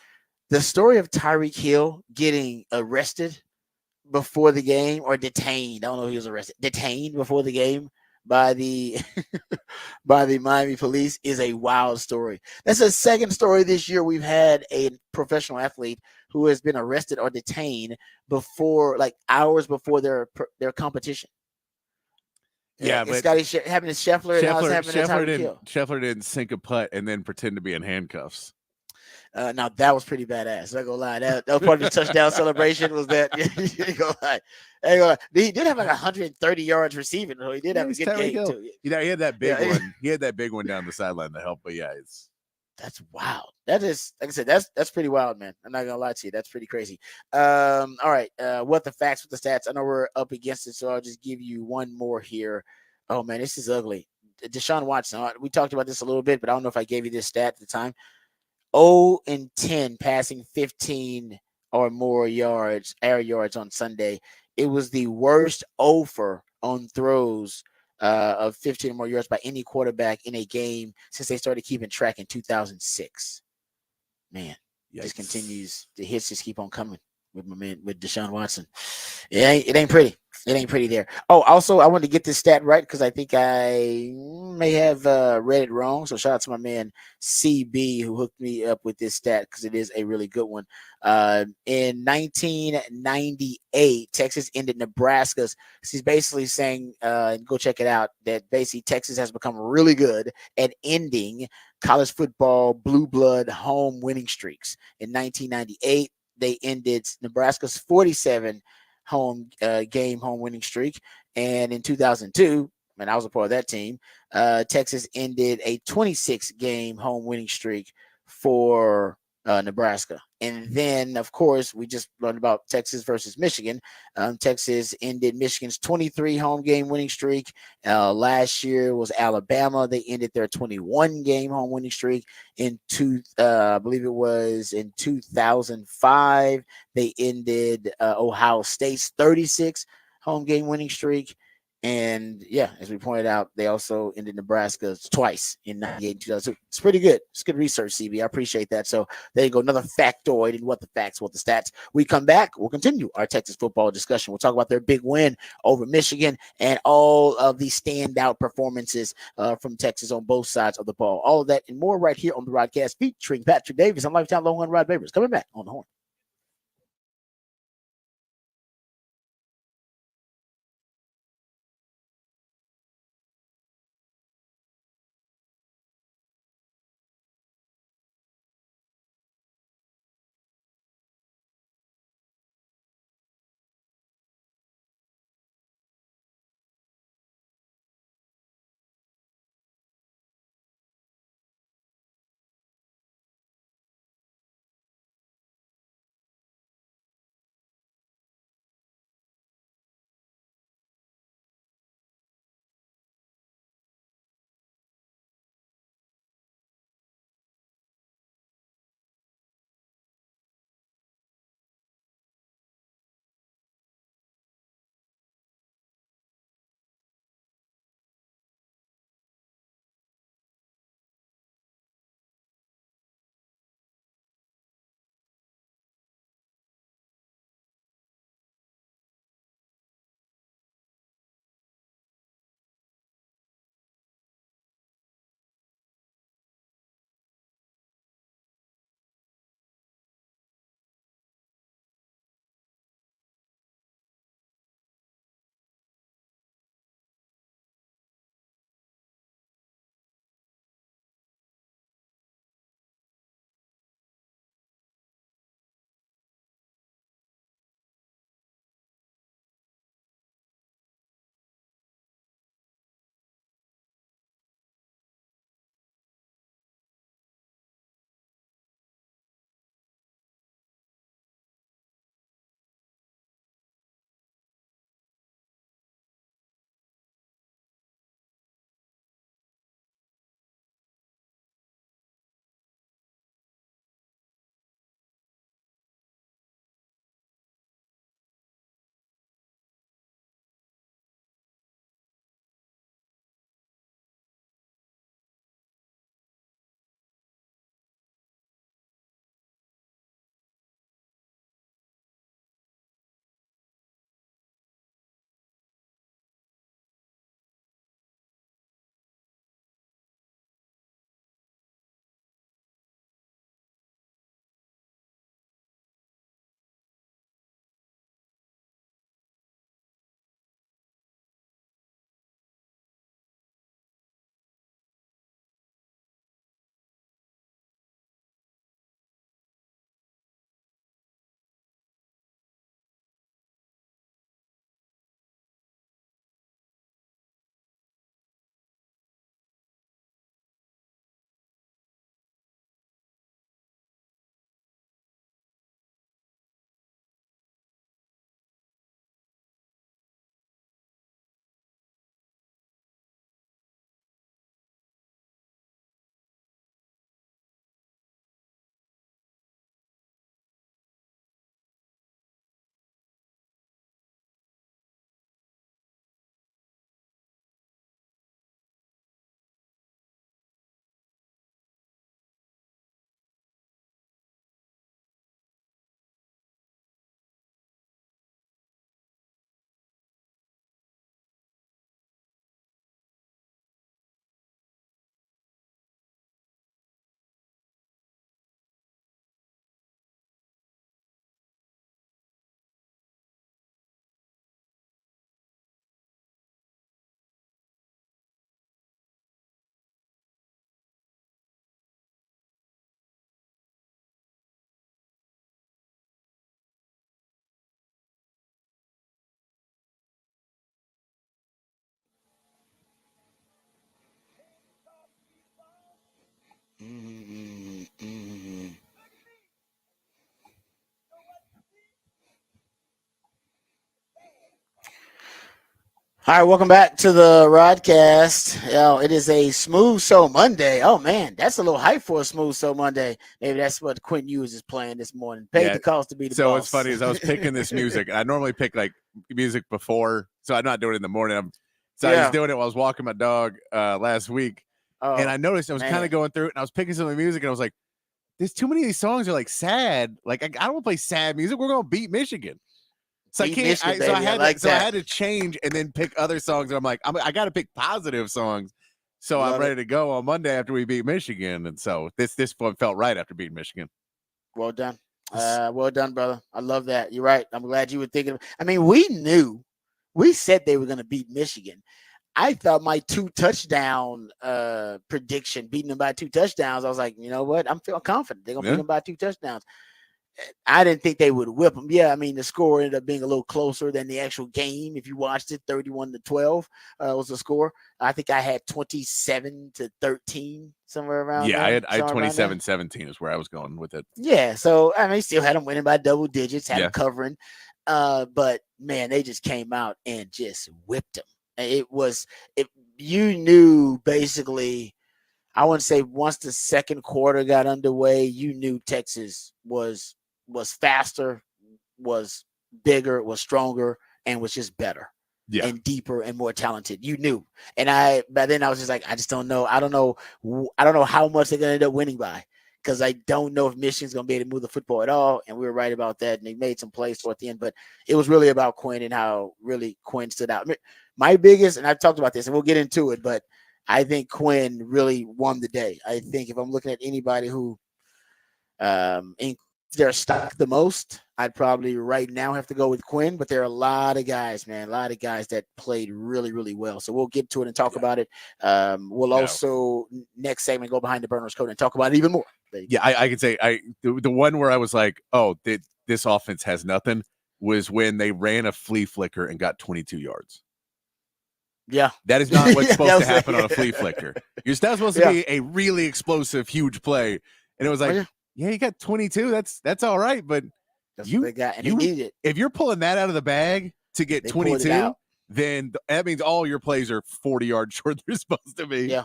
A: The story of Tyreek Hill getting arrested before the game, or detained. I don't know if he was arrested. Detained before the game by the by the Miami police is a wild story. That's the second story this year we've had a professional athlete who has been arrested or detained before, like hours before their competition.
B: Yeah,
A: it's
B: but
A: happened to Scheffler, and now it's happening to Tyreek Hill.
B: Scheffler didn't sink a putt and then pretend to be in handcuffs.
A: Now that was pretty badass. I'm not gonna lie. That was part of the touchdown celebration. Was that? You ain't gonna lie. He did have like 130 yards receiving. So he did have a good game too.
B: You know, he had that big one. He had that big one down the sideline to help. But yeah,
A: that's wild. That is, like I said, that's pretty wild, man. I'm not gonna lie to you. That's pretty crazy. All right. What the facts with the stats? I know we're up against it, so I'll just give you one more here. Oh man, this is ugly. Deshaun Watson. We talked about this a little bit, but I don't know if I gave you this stat at the time. 0-10 passing 15 or more air yards on Sunday. It was the worst over on throws of 15 or more yards by any quarterback in a game since they started keeping track in 2006. Man, just continues. The hits just keep on coming with my man, with Deshaun Watson. It ain't pretty. It ain't pretty there. Oh, also, I wanted to get this stat right, because I think I may have read it wrong. So shout out to my man CB, who hooked me up with this stat, because it is a really good one. In 1998, Texas ended Nebraska's. He's basically saying, go check it out, that basically Texas has become really good at ending college football blue blood home winning streaks. In 1998, they ended Nebraska's 47 home winning streak, and in 2002, and I was a part of that team, Texas ended a 26 game home winning streak for Nebraska. And then, of course, we just learned about Texas versus Michigan. Texas ended Michigan's 23 home game winning streak. Last year was Alabama. They ended their 21 game home winning streak. I believe it was in 2005. They ended Ohio State's 36 home game winning streak. And yeah, as we pointed out, they also ended Nebraska twice in 98 and 2002. It's pretty good. It's good research, CB. I appreciate that. So there you go. Another factoid in what the facts, what the stats. We come back. We'll continue our Texas football discussion. We'll talk about their big win over Michigan and all of the standout performances from Texas on both sides of the ball. All of that and more right here on the Rodcast, featuring Patrick Davis and lifetime Longhorn Rod Babers. Coming back on the Horn. All right, welcome back to the Rodcast. It is a Smooth Soul Monday. Oh man, that's a little hype for a Smooth Soul Monday. Maybe that's what Quinn Hughes is playing this morning. Paid the cost to be the boss.
B: So what's funny is I was picking this music, and I normally pick like music before, so I'm not doing it in the morning. I was doing it while I was walking my dog last week, and I noticed I was kind of going through it, and I was picking some of the music, and I was like, "There's too many of these songs are like sad. Like I don't want to play sad music. We're gonna beat Michigan." So I can't. I had to change and then pick other songs. And I'm like, I got to pick positive songs. So I'm ready to go on Monday after we beat Michigan. And so this one felt right after beating Michigan.
A: Well done. Well done, brother. I love that. You're right. I'm glad you were thinking. I mean, we said they were going to beat Michigan. I thought my 2 touchdown prediction, beating them by 2 touchdowns, I was like, you know what? I'm feeling confident. They're going to beat them by 2 touchdowns. I didn't think they would whip them. Yeah, I mean, the score ended up being a little closer than the actual game. If you watched it, 31-12 was the score. I think I had 27-13, somewhere around there.
B: I had 27-17 is where I was going with it.
A: Yeah, so I mean, still had them winning by double digits, had them covering. But, man, they just came out and just whipped them. You knew basically, I wouldn't say once the second quarter got underway, you knew Texas was faster, was bigger, was stronger, and was just better and deeper and more talented. You knew. And by then I was just like, I just don't know. I don't know how much they're going to end up winning by, because I don't know if Michigan's going to be able to move the football at all. And we were right about that. And they made some plays toward the end, but it was really about Quinn and how really Quinn stood out. My biggest, and I've talked about this and we'll get into it, but I think Quinn really won the day. I think if I'm looking at anybody who their stock the most, I'd probably right now have to go with Quinn, but there are a lot of guys, that played really, really well. So we'll get to it and talk about it. We'll also next segment go behind the burners code and talk about it even more.
B: Yeah, I can say the one where I was like, oh, this offense has nothing was when they ran a flea flicker and got 22 yards.
A: Yeah.
B: That is not what's supposed to happen on a flea flicker. That's supposed to be a really explosive, huge play. And it was like, you got 22. That's all right. But
A: that's what they got, and they need it.
B: If you're pulling that out of the bag to get 22, then that means all your plays are 40 yards short they're supposed to be.
A: Yeah.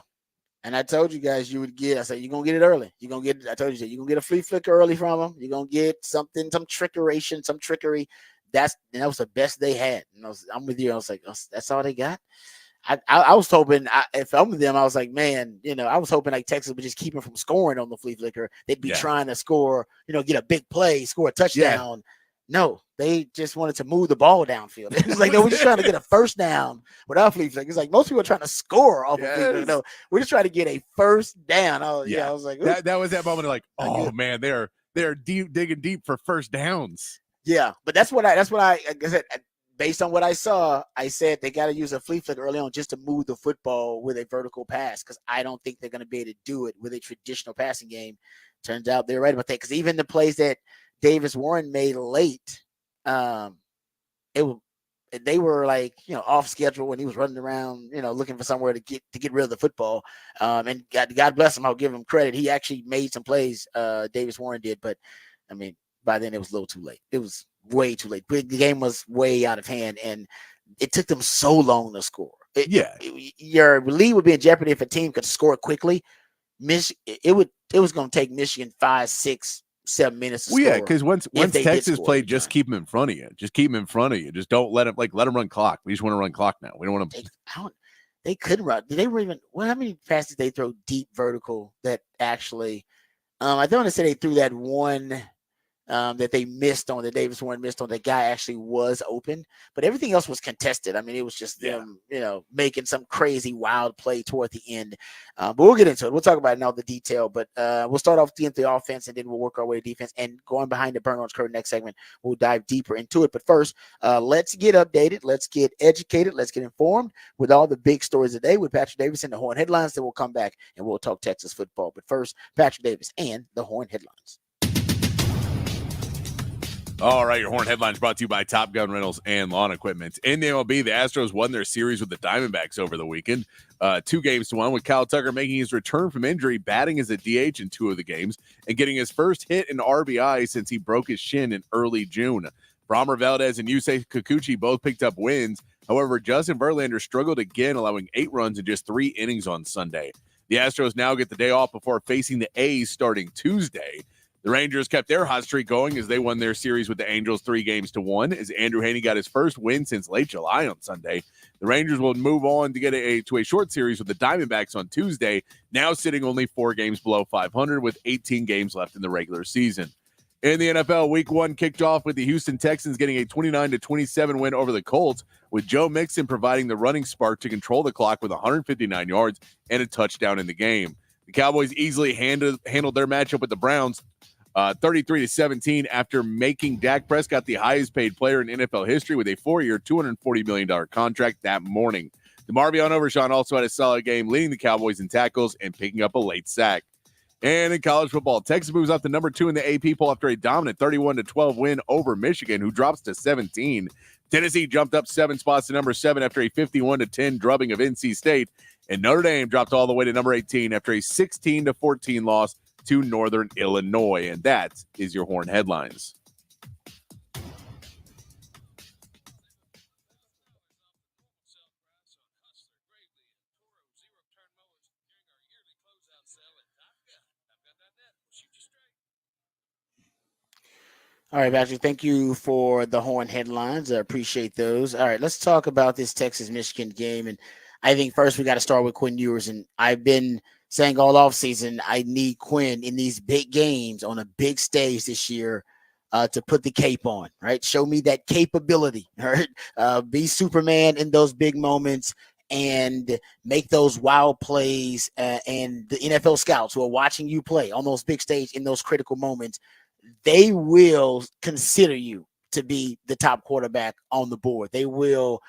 A: And I told you guys you would get. I said, you're going to get it early. I told you, you're going to get a flea flicker early from them. You're going to get some trickery. That was the best they had. And I'm with you. I was like, that's all they got. I was hoping, if I'm with them, I was like, man, I was hoping like Texas would just keep them from scoring on the flea flicker. They'd be trying to score, get a big play, score a touchdown. No, they just wanted to move the ball downfield. It's like, no, we're just trying to get a first down without flea flicker. It's like most people are trying to score off of flea flicker. No, we're just trying to get a first down. I was like,
B: that was that moment of like, oh man, they're digging deep for first downs.
A: Yeah, but that's what I said. Based on what I saw, I said they got to use a flea flicker early on just to move the football with a vertical pass, because I don't think they're going to be able to do it with a traditional passing game. Turns out they're right about that, because even the plays that Davis Warren made late, they were like off schedule when he was running around, looking for somewhere to get rid of the football. And God bless him, I'll give him credit. He actually made some plays. Davis Warren did, but I mean, by then it was a little too late. It was way too late. The game was way out of hand, and it took them so long to score. Your lead would be in jeopardy if a team could score quickly. It was going to take Michigan 5, 6, 7 minutes to score.
B: Yeah, because once Texas played, just keep them in front of you. Just keep them in front of you. Just don't let them run clock. We just want to run clock now. We don't want to.
A: They couldn't run. Did they even? Well, how many passes did they throw deep vertical that actually? I don't want to say they threw that one. That they missed on, that Davis Warren missed on, that guy actually was open, but everything else was contested. I mean, it was just them, making some crazy wild play toward the end. But we'll get into it. We'll talk about it in all the detail, but we'll start off with the offense, and then we'll work our way to defense, and going behind the burn orange curtain next segment, we'll dive deeper into it. But first, let's get updated. Let's get educated. Let's get informed with all the big stories of the day with Patrick Davis and the Horn Headlines. Then we'll come back and we'll talk Texas football. But first, Patrick Davis and the Horn Headlines.
B: All right, your Horn headlines brought to you by Top Gun Rentals and Lawn Equipment. In the MLB, the Astros won their series with the Diamondbacks over the weekend, 2-1, with Kyle Tucker making his return from injury, batting as a DH in 2 of the games, and getting his first hit in RBI since he broke his shin in early June. Framber Valdez and Yusei Kikuchi both picked up wins. However, Justin Verlander struggled again, allowing 8 runs in just 3 innings on Sunday. The Astros now get the day off before facing the A's starting Tuesday. The Rangers kept their hot streak going as they won their series with the Angels 3-1, as Andrew Heaney got his first win since late July on Sunday. The Rangers will move on to get to a short series with the Diamondbacks on Tuesday, now sitting only 4 games below 500 with 18 games left in the regular season. In the NFL, Week 1 kicked off with the Houston Texans getting a 29-27 win over the Colts, with Joe Mixon providing the running spark to control the clock with 159 yards and a touchdown in the game. The Cowboys easily handled their matchup with the Browns, 33-17, after making Dak Prescott the highest paid player in NFL history with a 4-year, $240 million contract that morning. DeMarvion Overshawn also had a solid game, leading the Cowboys in tackles and picking up a late sack. And in college football, Texas moves up to number 2 in the AP poll after a dominant 31-12 win over Michigan, who drops to 17. Tennessee jumped up 7 spots to number 7 after a 51-10 drubbing of NC State. And Notre Dame dropped all the way to number 18 after a 16-14 loss to Northern Illinois. And that is your Horn headlines.
A: All right, Patrick, thank you for the Horn headlines. I appreciate those. All right, let's talk about this Texas-Michigan game. And I think first we got to start with Quinn Ewers. And I've been saying all offseason, I need Quinn in these big games on a big stage this year to put the cape on, right? Show me that capability, right? Be Superman in those big moments and make those wild plays. And the NFL scouts who are watching you play on those big stage in those critical moments, they will consider you to be the top quarterback on the board. They will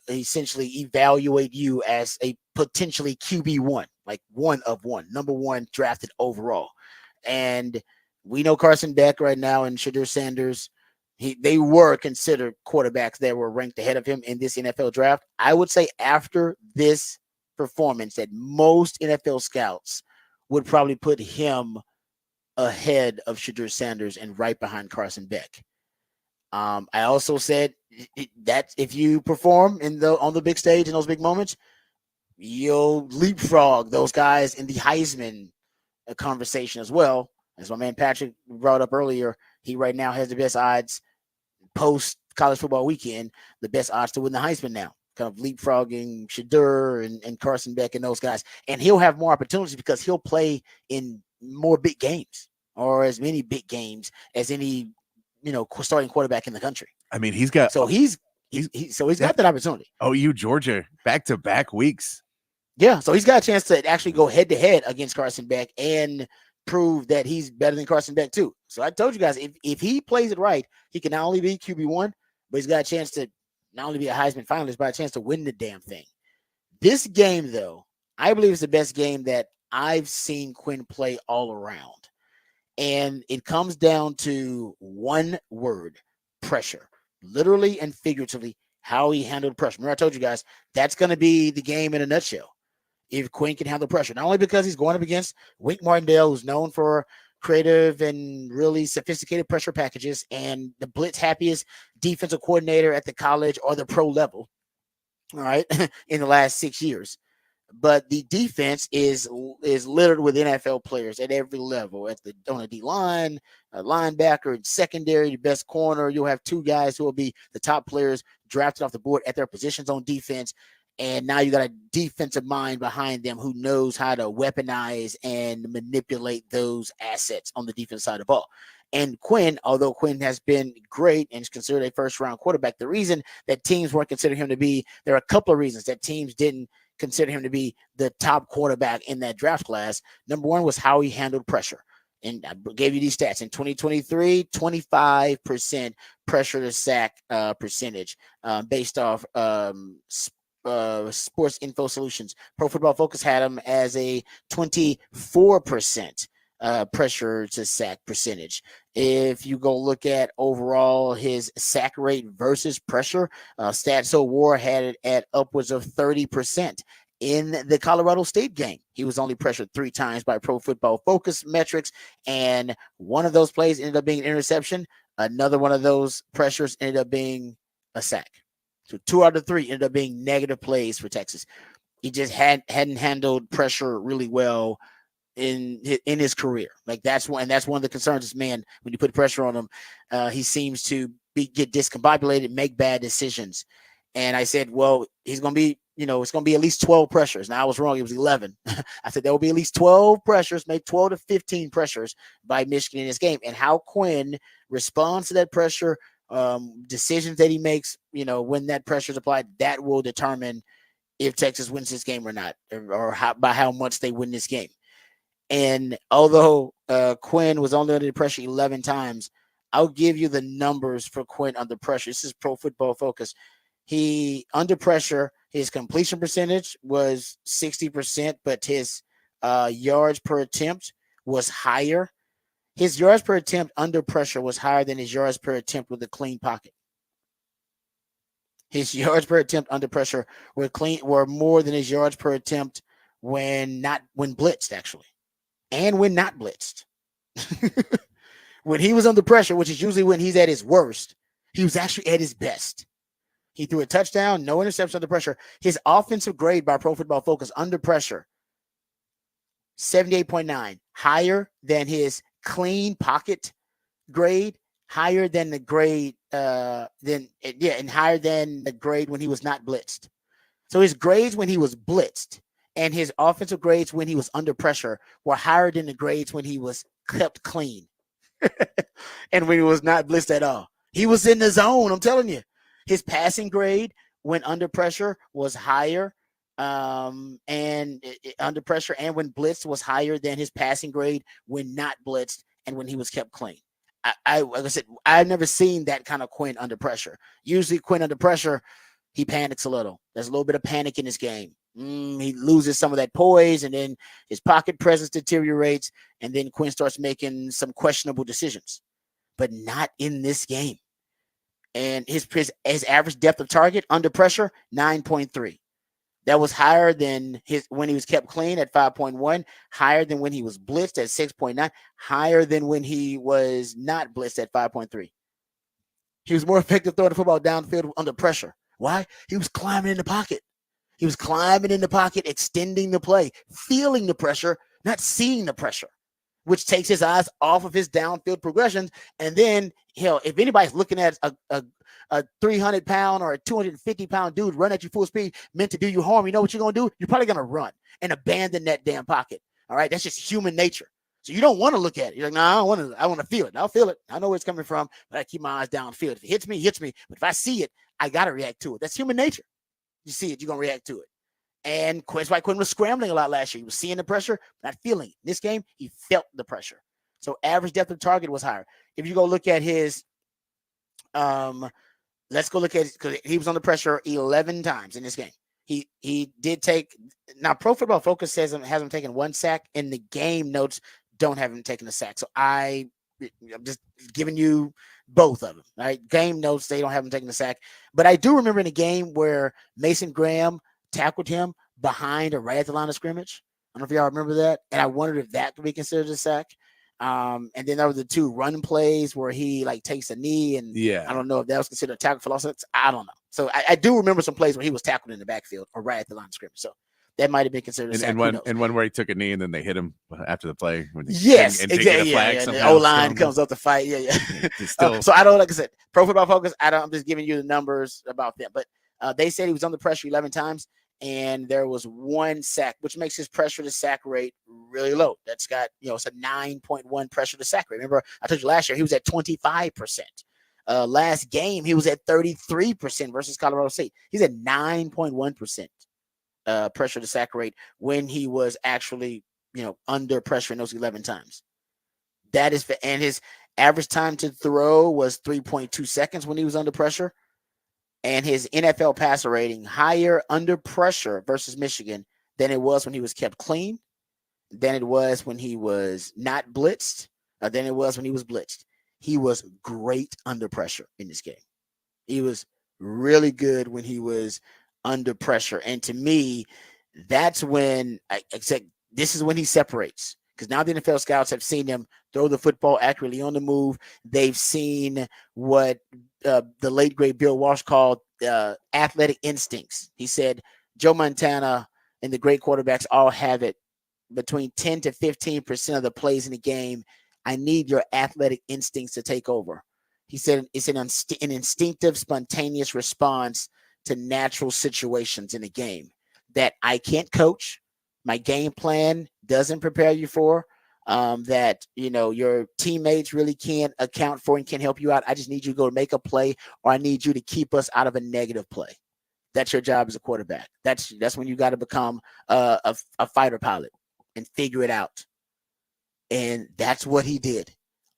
A: essentially evaluate you as a potentially QB1, like 1 of 1, number 1 drafted overall. And we know Carson Beck right now and Shedeur Sanders, they were considered quarterbacks that were ranked ahead of him in this NFL draft. I would say after this performance that most NFL scouts would probably put him ahead of Shedeur Sanders and right behind Carson Beck. I also said that if you perform on the big stage in those big moments, you'll leapfrog those guys in the Heisman conversation as well. As my man Patrick brought up earlier, he right now has the best odds post college football weekend, the best odds to win the Heisman now, kind of leapfrogging Shedeur and Carson Beck and those guys. And he'll have more opportunities because he'll play in more big games or as many big games as any, starting quarterback in the country.
B: I mean, he's got
A: he's got that opportunity.
B: OU Georgia back-to-back weeks.
A: Yeah, so he's got a chance to actually go head-to-head against Carson Beck and prove that he's better than Carson Beck too. So I told you guys, if he plays it right, he can not only be QB1, but he's got a chance to not only be a Heisman finalist, but a chance to win the damn thing. This game, though, I believe is the best game that I've seen Quinn play all around. And it comes down to one word: pressure. Literally and figuratively, how he handled pressure. Remember, I told you guys, that's going to be the game in a nutshell. If Quinn can handle pressure, not only because he's going up against Wink Martindale, who's known for creative and really sophisticated pressure packages, and the blitz happiest defensive coordinator at the college or the pro level, all right, in the last 6 years. But the defense is littered with NFL players at every level. On the D line, a linebacker, and secondary, the best corner. You'll have 2 guys who will be the top players drafted off the board at their positions on defense. And now you got a defensive mind behind them who knows how to weaponize and manipulate those assets on the defense side of the ball. And Quinn, although Quinn has been great and is considered a first-round quarterback, the reason that teams weren't considering him to be, there are a couple of reasons that teams didn't consider him to be the top quarterback in that draft class. Number one was how he handled pressure. And I gave you these stats. In 2023, 25% pressure to sack percentage based off Sports Info Solutions. Pro Football Focus had him as a 24% pressure to sack percentage. If you go look at overall his sack rate versus pressure, Statso War had it at upwards of 30%. In the Colorado State game, he was only pressured 3 times by Pro Football Focus metrics, and one of those plays ended up being an interception. Another one of those pressures ended up being a sack. So 2 out of 3 ended up being negative plays for Texas. He just hadn't handled pressure really well in his career. Like that's one of the concerns is, man, when you put pressure on him, he seems to get discombobulated, make bad decisions. And I said, well, he's going to be, it's going to be at least 12 pressures. Now I was wrong. It was 11. I said there will be at least 12 pressures, maybe 12 to 15 pressures by Michigan in this game. And how Quinn responds to that pressure, decisions that he makes, when that pressure is applied, that will determine if Texas wins this game or not, or by how much they win this game. And although Quinn was only under pressure 11 times, I'll give you the numbers for Quinn under pressure. This is Pro Football Focus. He under pressure, his completion percentage was 60%, but his yards per attempt was higher. His yards per attempt under pressure was higher than his yards per attempt with a clean pocket. His yards per attempt under pressure were more than his yards per attempt when blitzed, actually, and when not blitzed. When he was under pressure, which is usually when he's at his worst, he was actually at his best. He threw a touchdown, no interception under pressure. His offensive grade by Pro Football Focus under pressure, 78.9, higher than his clean pocket grade, higher than the grade, and higher than the grade when he was not blitzed. So his grades when he was blitzed and his offensive grades when he was under pressure were higher than the grades when he was kept clean and when he was not blitzed at all. He was in the zone, I'm telling you. His passing grade when under pressure was higher, and under pressure and when blitzed was higher than his passing grade when not blitzed and when he was kept clean. Like I said, I've never seen that kind of Quinn under pressure. Usually Quinn under pressure, he panics a little. There's a little bit of panic in his game. He loses some of that poise, and then his pocket presence deteriorates, and then Quinn starts making some questionable decisions. But not in this game. And his average depth of target under pressure, 9.3. That was higher than when he was kept clean at 5.1, higher than when he was blitzed at 6.9, higher than when he was not blitzed at 5.3. He was more effective throwing the football downfield under pressure. Why? He was climbing in the pocket. He was climbing in the pocket, extending the play, feeling the pressure, not seeing the pressure, which takes his eyes off of his downfield progressions. And then, if anybody's looking at a 300-pound or a 250-pound dude run at you full speed meant to do you harm, you know what you're going to do? You're probably going to run and abandon that damn pocket. All right? That's just human nature. So you don't want to look at it. You're like, no, I want to feel it. I'll feel it. I know where it's coming from, but I keep my eyes downfield. If it hits me, it hits me. But if I see it, I got to react to it. That's human nature. You see it, you're going to react to it. And that's why Quinn was scrambling a lot last year. He was seeing the pressure, not feeling it. In this game, he felt the pressure. So average depth of target was higher. If you go look at his, let's go look at it, because he was under pressure 11 times in this game. He did take, now Pro Football Focus says has him taken 1 sack. In the game notes, don't have him taking a sack. So I'm just giving you both of them. Right? Game notes, they don't have him taking a sack. But I do remember in a game where Mason Graham tackled him behind or right at the line of scrimmage. I don't know if y'all remember that. And I wondered if that could be considered a sack. And then there were the 2 run plays where he takes a knee, and I don't know if that was considered a tackle for loss. I don't know. So I do remember some plays where he was tackled in the backfield or right at the line of scrimmage. So that might have been considered a sack.
B: And one where he took a knee and then they hit him after the play.
A: Yes, exactly. The O-line comes up to fight. Yeah. Still, so I don't, like I said, Pro Football Focus, I'm just giving you the numbers about them. But they said he was under pressure 11 times. And there was 1 sack, which makes his pressure to sack rate really low. That's got, it's a 9.1 pressure to sack rate. Remember, I told you last year he was at 25%. Last game, he was at 33% versus Colorado State. He's at 9.1% pressure to sack rate when he was actually, under pressure in those 11 times. That is, and his average time to throw was 3.2 seconds when he was under pressure. And his NFL passer rating higher under pressure versus Michigan than it was when he was kept clean, than it was when he was not blitzed, than it was when he was blitzed. He was great under pressure in this game. He was really good when he was under pressure. And to me, that's when I said this is when he separates. Because now the NFL scouts have seen him throw the football accurately on the move. They've seen what the late great Bill Walsh called athletic instincts. He said Joe Montana and the great quarterbacks all have it between 10 to 15% of the plays in the game. I need your athletic instincts to take over. He said it's an instinctive, spontaneous response to natural situations in a game that I can't coach. My game plan doesn't prepare you for. That your teammates really can't account for and can't help you out. I just need you to go make a play, or I need you to keep us out of a negative play. That's your job as a quarterback. That's when you got to become a fighter pilot and figure it out. And that's what he did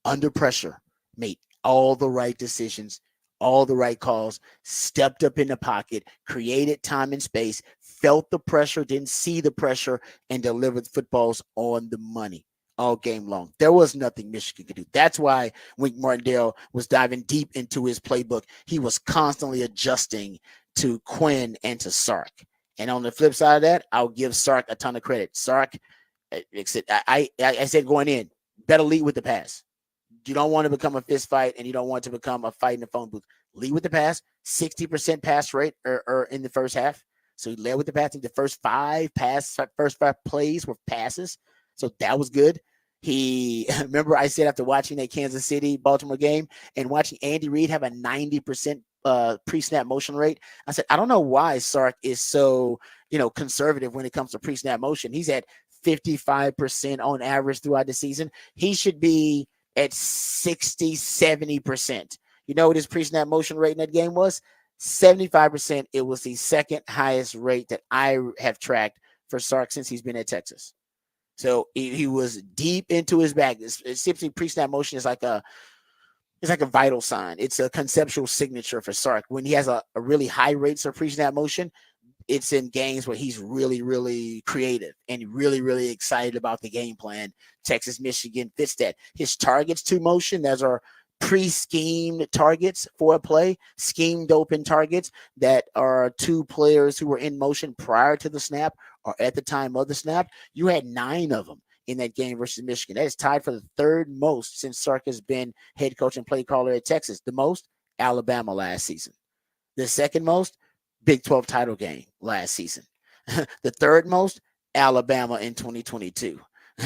A: under pressure, made all the right decisions, all the right calls, stepped up in the pocket, created time and space, felt the pressure, didn't see the pressure, and delivered footballs on the money all game long. There was nothing Michigan could do. That's why Wink Martindale was diving deep into his playbook. He was constantly adjusting to Quinn and to Sark. And on the flip side of that, I'll give Sark a ton of credit. Sark, I said going in, better lead with the pass. You don't want to become a fist fight, and you don't want to become a fight in the phone booth. Lead with the pass. 60% pass rate or in the first half. So he led with the pass. I think the first five plays were passes. So that was good. He remember I said after watching that Kansas City Baltimore game and watching Andy Reid have a 90% pre-snap motion rate, I said I don't know why Sark is so conservative when it comes to pre-snap motion. He's at 55% on average throughout the season. He should be at 60, 70%. You know what his pre-snap motion rate in that game was? 75%. It was the second highest rate that I have tracked for Sark since he's been at Texas. So he was deep into his bag. Simply pre-snap motion is like a vital sign. It's a conceptual signature for Sark. When he has a really high rates of pre-snap motion, it's in games where he's really, really creative and really, really excited about the game plan. Texas, Michigan fits that. His targets to motion, those are pre-schemed targets for a play, schemed open targets that are two players who were in motion prior to the snap or at the time of the snap. You had 9 of them in that game versus Michigan. That is tied for the third most since Sark has been head coach and play caller at Texas. The most, Alabama last season. The second most, Big 12 title game last season. The third most, Alabama in 2022.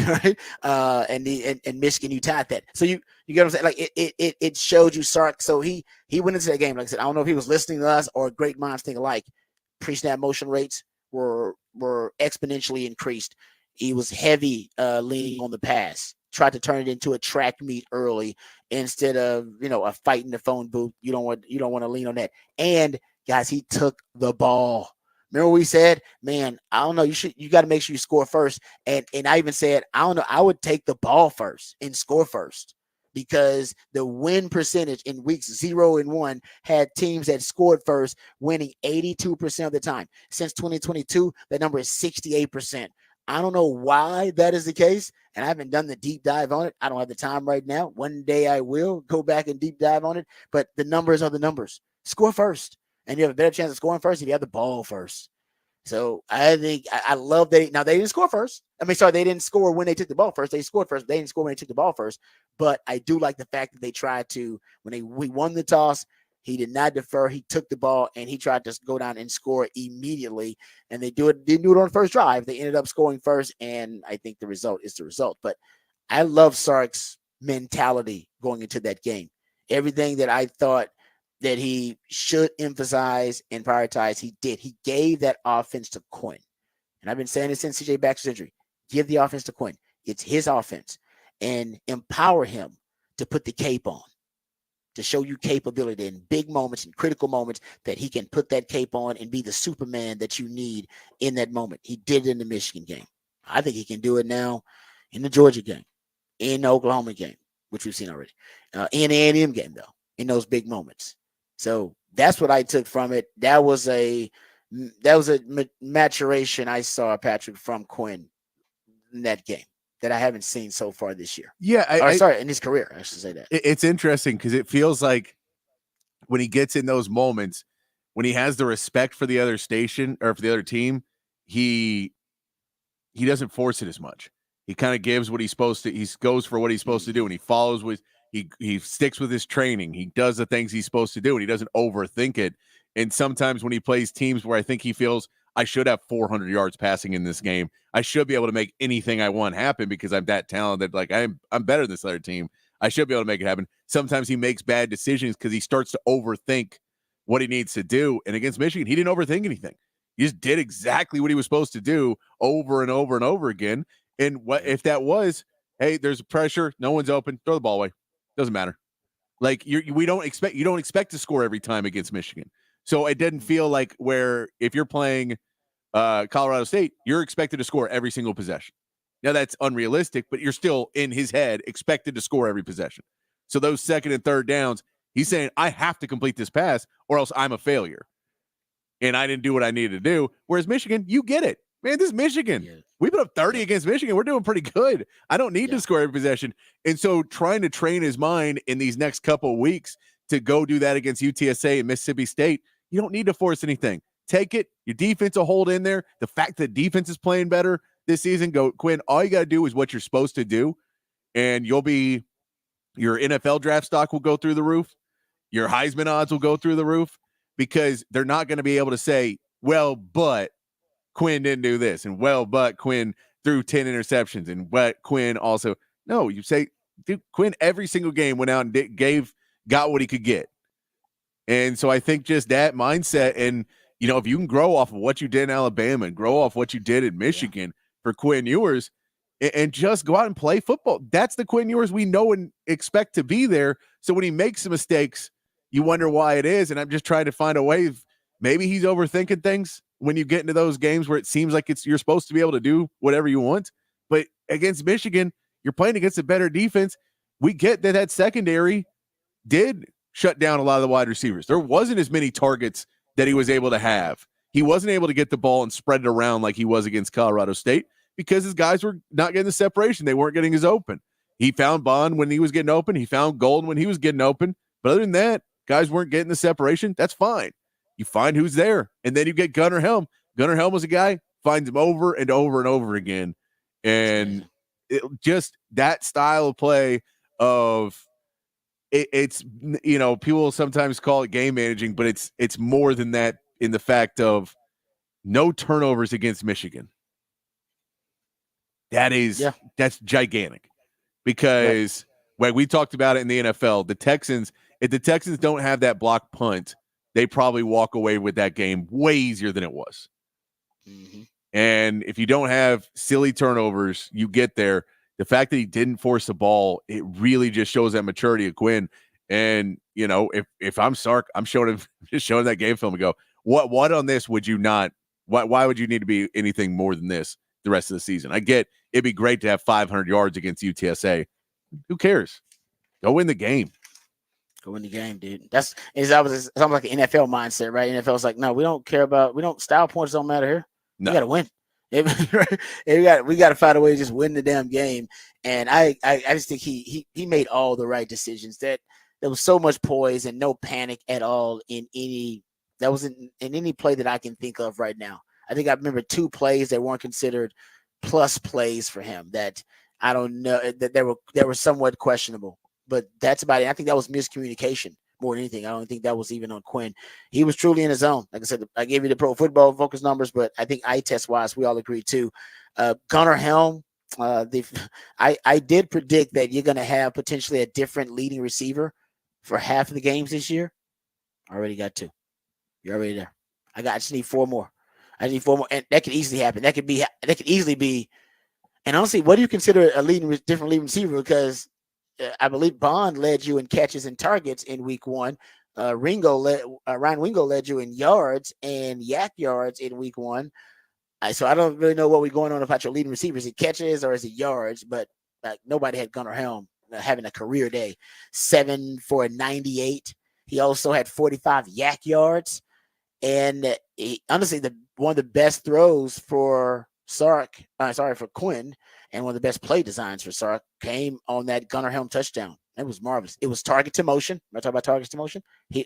A: Right? And Michigan, you tied that. So you get what I'm saying? Like it showed you Sark. So he went into that game. Like I said, I don't know if he was listening to us or great minds think alike. Pre-snap motion rates were exponentially increased. He was heavy leaning on the pass. Tried to turn it into a track meet early instead of a fight in the phone booth. You don't want to lean on that. And guys, he took the ball. Remember what we said? Man, I don't know. You got to make sure you score first. And I even said, I don't know. I would take the ball first and score first because the win percentage in weeks 0 and 1 had teams that scored first winning 82% of the time. Since 2022, that number is 68%. I don't know why that is the case, and I haven't done the deep dive on it. I don't have the time right now. One day I will go back and deep dive on it, but the numbers are the numbers. Score first, and you have a better chance of scoring first if you have the ball first. So I think I love that. Now, they didn't score first. They didn't score when they took the ball first. They scored first. They didn't score when they took the ball first. But I do like the fact that they tried to, when we won the toss, he did not defer. He took the ball and he tried to go down and score immediately. And they didn't do it on the first drive. They ended up scoring first. And I think the result is the result. But I love Sark's mentality going into that game. Everything that I thought that he should emphasize and prioritize, he did. He gave that offense to Quinn. And I've been saying this since C.J. Baxter's injury. Give the offense to Quinn. It's his offense. And empower him to put the cape on, to show you capability in big moments and critical moments that he can put that cape on and be the Superman that you need in that moment. He did it in the Michigan game. I think he can do it now in the Georgia game, in the Oklahoma game, which we've seen already, in the A&M game, though, in those big moments. So that's what I took from it. That was a maturation I saw, Patrick, from Quinn. in that game that I haven't seen so far this year.
B: Yeah.
A: Sorry, in his career, I should say that.
B: It's interesting because it feels like when he gets in those moments, when he has the respect for the other station or for the other team, he doesn't force it as much. He kind of gives what he's supposed to. He goes for what he's supposed to do, and he follows with. He sticks with his training. He does the things he's supposed to do, and he doesn't overthink it. And sometimes when he plays teams where I think he feels I should have 400 yards passing in this game, I should be able to make anything I want happen because I'm that talented. Like I'm better than this other team. I should be able to make it happen. Sometimes he makes bad decisions because he starts to overthink what he needs to do. And against Michigan, he didn't overthink anything. He just did exactly what he was supposed to do over and over and over again. And what if that was, hey, there's pressure, no one's open, throw the ball away. Doesn't matter. Like you don't expect to score every time against Michigan. So it didn't feel like where if you're playing Colorado State, you're expected to score every single possession. Now that's unrealistic, but you're still in his head expected to score every possession. So those second and third downs, he's saying, I have to complete this pass or else I'm a failure. And I didn't do what I needed to do. Whereas Michigan, you get it. Man, this is Michigan. Yeah. We put up 30 against Michigan. We're doing pretty good. I don't need to score every possession. And so trying to train his mind in these next couple of weeks to go do that against UTSA and Mississippi State, you don't need to force anything. Take it. Your defense will hold in there. The fact that defense is playing better this season, go, Quinn, all you got to do is what you're supposed to do. And your NFL draft stock will go through the roof. Your Heisman odds will go through the roof because they're not going to be able to say, well, but Quinn didn't do this. And well, but Quinn threw 10 interceptions. And but Quinn also, no, you say, dude, Quinn every single game went out and got what he could get. And so I think just that mindset and, if you can grow off of what you did in Alabama and grow off what you did in Michigan for Quinn Ewers and just go out and play football. That's the Quinn Ewers we know and expect to be there. So when he makes some mistakes, you wonder why it is. And I'm just trying to find a way. Maybe he's overthinking things when you get into those games where it seems like you're supposed to be able to do whatever you want. But against Michigan, you're playing against a better defense. We get that secondary did shut down a lot of the wide receivers. There wasn't as many targets that he was able to have. He wasn't able to get the ball and spread it around like he was against Colorado State because his guys were not getting the separation. They weren't getting his open. He found Bond when he was getting open. He found Golden when he was getting open. But other than that, guys weren't getting the separation. That's fine. You find who's there. And then you get Gunnar Helm. Gunnar Helm was a guy, finds him over and over and over again. And just that style of play of it's people sometimes call it game managing, but it's more than that in the fact of no turnovers against Michigan. That's gigantic because when we talked about it in the NFL, if the Texans don't have that block punt, they probably walk away with that game way easier than it was. Mm-hmm. And if you don't have silly turnovers, you get there. The fact that he didn't force the ball, it really just shows that maturity of Quinn. And, if I'm Sark, I'm showing that game film and go, what on this would you not, why would you need to be anything more than this the rest of the season? I get it'd be great to have 500 yards against UTSA. Who cares? Go win the game.
A: Go win the game, dude. It's almost like an NFL mindset, right? NFL's like, no, we don't care about, style points don't matter here. No. We got to win. We got to find a way to just win the damn game. And I just think he made all the right decisions. That there was so much poise and no panic at all in any play that I can think of right now. I think I remember 2 plays that weren't considered plus plays for him that I don't know that they were somewhat questionable. But that's about it. I think that was miscommunication more than anything. I don't think that was even on Quinn. He was truly in his zone. Like I said, I gave you the Pro Football Focus numbers, but I think eye test wise, we all agree too. Gunnar Helm, I did predict that you're going to have potentially a different leading receiver for half of the games this year. I already got 2. You're already there. I just need 4 more. And that could easily happen. That could easily be. And honestly, what do you consider a different leading receiver? Because I believe Bond led you in catches and targets in week 1. Ryan Wingo led you in yards and yak yards in week 1. So I don't really know what we're going on about your leading receivers. Is it catches or is it yards? But nobody had Gunnar Helm having a career day. 7 for 98. He also had 45 yak yards. And honestly, one of the best throws for for Quinn, and one of the best play designs for Sark came on that Gunnar Helm touchdown. It was marvelous. It was target to motion. I talk about targets to motion.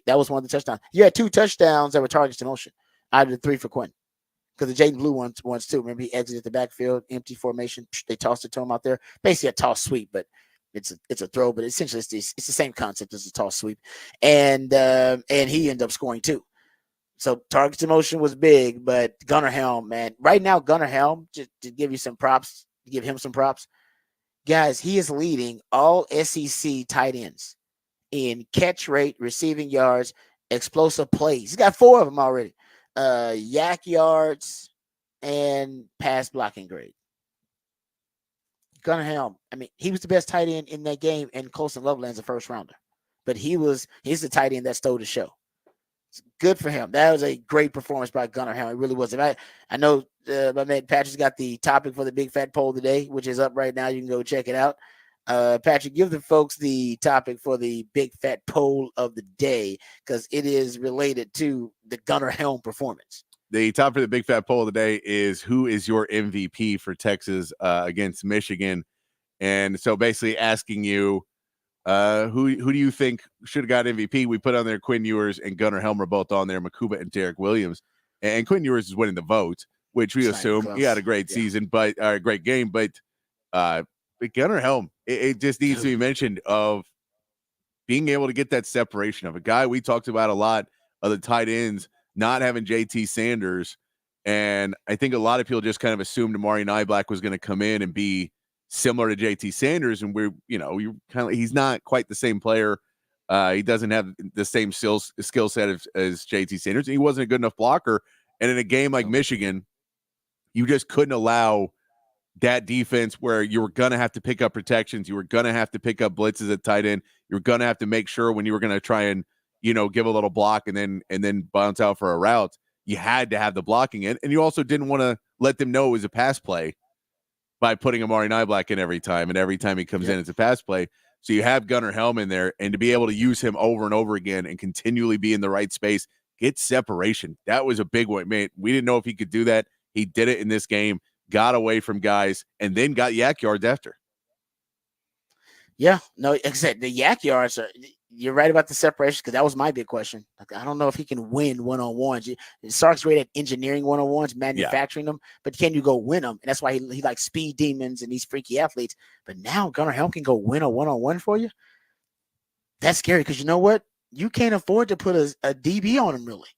A: That was one of the touchdowns. You had 2 touchdowns that were targets to motion out of the 3 for Quinn. Because the Jaden Blue ones too. Remember, he exited the backfield, empty formation. They tossed it to him out there. Basically a toss sweep, but it's a throw. But essentially, it's the same concept as a toss sweep. And he ended up scoring too. So target to motion was big, but Gunnar Helm, man, right now Gunnar Helm, just to give you some props, to give him some props, guys, he is leading all SEC tight ends in catch rate, receiving yards, explosive plays. He's got 4 of them already. Yak yards and pass blocking grade. Gunnar Helm, I mean, he was the best tight end in that game, and Colson Loveland's a first rounder. But he's the tight end that stole the show. It's good for him. That was a great performance by Gunnar Helm. It really was. I know my man Patrick's got the topic for the Big Fat Poll today, which is up right now. You can go check it out. Patrick, give the folks the topic for the Big Fat Poll of the day, because it is related to the Gunnar Helm performance.
B: The top for the Big Fat Poll of the day is, who is your MVP for Texas against Michigan? And so basically asking you, who do you think should have got MVP? We put on there Quinn Ewers and Gunnar Helm are both on there, Makuba and Derek Williams. And Quinn Ewers is winning the vote, which we assume he had a great season, but a great game. But Gunnar Helm, it just needs to be mentioned of being able to get that separation of a guy we talked about a lot of the tight ends not having JT Sanders. And I think a lot of people just kind of assumed Amari Niblack was going to come in and be similar to JT Sanders. And he's not quite the same player. He doesn't have the same skill set as JT Sanders. He wasn't a good enough blocker. And in a game like Michigan, you just couldn't allow that defense where you were going to have to pick up protections. You were going to have to pick up blitzes at tight end. You were going to have to make sure when you were going to try and, give a little block and then bounce out for a route, you had to have the blocking in. And you also didn't want to let them know it was a pass play by putting Amari Niblack in every time. And every time he comes in, it's a pass play. So you have Gunnar Helm in there, and to be able to use him over and over again and continually be in the right space, get separation. That was a big one, man. We didn't know if he could do that. He did it in this game, got away from guys, and then got yak yards after.
A: Yeah, no, like I said, the yak yards you're right about the separation, because that was my big question. Like, I don't know if he can win one-on-ones. Sark's great at engineering one-on-ones, manufacturing them, but can you go win them? And that's why he likes speed demons and these freaky athletes. But now Gunnar Helm can go win a one-on-one for you. That's scary, because you know what? You can't afford to put a DB on him, really.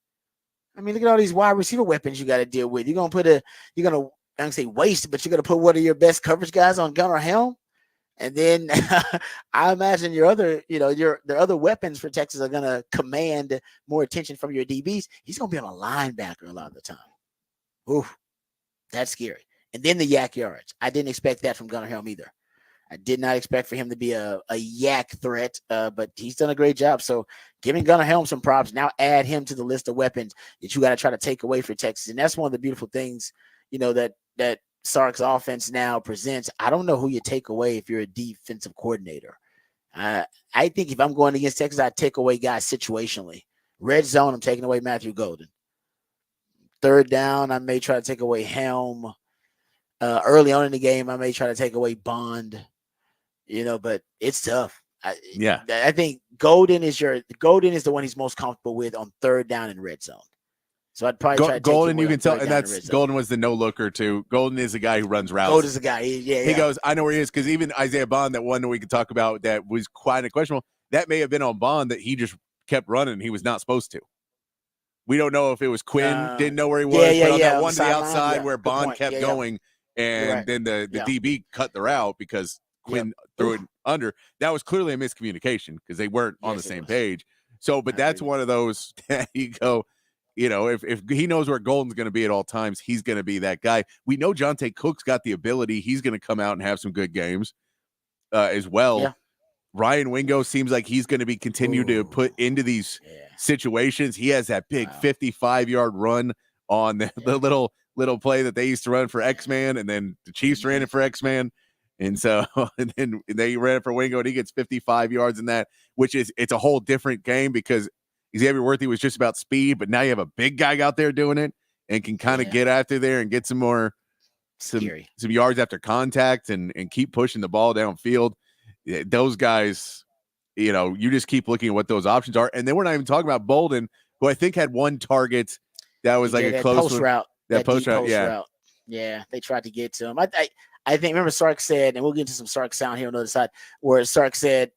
A: I mean, look at all these wide receiver weapons you got to deal with. I don't say waste, but you're going to put one of your best coverage guys on Gunnar Helm. And then I imagine the other weapons for Texas are going to command more attention from your DBs. He's going to be on a linebacker a lot of the time. Ooh, that's scary. And then the yak yards. I didn't expect that from Gunnar Helm either. I did not expect for him to be a yak threat, but he's done a great job. So giving Gunnar Helm some props, now add him to the list of weapons that you got to try to take away for Texas. And that's one of the beautiful things, that Sark's offense now presents. I don't know who you take away if you're a defensive coordinator. I think if I'm going against Texas, I'd take away guys situationally. Red zone, I'm taking away Matthew Golden. Third down, I may try to take away Helm. Early on in the game, I may try to take away Bond. But it's tough. I think Golden is the one he's most comfortable with on third down in red zone. So I'd probably try to
B: Golden, you can tell, and that's Golden was the no looker too. Golden is the guy who runs routes.
A: Golden's the guy. He
B: goes, I know where he is, because even Isaiah Bond, that one that we could talk about that was quite questionable, that may have been on Bond that he just kept running. He was not supposed to. We don't know if it was Quinn didn't know where he was, but on that one to the outside where Bond kept going, and then the DB cut the route because Quinn threw it under. That was clearly a miscommunication because they weren't on the same page. So, but that's one of those that you go, if he knows where Golden's going to be at all times, he's going to be that guy. We know Jonte Cook's got the ability. He's going to come out and have some good games as well. Yeah. Ryan Wingo seems like he's going to be continued to put into these situations. He has that big 55-yard run on the little play that they used to run for X-Man, and then the Chiefs ran it for X-Man. And so, and then they ran it for Wingo, and he gets 55 yards in that, it's a whole different game because Xavier Worthy was just about speed, but now you have a big guy out there doing it and can kind of get after there and get some more some yards after contact and keep pushing the ball downfield. Those guys, you just keep looking at what those options are. And then we're not even talking about Bolden, who I think had one target that was like a close
A: post route.
B: That post route,
A: route. Yeah, they tried to get to him. I think, remember Sark said, and we'll get into some Sark sound here on the other side, where Sark said,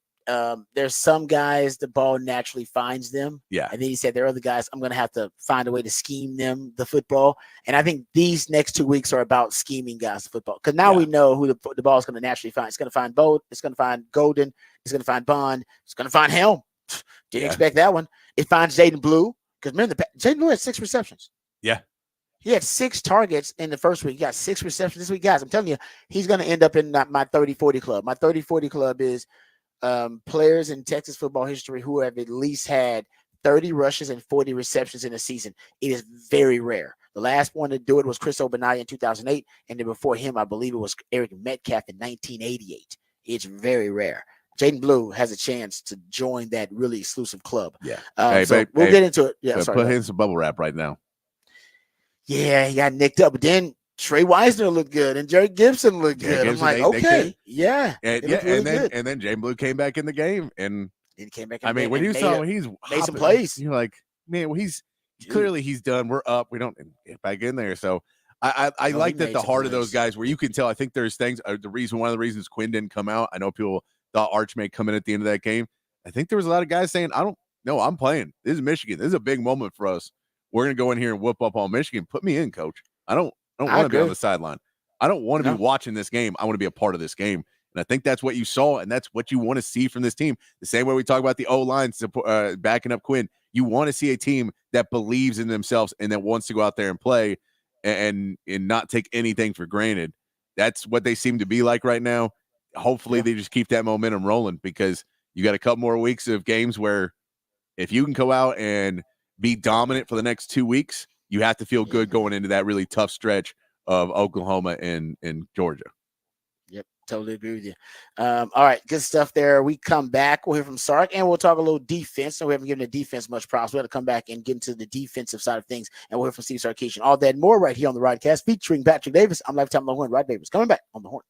A: there's some guys the ball naturally finds them.
B: Yeah.
A: And then he said there are other guys I'm going to have to find a way to scheme them the football. And I think these next 2 weeks are about scheming guys the football. Because now we know who the ball is going to naturally find. It's going to find Bolt. It's going to find Golden. It's going to find Bond. It's going to find Helm. Didn't expect that one. It finds Jaden Blue. Because remember, Jaden Blue had 6 receptions.
B: Yeah.
A: He had 6 targets in the first week. He got 6 receptions this week. Guys, I'm telling you, he's going to end up in my 30-40 club. My 30-40 club is players in Texas football history who have at least had 30 rushes and 40 receptions in a season. It is very rare. The last one to do it was Chris Obanaya in 2008, and then before him, I believe it was Eric Metcalf in 1988. It's very rare. Jaden Blue has a chance to join that really exclusive club.
B: Yeah.
A: We'll get into it. Yeah,
B: put in some bubble wrap right now.
A: Yeah, he got nicked up, but then Trey Wisner looked good and Jerry Gibson looked good. I'm like, okay,
B: yeah, and then Jaden Blue came back in the game, and
A: he came back.
B: When you saw when he's
A: made some plays,
B: you're like, man, well, he's clearly he's done. We're up. We don't get back in there. So I like that the heart of those guys where you can tell. I think there's things. One of the reasons Quinn didn't come out. I know people thought Arch may come in at the end of that game. I think there was a lot of guys saying, I'm playing. This is Michigan. This is a big moment for us. We're going to go in here and whoop up on Michigan. Put me in, coach. I don't want to be on the sideline. I don't want to be watching this game. I want to be a part of this game. And I think that's what you saw, and that's what you want to see from this team. The same way we talk about the O-line backing up Quinn. You want to see a team that believes in themselves and that wants to go out there and play and not take anything for granted. That's what they seem to be like right now. Hopefully they just keep that momentum rolling, because you got a couple more weeks of games where if you can go out and be dominant for the next 2 weeks, you have to feel good going into that really tough stretch of Oklahoma and Georgia.
A: Yep, totally agree with you. All right, good stuff there. We come back, we'll hear from Sark, and we'll talk a little defense. So we haven't given the defense much props. We have to come back and get into the defensive side of things, and we'll hear from Steve Sarkisian. All that and more right here on the Rodcast, featuring Patrick Davis. I'm Lifetime Longhorn Rod Davis. Coming back on the Horn.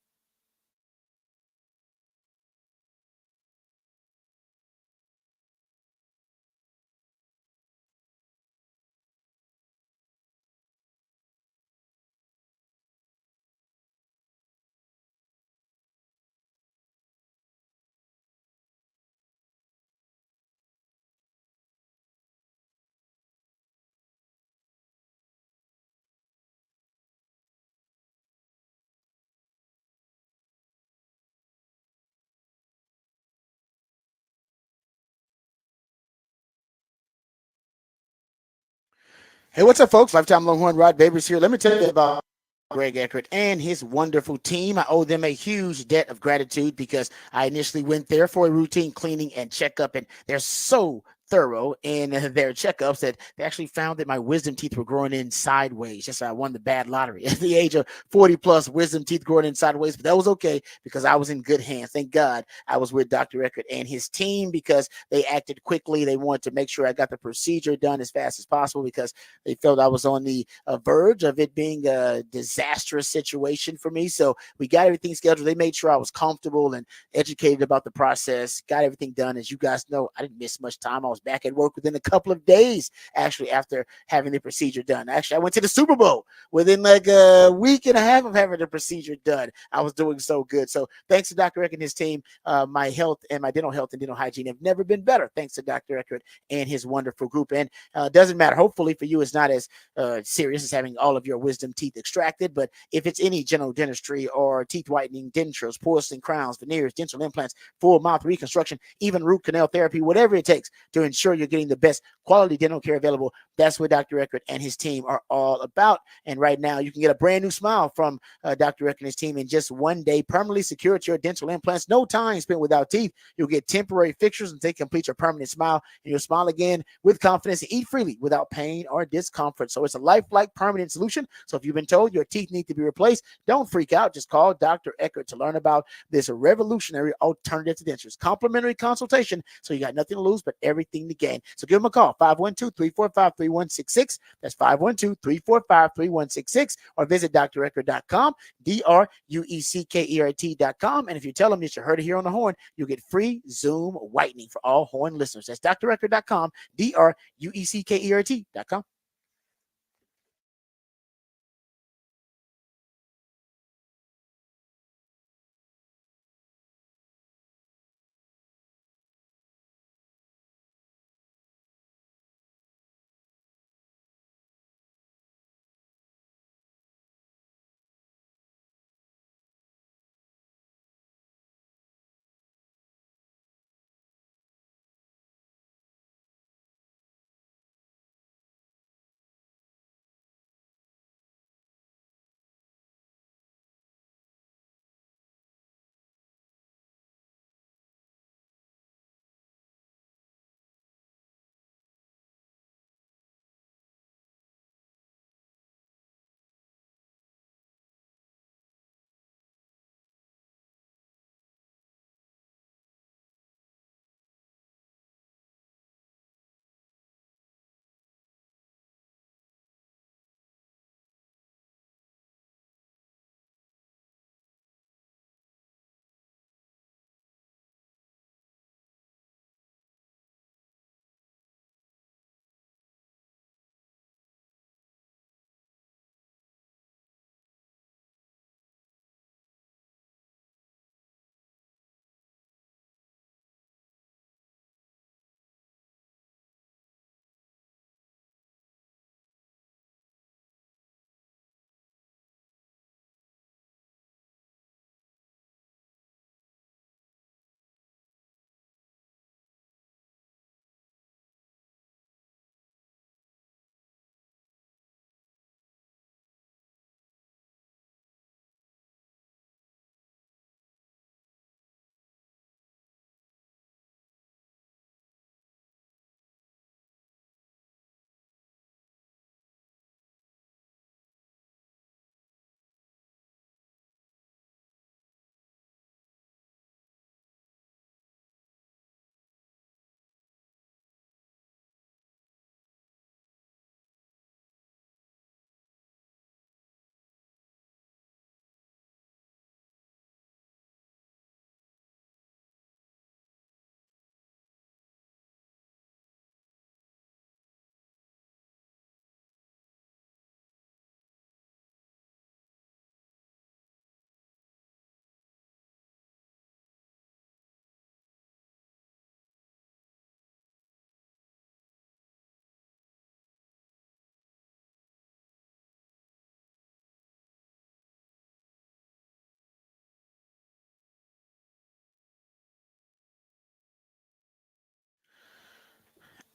A: Hey, what's up, folks? Lifetime Longhorn Rod Babers here. Let me tell you about Greg Eckert and his wonderful team. I owe them a huge debt of gratitude because I initially went there for a routine cleaning and checkup, and they're so thorough in their checkups that they actually found that my wisdom teeth were growing in sideways. Just I won the bad lottery at the age of 40 plus, wisdom teeth growing in sideways, but that was okay because I was in good hands. Thank God I was with Dr. Eckert and his team because they acted quickly. They wanted to make sure I got the procedure done as fast as possible because they felt I was on the verge of it being a disastrous situation for me. So we got everything scheduled. They made sure I was comfortable and educated about the process, got everything done. As you guys know, I didn't miss much time. I was back at work within a couple of days, actually, after having the procedure done. Actually, I went to the Super Bowl within like a week and a half of having the procedure done. I was doing so good. So thanks to Dr. Eckert and his team, my health and my dental health and dental hygiene have never been better, thanks to Dr. Eckert and his wonderful group. And doesn't matter. Hopefully for you, it's not as serious as having all of your wisdom teeth extracted. But if it's any general dentistry or teeth whitening, dentures, porcelain crowns, veneers, dental implants, full mouth reconstruction, even root canal therapy, whatever it takes to ensure you're getting the best quality dental care available, that's what Dr. Eckert and his team are all about. And right now, you can get a brand new smile from Dr. Eckert and his team in just 1 day. Permanently secure your dental implants. No time spent without teeth. You'll get temporary fixtures until they complete your permanent smile, and you'll smile again with confidence and eat freely without pain or discomfort. So it's a lifelike permanent solution. So if you've been told your teeth need to be replaced, don't freak out. Just call Dr. Eckert to learn about this revolutionary alternative to dentures. Complimentary consultation, so you got nothing to lose but everything anything to gain. So give them a call, 512-345-3166. That's 512-345-3166, or visit drueckert.com, drueckert.com. And if you tell them that you heard it here on the Horn, you'll get free Zoom whitening for all Horn listeners. That's drueckert.com, drueckert.com.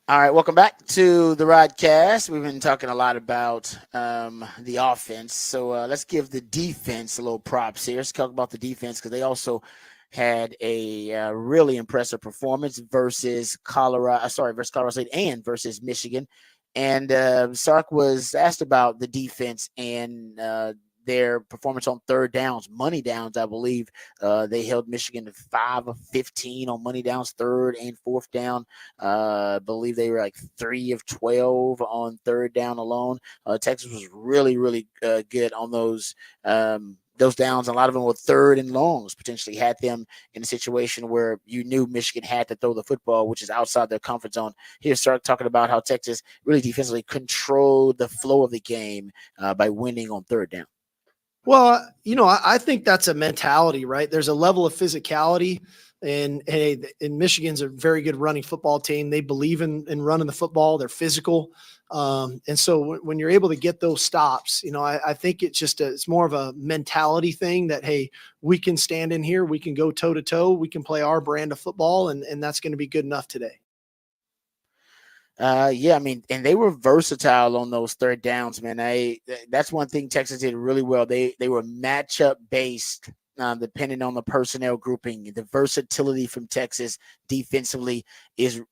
A: All right, welcome back to the Rodcast. We've been talking a lot about the offense, so let's give the defense a little props here. Let's talk about the defense because they also had a really impressive performance versus Colorado State and versus Michigan. And Sark was asked about the defense and their performance on third downs, money downs, I believe. They held Michigan to 5 of 15 on money downs, third and fourth down. I believe they were like 3 of 12 on third down alone. Texas was really, really good on those downs. A lot of them were third and longs, potentially had them in a situation where you knew Michigan had to throw the football, which is outside their comfort zone. Here's Sark talking about how Texas really defensively controlled the flow of the game by winning on third down.
C: Well, I think that's a mentality, right? There's a level of physicality, and Michigan's a very good running football team. They believe in running the football. They're physical. And so when you're able to get those stops, I think it's more of a mentality thing that, hey, we can stand in here, we can go toe to toe, we can play our brand of football, and that's going to be good enough today.
A: Yeah, I mean, and they were versatile on those third downs, man. That's one thing Texas did really well. They were matchup based, depending on the personnel grouping. The versatility from Texas defensively is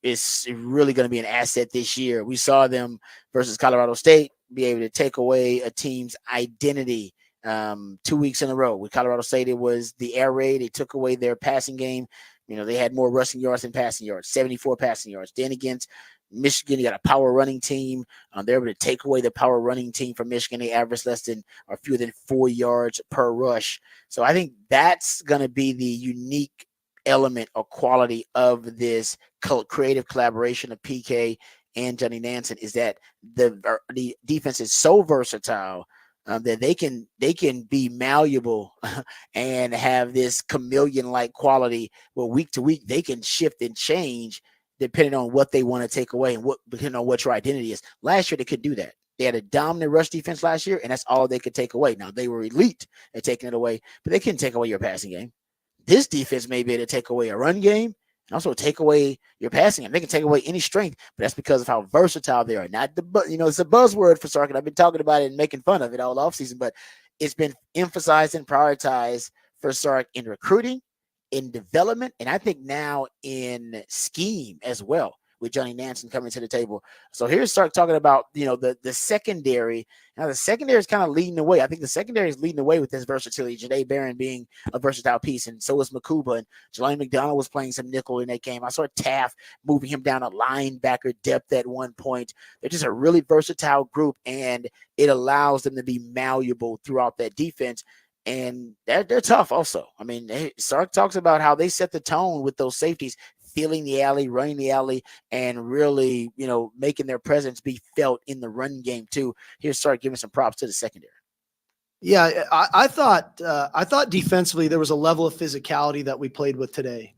A: really going to be an asset this year. We saw them versus Colorado State be able to take away a team's identity 2 weeks in a row. With Colorado State, it was the air raid. They took away their passing game. They had more rushing yards than passing yards, 74 passing yards. Then against Michigan, you got a power running team. They're able to take away the power running team from Michigan. They average less than or fewer than 4 yards per rush. So I think that's going to be the unique element or quality of this creative collaboration of PK and Johnny Nansen, is that the defense is so versatile that they can be malleable and have this chameleon-like quality where week to week they can shift and change depending on what they want to take away and depending on what your identity is. Last year they could do that. They had a dominant rush defense last year, and that's all they could take away. Now they were elite at taking it away, but they couldn't take away your passing game. This defense may be able to take away a run game and also take away your passing game. They can take away any strength, but that's because of how versatile they are. Not it's a buzzword for Sark, and I've been talking about it and making fun of it all offseason, but it's been emphasized and prioritized for Sark in recruiting, in development, and I think now in scheme as well, with Johnny Nansen coming to the table. So here's Sark talking about, the secondary. Now the secondary is kind of leading the way. I think the secondary is leading the way with this versatility. Janae Barron being a versatile piece, and so is Makuba. And Jelani McDonald was playing some nickel in that game. I saw Taft moving him down a linebacker depth at one point. They're just a really versatile group, and it allows them to be malleable throughout that defense. And they're tough also. I mean, Sark talks about how they set the tone with those safeties, feeling the alley, running the alley, and really, making their presence be felt in the run game too. Here's Sark giving some props to the secondary.
C: Yeah, I thought defensively there was a level of physicality that we played with today.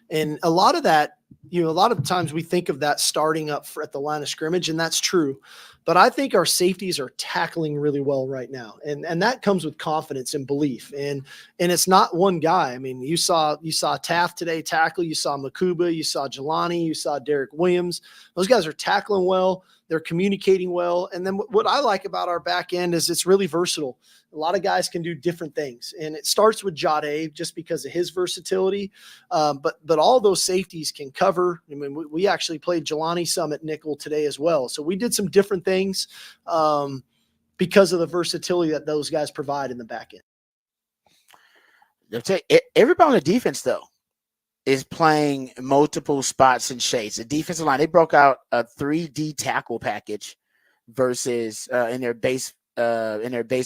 C: And a lot of that, a lot of times we think of that starting up at the line of scrimmage, and that's true. But I think our safeties are tackling really well right now. And that comes with confidence and belief. And it's not one guy. I mean, you saw Taft today tackle, you saw Makuba, you saw Jelani, you saw Derek Williams. Those guys are tackling well. They're communicating well. And then what I like about our back end is it's really versatile. A lot of guys can do different things. And it starts with Jade just because of his versatility. But all those safeties can cover. I mean, we actually played Jelani some at nickel today as well. So we did some different things because of the versatility that those guys provide in the back end.
A: Everybody on the defense, though, is playing multiple spots and shades. The defensive line, they broke out a 3D tackle package versus in their base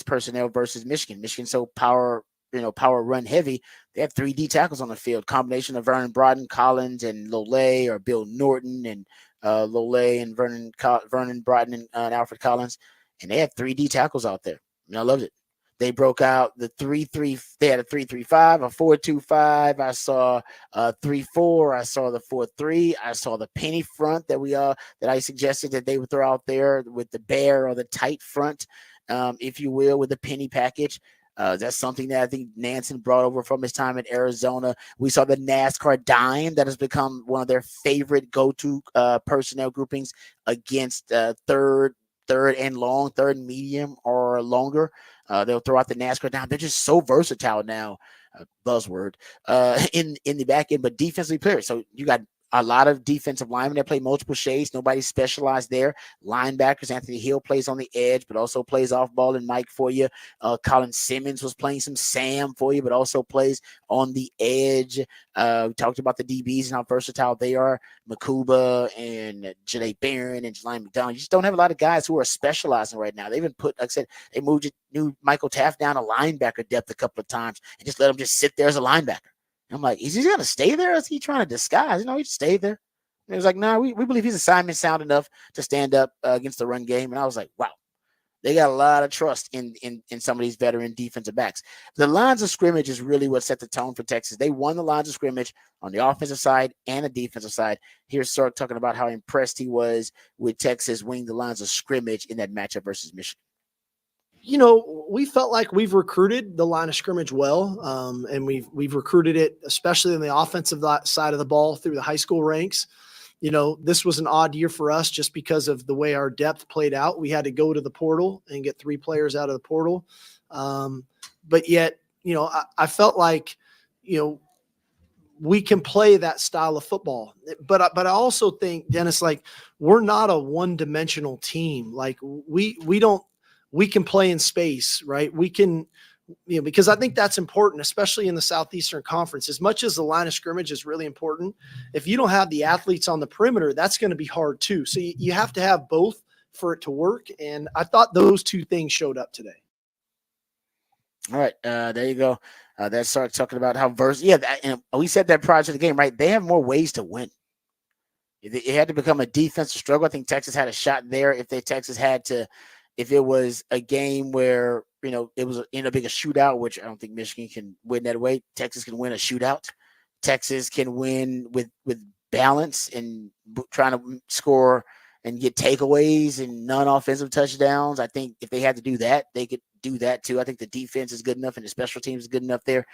A: personnel versus Michigan. Michigan so power run heavy. They have 3D tackles on the field. Combination of Vernon Broughton, Collins, and Lole, or Bill Norton and Lole and Vernon Broughton and Alfred Collins, and they had 3D tackles out there. And I loved it. They broke out the 3-3. They had a 3-3-5, a 4-2-5. I saw a 3-4. I saw the 4-3. I saw the penny front that I suggested that they would throw out there with the bear or the tight front, if you will, with the penny package. That's something that I think Nansen brought over from his time in Arizona. We saw the NASCAR dime that has become one of their favorite go-to personnel groupings against third and long, third and medium or longer. They'll throw out the NASCAR down. They're just so versatile now, buzzword, in the back end, but defensively players. So you got a lot of defensive linemen that play multiple shades. Nobody specialized there. Linebackers, Anthony Hill plays on the edge, but also plays off ball and Mike for you. Colin Simmons was playing some Sam for you, but also plays on the edge. We talked about the DBs and how versatile they are. Makuba and Janae Barron and Jelani McDonald. You just don't have a lot of guys who are specializing right now. They even like I said, they moved Michael Taft down a linebacker depth a couple of times and just let him just sit there as a linebacker. I'm like, is he going to stay there? Or is he trying to disguise? He stayed there. And it was like, no, we believe his assignment sound enough to stand up against the run game. And I was like, wow, they got a lot of trust in some of these veteran defensive backs. The lines of scrimmage is really what set the tone for Texas. They won the lines of scrimmage on the offensive side and the defensive side. Here's Sark talking about how impressed he was with Texas winning the lines of scrimmage in that matchup versus Michigan.
C: We felt like we've recruited the line of scrimmage well, and we've recruited it, especially in the offensive side of the ball through the high school ranks. This was an odd year for us just because of the way our depth played out. We had to go to the portal and get 3 players out of the portal. But yet, I felt like, we can play that style of football. But I also think, Dennis, like, we're not a one-dimensional team. Like we don't we can play in space, right? We can, because I think that's important, especially in the Southeastern Conference. As much as the line of scrimmage is really important, if you don't have the athletes on the perimeter, that's going to be hard too. So you have to have both for it to work. And I thought those two things showed up today.
A: All right, there you go. That starts talking about how and we said that prior to the game, right? They have more ways to win. It had to become a defensive struggle. I think Texas had a shot there. If it was a game where it was ended up being a shootout, which I don't think Michigan can win that way. Texas can win a shootout. Texas can win with balance and trying to score and get takeaways and non-offensive touchdowns. I think if they had to do that, they could do that too. I think the defense is good enough and the special teams is good enough there.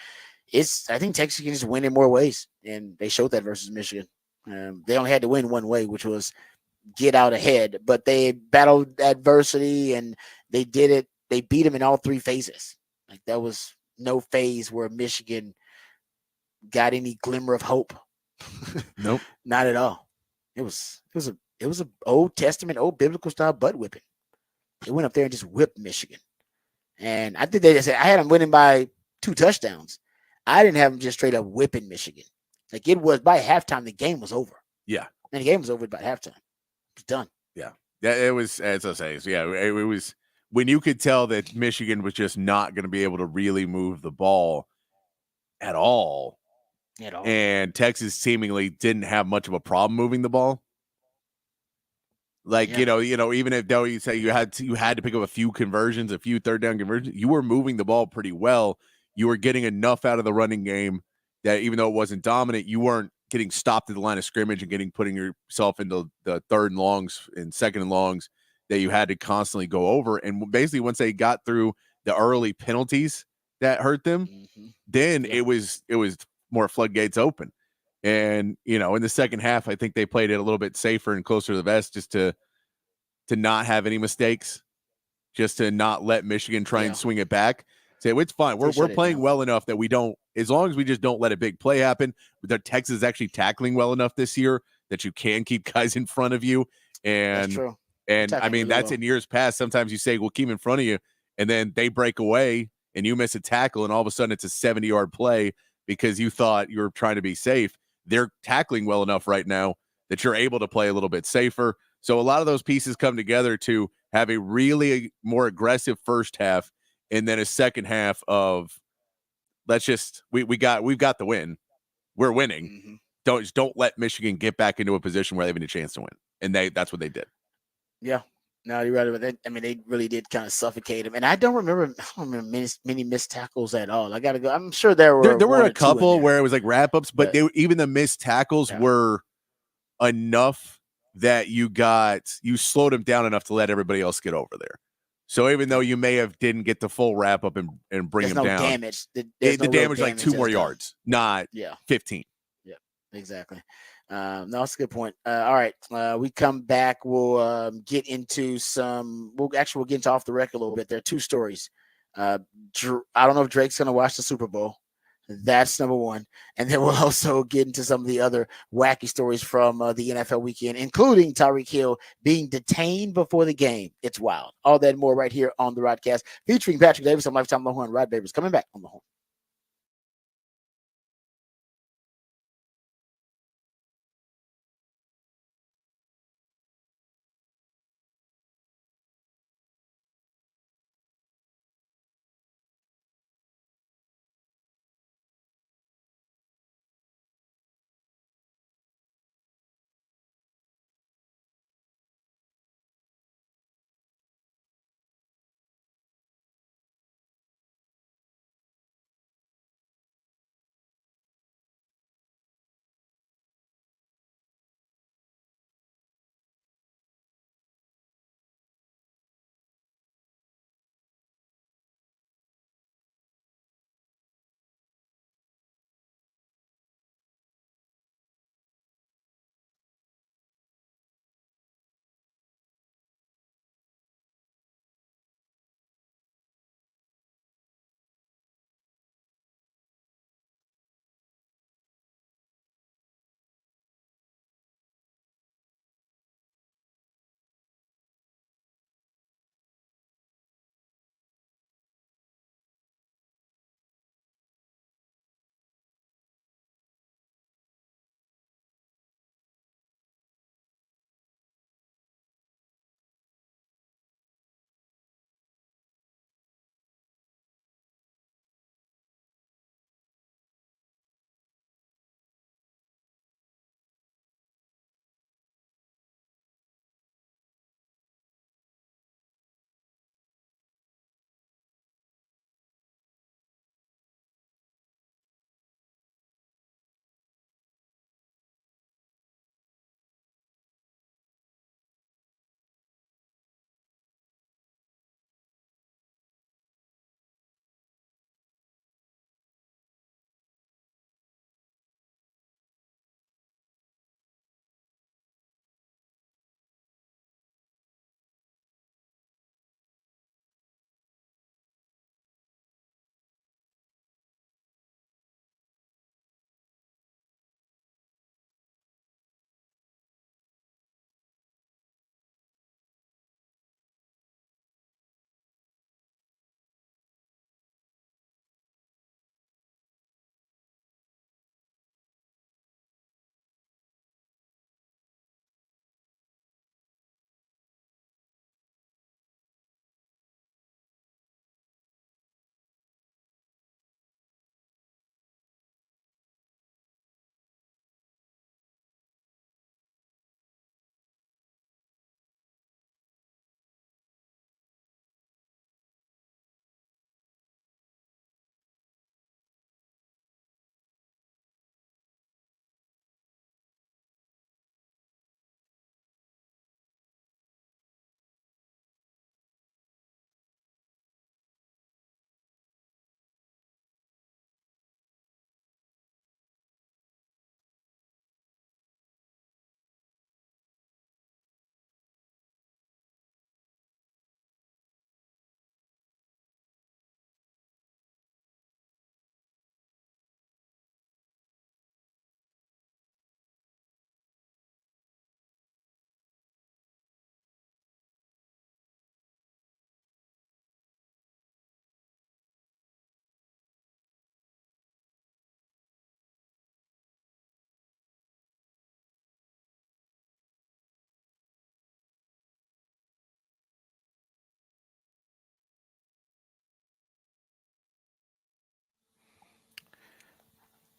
A: I think Texas can just win in more ways, and they showed that versus Michigan. They only had to win one way, which was get out ahead, but they battled adversity and they did it. They beat them in all three phases. Like, that was no phase where Michigan got any glimmer of hope.
B: Nope,
A: not at all. It was a Old Testament, old biblical style butt whipping. They went up there and just whipped Michigan, and I think they just said I had them winning by 2 touchdowns. I didn't have them just straight up whipping Michigan. Like, it was by halftime, the game was over.
B: Yeah,
A: and the game was over by halftime. It was done.
B: Yeah, it was, as I say. So yeah, it was when you could tell that Michigan was just not going to be able to really move the ball at all. And Texas seemingly didn't have much of a problem moving the ball. Like, even if though you say you had to pick up a few conversions, a few third down conversions, you were moving the ball pretty well. You were getting enough out of the running game that even though it wasn't dominant, you weren't getting stopped at the line of scrimmage and putting yourself into the third and longs and second and longs that you had to constantly go over. And basically, once they got through the early penalties that hurt them, then it was more floodgates open. And, in the second half, I think they played it a little bit safer and closer to the vest just to not have any mistakes, just to not let Michigan try and swing it back. Say, it's fine. We're playing well enough that we don't, as long as we just don't let a big play happen. But Texas is actually tackling well enough this year that you can keep guys in front of you. And
A: that's true.
B: And I mean, that's in years past. Sometimes you say, we'll keep in front of you, and then they break away and you miss a tackle, and all of a sudden it's a 70-yard play because you thought you were trying to be safe. They're tackling well enough right now that you're able to play a little bit safer. So a lot of those pieces come together to have a really more aggressive first half and then a second half of we've got the win. We're winning. Don't let Michigan get back into a position where they have a chance to win. And that's what they did.
A: Yeah. No, you're right about that. I mean, they really did kind of suffocate him. And I don't remember many missed tackles at all. I got to go. I'm sure there were
B: a couple where it was like wrap-ups, but even the missed tackles were enough that you slowed them down enough to let everybody else get over there. So even though you may have didn't get the full wrap-up and bring them down,
A: damage.
B: The damage like 2 more yards, not 15.
A: Yeah, exactly. No, that's a good point. All right, we come back. We'll get into we'll get into off the record a little bit. There are 2 stories. I don't know if Drake's going to watch the Super Bowl. That's number 1. And then we'll also get into some of the other wacky stories from the NFL weekend, including Tyreek Hill being detained before the game. It's wild. All that and more right here on the Rodcast, featuring Patrick Davis on Lifetime Longhorn. Rod Babers coming back on the Horn.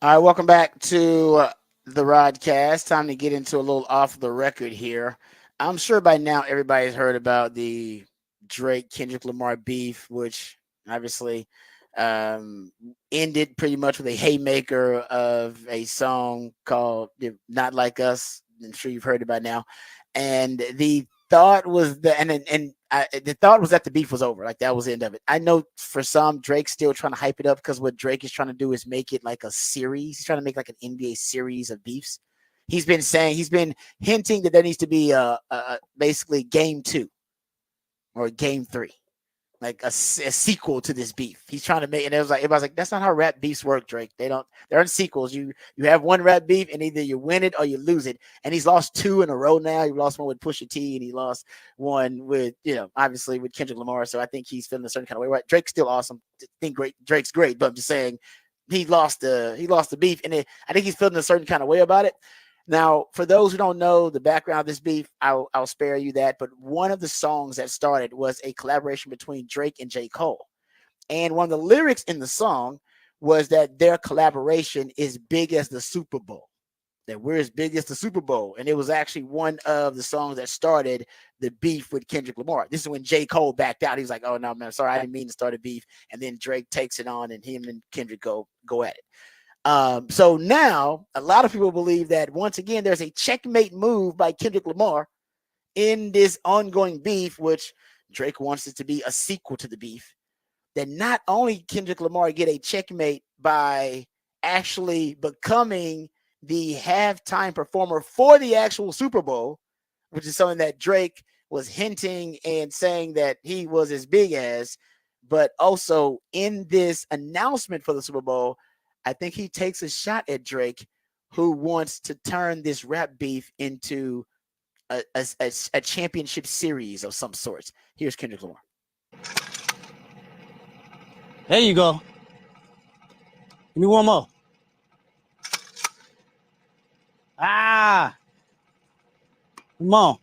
A: All right, welcome back to the Rodcast. Time to get into a little off the record here. I'm sure by now everybody's heard about the Drake Kendrick Lamar beef, which obviously um, ended pretty much with a haymaker of a song called "Not Like Us." I'm sure you've heard it by now, and the thought was that the beef was over, like that was the end of it. I know for some Drake's still trying to hype it up because what Drake is trying to do is make it like a series. He's trying to make like an NBA series of beefs. He's been hinting that there needs to be basically game 2 or game 3, like a sequel to this beef. He's trying to make, and it was like that's not how rap beefs work, Drake. There aren't sequels. You have one rap beef, and either you win it or you lose it. And he's lost 2 in a row now. He lost one with Pusha T, and he lost one with obviously with Kendrick Lamar. So I think he's feeling a certain kind of way. Right? Drake's still awesome. I think Drake's great, but I'm just saying he lost the beef, and I think he's feeling a certain kind of way about it. Now, for those who don't know the background of this beef, I'll spare you that. But one of the songs that started was a collaboration between Drake and J. Cole. And one of the lyrics in the song was that their collaboration is big as the Super Bowl, that we're as big as the Super Bowl. And it was actually one of the songs that started the beef with Kendrick Lamar. This is when J. Cole backed out. He was like, oh, no, man, sorry, I didn't mean to start a beef. And then Drake takes it on, and him and Kendrick go at it. So now a lot of people believe that once again there's a checkmate move by Kendrick Lamar in this ongoing beef, which Drake wants it to be a sequel to the beef. That not only Kendrick Lamar get a checkmate by actually becoming the halftime performer for the actual Super Bowl, which is something that Drake was hinting and saying that he was as big as, but also in this announcement for the Super Bowl, I think he takes a shot at Drake, who wants to turn this rap beef into a championship series of some sorts. Here's Kendrick Lamar.
D: There you go. Give me one more. Ah. Come on.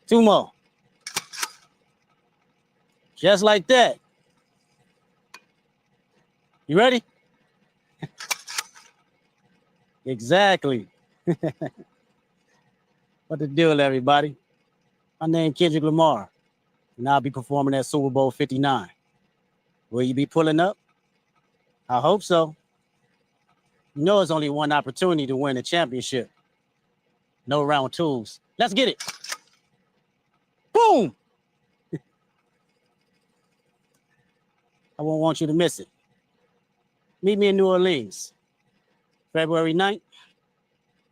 D: 2 more. Just like that. You ready? Exactly. What the deal, everybody? My name Kendrick Lamar, and I'll be performing at Super Bowl 59. Will you be pulling up? I hope so. You know it's only one opportunity to win a championship. No round twos. Let's get it. Boom! I won't want you to miss it. Meet me in New Orleans, February 9th,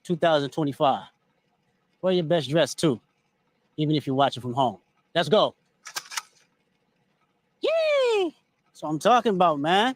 D: 2025. Wear your best dress, too, even if you're watching from home. Let's go. Yay! That's what I'm talking about, man.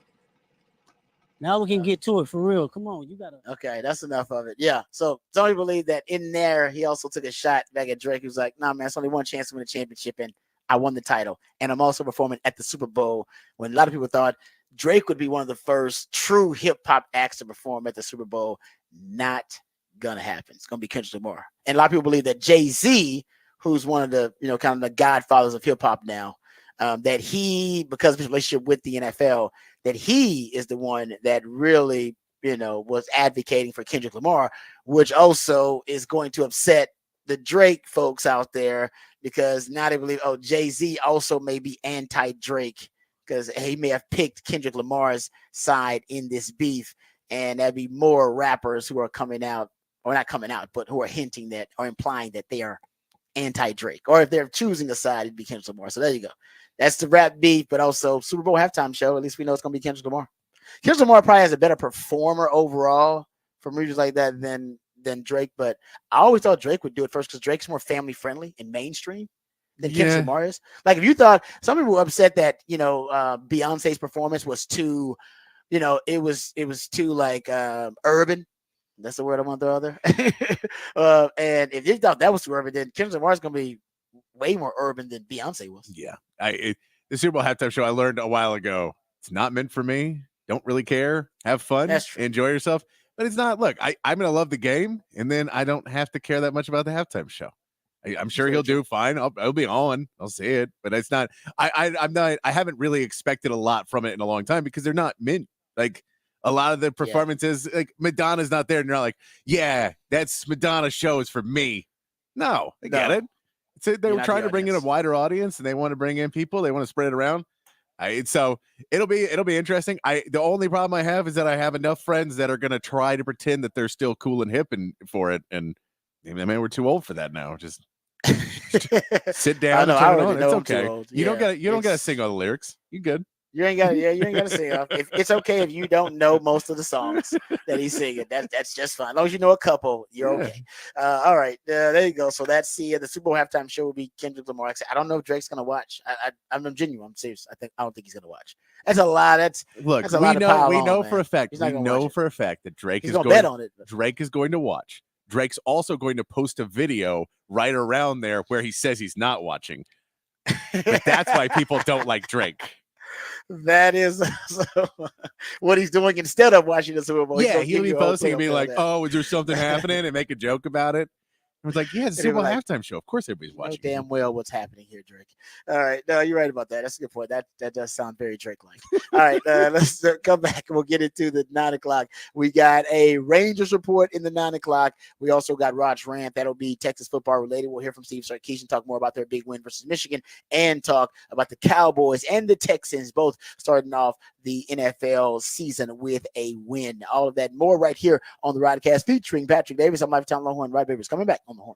D: Now we can get to it for real. Come on, you gotta.
A: Okay, that's enough of it. Yeah. So some people believe that in there he also took a shot back at Drake. He was like, "Nah, man, it's only one chance to win a championship, and I won the title, and I'm also performing at the Super Bowl." When a lot of people thought Drake would be one of the first true hip hop acts to perform at the Super Bowl, not gonna happen. It's gonna be Kendrick Lamar, and a lot of people believe that Jay-Z, who's one of the kind of the godfathers of hip hop now, that he, because of his relationship with the NFL, that he is the one that really, was advocating for Kendrick Lamar, which also is going to upset the Drake folks out there, because now they believe, oh, Jay-Z also may be anti-Drake because he may have picked Kendrick Lamar's side in this beef, and there'd be more rappers who are coming out, or not coming out, but who are hinting that or implying that they are anti-Drake, or if they're choosing a side, it'd be Kendrick Lamar. So there you go. That's the rap beef, but also Super Bowl halftime show. At least we know it's going to be Kendrick Lamar. Kendrick Lamar probably has a better performer overall from regions like that than Drake, but I always thought Drake would do it first because Drake's more family friendly and mainstream than Kendrick Lamar is. Like, if you thought, some people were upset that Beyonce's performance was too, it was too like urban. That's the word I want to throw out there. And if you thought that was too urban, then Kendrick Lamar is going to be way more urban than Beyonce was.
B: Yeah. The Super Bowl halftime show, I learned a while ago, it's not meant for me. Don't really care. Have fun. Enjoy yourself. But it's not. Look, I'm going to love the game, and then I don't have to care that much about the halftime show. I'm sure he'll do fine. I'll be on. I'll see it. But it's not. I'm not. I haven't really expected a lot from it in a long time because they're not meant. Like, A lot of the performances, like Madonna's not there, and you're not like, yeah, that's Madonna's show is for me. No, I get it. They were trying to bring in a wider audience, and they want to bring in people. They want to spread it around. So it'll be interesting. The only problem I have is that I have enough friends that are going to try to pretend that they're still cool and hip and for it, and I mean, we're too old for that now. Just sit down and turn it on. It's okay. You don't got to sing all the lyrics. You good?
A: You ain't got to sing off. It's okay if you don't know most of the songs that he's singing. That's just fine. As long as you know a couple, you're okay. All right, there you go. So that's the Super Bowl halftime show will be Kendrick Lamar. I don't know if Drake's gonna watch. I'm genuine. I'm serious. I don't think he's gonna watch. That's a lot. That's a lot.
B: We know for a fact that Drake is going to bet on it. Drake is going to watch. Drake's also going to post a video right around there where he says he's not watching. But that's why people don't like Drake.
A: That is what he's doing instead of watching the Super Bowl.
B: Yeah, he'll be posting and be like, "Oh, is there something happening?" and make a joke about it. I was like, yeah, it's a Super Bowl halftime show. Of course everybody's watching.
A: Know damn well what's happening here, Drake. All right. No, you're right about that. That's a good point. That does sound very Drake-like. All right. Let's come back and we'll get into the 9 o'clock. We got a Rangers report in the 9 o'clock. We also got Rod's rant. That'll be Texas football related. We'll hear from Steve Sarkisian, talk more about their big win versus Michigan, and talk about the Cowboys and the Texans, both starting off the NFL season with a win. All of that and more right here on the Rodcast featuring Patrick Davis. I'm Lifetime Longhorn. Rod Babers coming back on the Horn.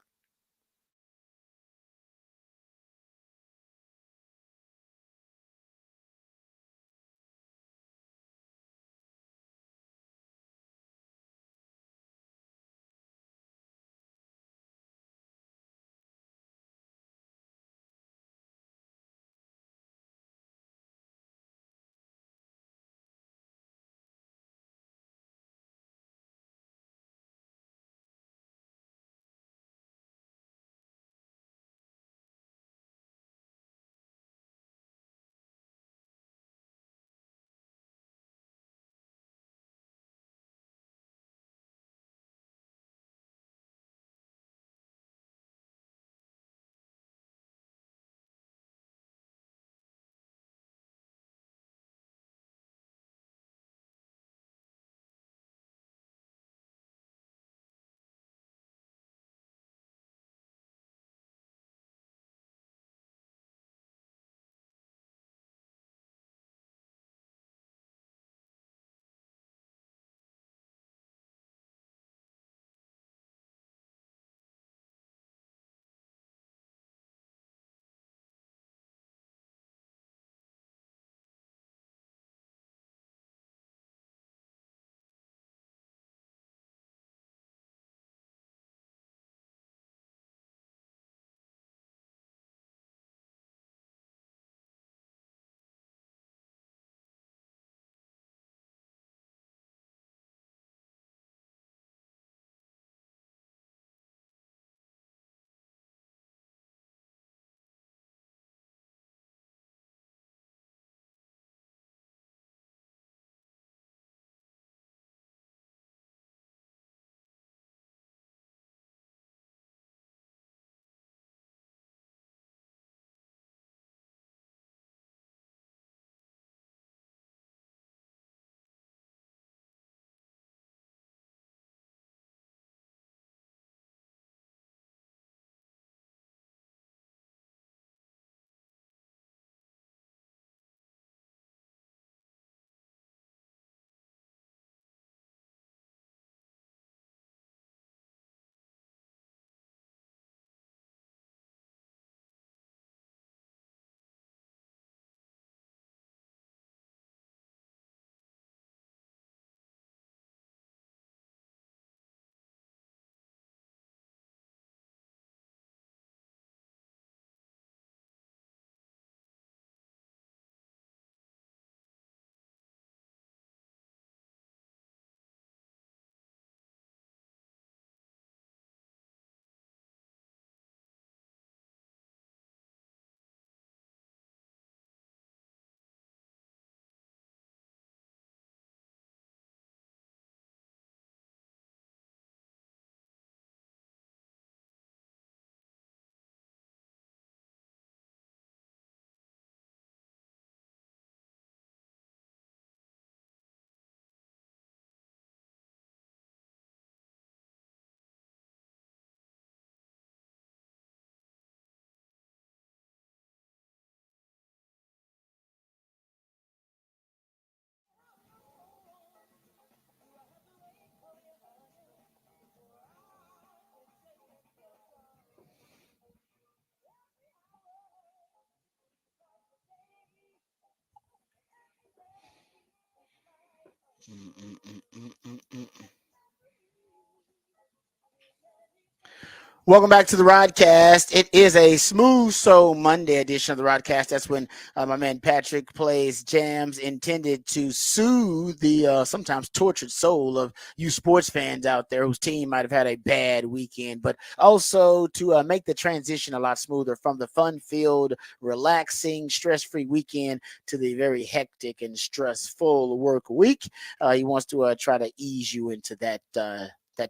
A: Welcome back to the Rodcast. It is a Smooth Soul Monday edition of the Rodcast. That's when my man Patrick plays jams intended to soothe the sometimes tortured soul of you sports fans out there whose team might have had a bad weekend, but also to make the transition a lot smoother from the fun-filled, relaxing, stress-free weekend to the very hectic and stressful work week. He wants to try to ease you into that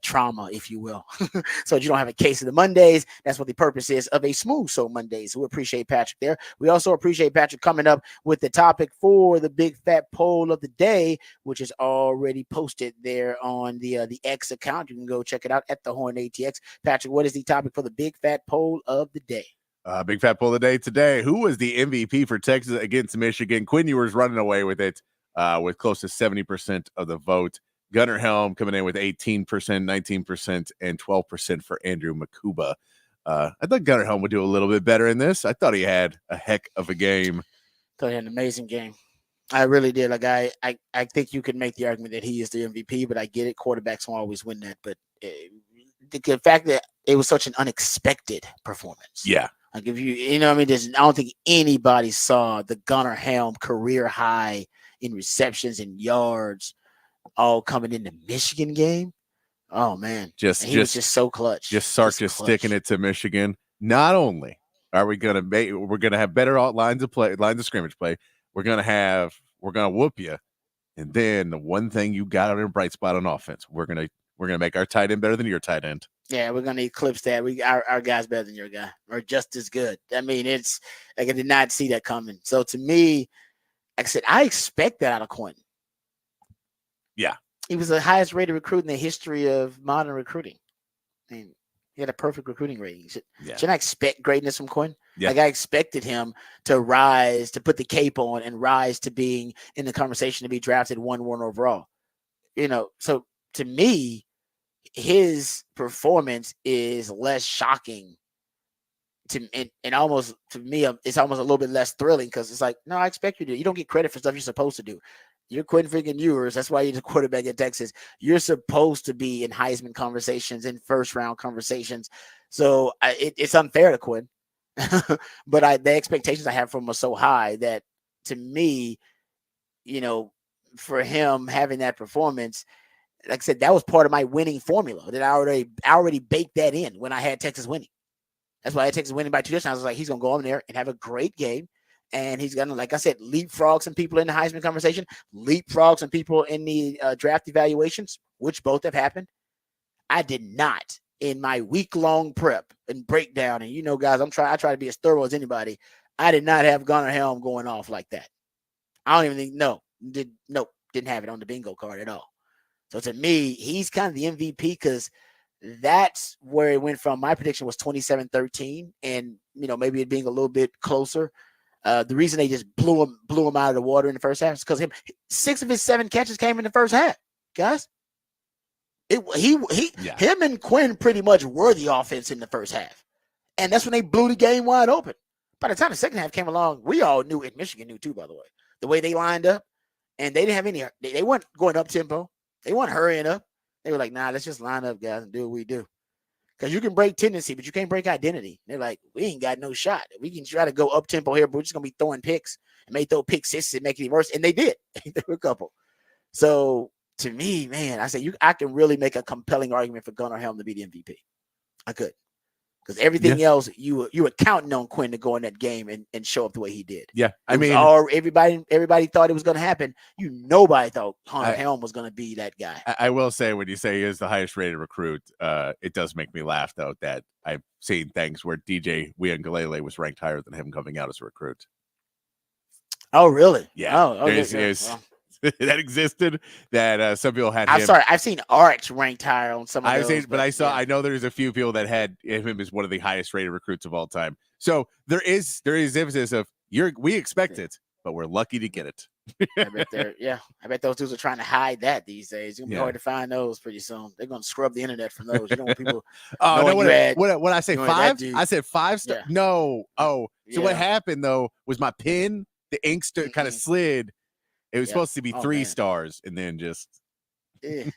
A: trauma, if you will, so that you don't have a case of the Mondays. That's what the purpose is of a Smooth Soul Mondays. We appreciate Patrick there. We also appreciate Patrick coming up with the topic for the big fat poll of the day, which is already posted there on the X account. You can go check it out at the Horn ATX. Patrick, what is the topic for the big fat poll of the day?
B: Big fat poll of the day today. Who was the MVP for Texas against Michigan? Quinn Ewers running away with it with close to 70% of the vote. Gunnar Helm coming in with 18%, 19%, and 12% for Andrew Makuba. I thought Gunnar Helm would do a little bit better in this. I thought he had a heck of a game.
A: Thought he had an amazing game. I really did. Like I think you could make the argument that he is the MVP, but I get it. Quarterbacks won't always win that. But the fact that it was such an unexpected performance.
B: Yeah.
A: Like if you know, I mean, I don't think anybody saw the Gunnar Helm career high in receptions and yards all coming in the Michigan game. Oh man, he was just so clutch.
B: Just sticking it to Michigan. Not only are we're gonna have better lines of scrimmage play. We're gonna whoop you. And then the one thing you got on a bright spot on offense, we're gonna make our tight end better than your tight end.
A: Yeah, we're gonna eclipse that. Our guy's better than your guy, or just as good. I mean, it's like I did not see that coming. So to me, like I said, I expect that out of Quentin.
B: Yeah.
A: He was the highest rated recruit in the history of modern recruiting. I mean, he had a perfect recruiting rating. Should I expect greatness from Quinn?
B: Yeah.
A: Like I expected him to rise, to put the cape on and rise to being in the conversation to be drafted 1-1 overall. You know, so to me, his performance is less shocking and almost to me, it's almost a little bit less thrilling because it's like, no, I expect you to. You don't get credit for stuff you're supposed to do. You're Quinn freaking Ewers. That's why you're the quarterback at Texas. You're supposed to be in Heisman conversations, in first round conversations. So it's unfair to Quinn. But the expectations I have from him are so high that to me, you know, for him having that performance, like I said, that was part of my winning formula that I already baked that in when I had Texas winning. That's why I had Texas winning by 2 touchdowns. I was like, he's going to go on there and have a great game. And he's going to, like I said, leapfrog some people in the Heisman conversation, leapfrog some people in the draft evaluations, which both have happened. I did not in my week-long prep and breakdown. And, you know, guys, I try to be as thorough as anybody. I did not have Gunnar Helm going off like that. I don't even think, didn't have it on the bingo card at all. So to me, he's kind of the MVP because that's where it went from. My prediction was 27-13 and, you know, maybe it being a little bit closer. The reason they just blew him out of the water in the first half is because 6 of his 7 catches came in the first half, guys. Him and Quinn pretty much were the offense in the first half, and that's when they blew the game wide open. By the time the second half came along, we all knew it. Michigan knew too, by the way, the way they lined up, and they didn't have any. They weren't going up tempo. They weren't hurrying up. They were like, nah, let's just line up, guys, and do what we do. Because you can break tendency, but you can't break identity. They're like, we ain't got no shot. We can try to go up tempo here, but we're just gonna be throwing picks and may throw pick sixes and make it worse. And they did. There were a couple. So to me, man, I say I can really make a compelling argument for Gunnar Helm to be the MVP. I could. Because everything else, you were counting on Quinn to go in that game and show up the way he did.
B: Yeah,
A: everybody thought it was going to happen. Nobody thought Gunnar Helm was going to be that guy.
B: I will say, when you say he is the highest rated recruit, it does make me laugh though that I've seen things where DJ Uiagalelei was ranked higher than him coming out as a recruit.
A: Oh, really?
B: Yeah.
A: Oh,
B: that existed. That some people had.
A: I've seen Arch ranked higher on some of those.
B: I know there's a few people that had him as one of the highest rated recruits of all time. So there is emphasis of we expect it, but we're lucky to get it.
A: I bet those dudes are trying to hide that these days. It's gonna be hard to find those pretty soon. They're gonna scrub the internet from those. You don't want people.
B: What I say 5? I said 5 stars. Yeah. No. Oh, so what happened though was my pen, the ink kind of slid. It was supposed to be 3 stars, and then just
A: you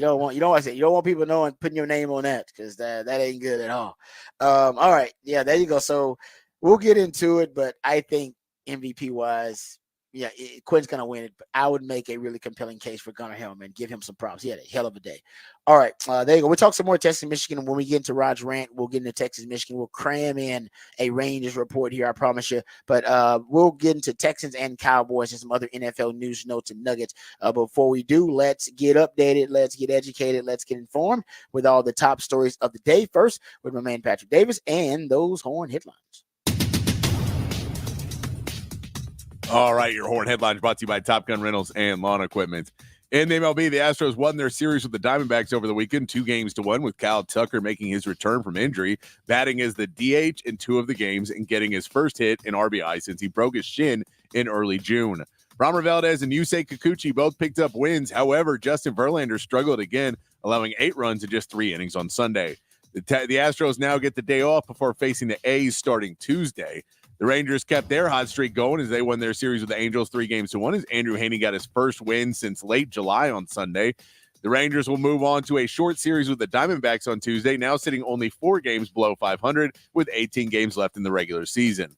A: don't want people knowing, putting your name on that, because that ain't good at all. All right, yeah, there you go. So we'll get into it, but I think MVP wise, yeah, Quinn's gonna win it, but I would make a really compelling case for Gunnar Helman. Give him some props. He had a hell of a day. All right, there you go. We'll talk some more Texas, Michigan. When we get into Rod's rant, we'll get into Texas, Michigan. We'll cram in a Rangers report here, I promise you. But we'll get into Texans and Cowboys and some other NFL news, notes, and nuggets. Before we do, let's get updated. Let's get educated. Let's get informed with all the top stories of the day. First, with my man Patrick Davis and those Horn headlines.
B: All right, your Horn headlines brought to you by Top Gun Rentals and Lawn Equipment. In the MLB, the Astros won their series with the Diamondbacks over the weekend, 2-1, with Kyle Tucker making his return from injury, batting as the DH in 2 of the games and getting his first hit in RBI since he broke his shin in early June. Framber Valdez and Yusei Kikuchi both picked up wins. However, Justin Verlander struggled again, allowing 8 runs in just 3 innings on Sunday. The Astros now get the day off before facing the A's starting Tuesday. The Rangers kept their hot streak going as they won their series with the Angels 3-1 as Andrew Heaney got his first win since late July on Sunday. The Rangers will move on to a short series with the Diamondbacks on Tuesday, now sitting only 4 games below 500 with 18 games left in the regular season.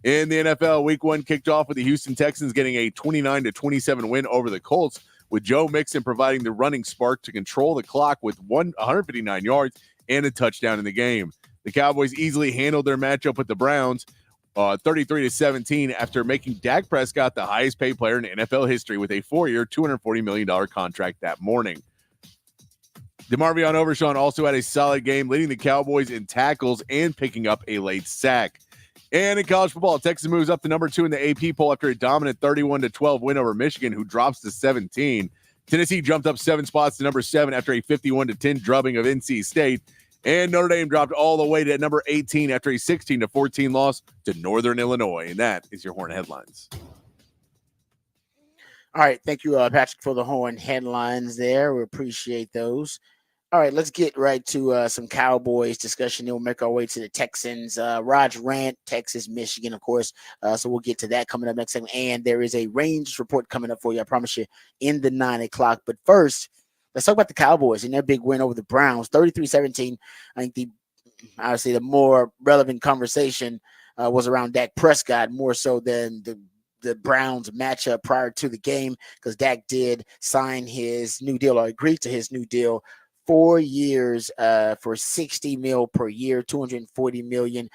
B: In the NFL, Week 1 kicked off with the Houston Texans getting a 29-27 win over the Colts, with Joe Mixon providing the running spark to control the clock with 159 yards and a touchdown in the game. The Cowboys easily handled their matchup with the Browns, 33-17 after making Dak Prescott the highest paid player in NFL history with a 4-year, $240 million contract that morning. DeMarvion Overshawn also had a solid game, leading the Cowboys in tackles and picking up a late sack. And in college football, Texas moves up to number 2 in the AP poll after a dominant 31-12 win over Michigan, who drops to 17. Tennessee jumped up 7 spots to number 7 after a 51-10 drubbing of NC State. And Notre Dame dropped all the way to number 18 after a 16-14 loss to Northern Illinois. And that is your Horn headlines.
A: All right. Thank you, Patrick, for the Horn headlines there. We appreciate those. All right. Let's get right to some Cowboys discussion. Then we'll make our way to the Texans. Rod's rant, Texas, Michigan, of course. So we'll get to that coming up next segment. And there is a Rangers report coming up for you, I promise you, in the 9 o'clock. But first, let's talk about the Cowboys and their big win over the Browns, 33-17. I think the more relevant conversation was around Dak Prescott, more so than the Browns matchup prior to the game, because Dak did sign his new deal, or agreed to his new deal, 4 years for $60 million per year, $240 million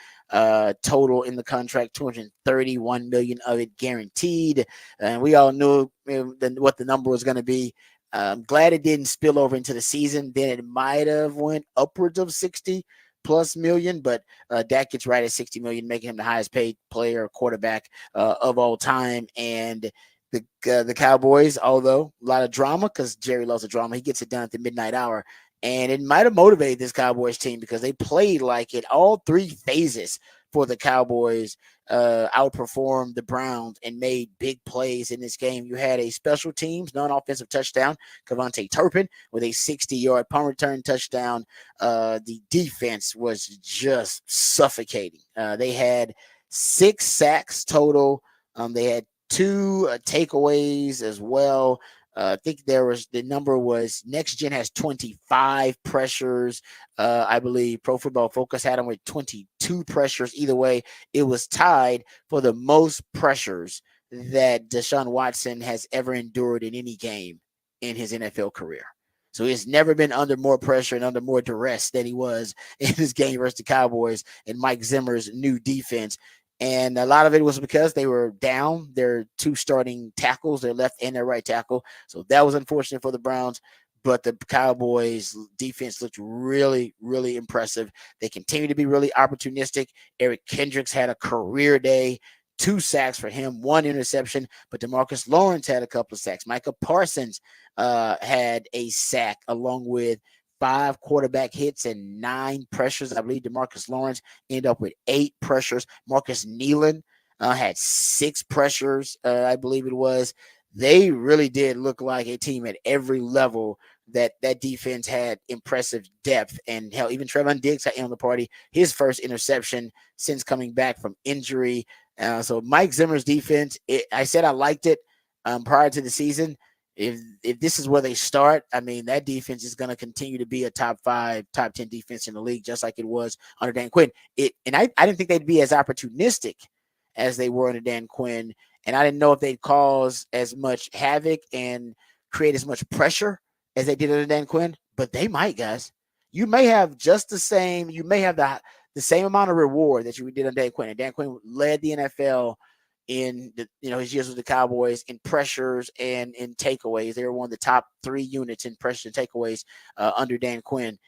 A: total in the contract, $231 million of it guaranteed. And we all knew what the number was going to be. I'm glad it didn't spill over into the season. Then it might have went upwards of 60 plus million, but Dak gets right at 60 million, making him the highest paid player, quarterback of all time. And the Cowboys, although a lot of drama, because Jerry loves the drama, he gets it done at the midnight hour. And it might have motivated this Cowboys team because they played like it. All 3 phases for the Cowboys outperformed the Browns and made big plays in this game. You had a special teams non-offensive touchdown, Kevontae Turpin, with a 60-yard punt return touchdown. The defense was just suffocating. They had 6 sacks total. They had 2 takeaways as well. I think the number was Next Gen has 25 pressures. I believe Pro Football Focus had them with 22 pressures. Either way, it was tied for the most pressures that Deshaun Watson has ever endured in any game in his NFL career. So he's never been under more pressure and under more duress than he was in this game versus the Cowboys and Mike Zimmer's new defense. And a lot of it was because they were down their 2 starting tackles, their left and their right tackle. So that was unfortunate for the Browns. But the Cowboys defense looked really, really impressive. They continue to be really opportunistic. Eric Kendricks had a career day, 2 sacks for him, 1 interception. But DeMarcus Lawrence had a couple of sacks. Micah Parsons had a sack along with 5 quarterback hits and 9 pressures. I believe DeMarcus Lawrence ended up with 8 pressures. Marcus Nealon had 6 pressures, I believe it was. They really did look like a team at every level. That defense had impressive depth. And hell, even Trevon Diggs got in on the party. His first interception since coming back from injury. So Mike Zimmer's defense, I said I liked it prior to the season. If this is where they start, I mean, that defense is going to continue to be a top 5, top 10 defense in the league, just like it was under Dan Quinn. I didn't think they'd be as opportunistic as they were under Dan Quinn, and I didn't know if they'd cause as much havoc and create as much pressure as they did under Dan Quinn, but they might, guys. You may have just the same. You may have the same amount of reward that you did on Dan Quinn. And Dan Quinn led the NFL in his years with the Cowboys in pressures and in takeaways. They were one of the top 3 units in pressures and takeaways under Dan Quinn.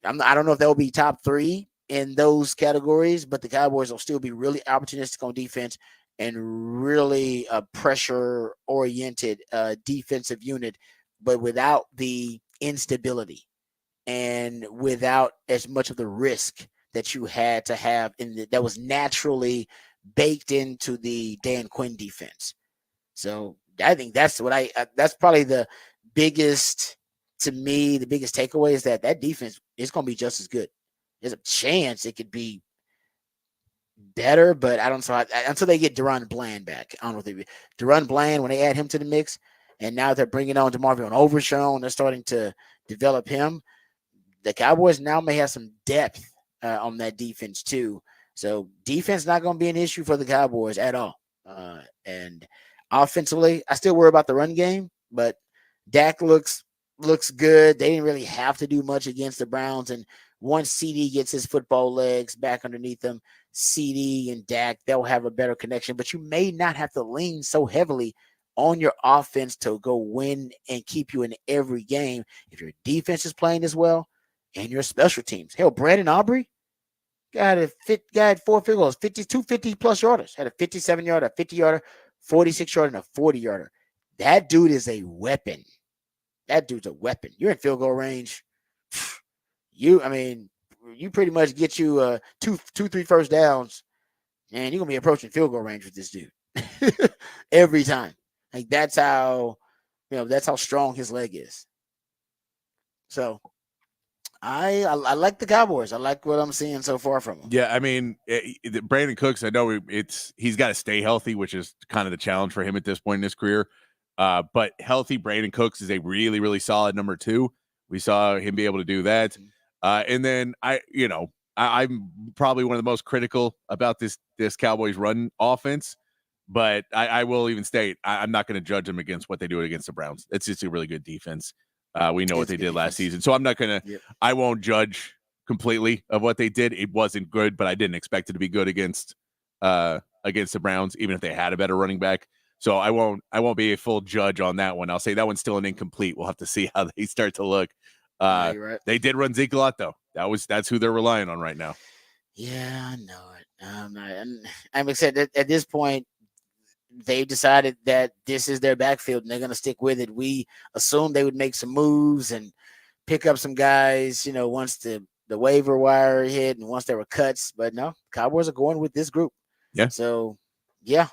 A: I don't know if they'll be top 3 in those categories, but the Cowboys will still be really opportunistic on defense and really a pressure-oriented defensive unit, but without the instability and without as much of the risk that you had to have that was naturally baked into the Dan Quinn defense. So I think that's that's probably the biggest, to me, the biggest takeaway is that defense is going to be just as good. There's a chance it could be better, but I don't know until they get Deron Bland back. I don't know if they Deron Bland, when they add him to the mix, and now they're bringing on DeMarvion Overshown, they're starting to develop him. The Cowboys now may have some depth on that defense too. So defense not going to be an issue for the Cowboys at all. And offensively, I still worry about the run game, but Dak looks good. They didn't really have to do much against the Browns. And once CD gets his football legs back underneath him, CD and Dak, they'll have a better connection. But you may not have to lean so heavily on your offense to go win and keep you in every game if your defense is playing as well and your special teams. Hell, Brandon Aubrey had 4 field goals, 50+ yarders, had a 57-yarder, a 50-yarder, 46-yarder, and a 40-yarder. That dude is a weapon. That dude's a weapon. You're in field goal range. You pretty much get you 2-3 first downs, and you're gonna be approaching field goal range with this dude every time. Like that's how strong his leg is. So I like the Cowboys. I like what I'm seeing so far from them.
B: Yeah, I mean, Brandon Cooks, I know he's got to stay healthy, which is kind of the challenge for him at this point in his career. But healthy Brandon Cooks is a really, really solid number 2. We saw him be able to do that. And then I'm probably one of the most critical about this Cowboys run offense, but I will even state I'm not going to judge them against what they do against the Browns. It's just a really good defense. We know what they did last season. So I'm not going to, I won't judge completely of what they did. It wasn't good, but I didn't expect it to be good against the Browns, even if they had a better running back. So I won't be a full judge on that one. I'll say that one's still an incomplete. We'll have to see how they start to look. Right. They did run Zeke a lot though. That's who they're relying on right now.
A: Yeah, I know it. I'm excited at this point. They've decided that this is their backfield and they're going to stick with it. We assumed they would make some moves and pick up some guys, once the waiver wire hit and once there were cuts, but no, Cowboys are going with this group.
B: Yeah.
A: So yeah.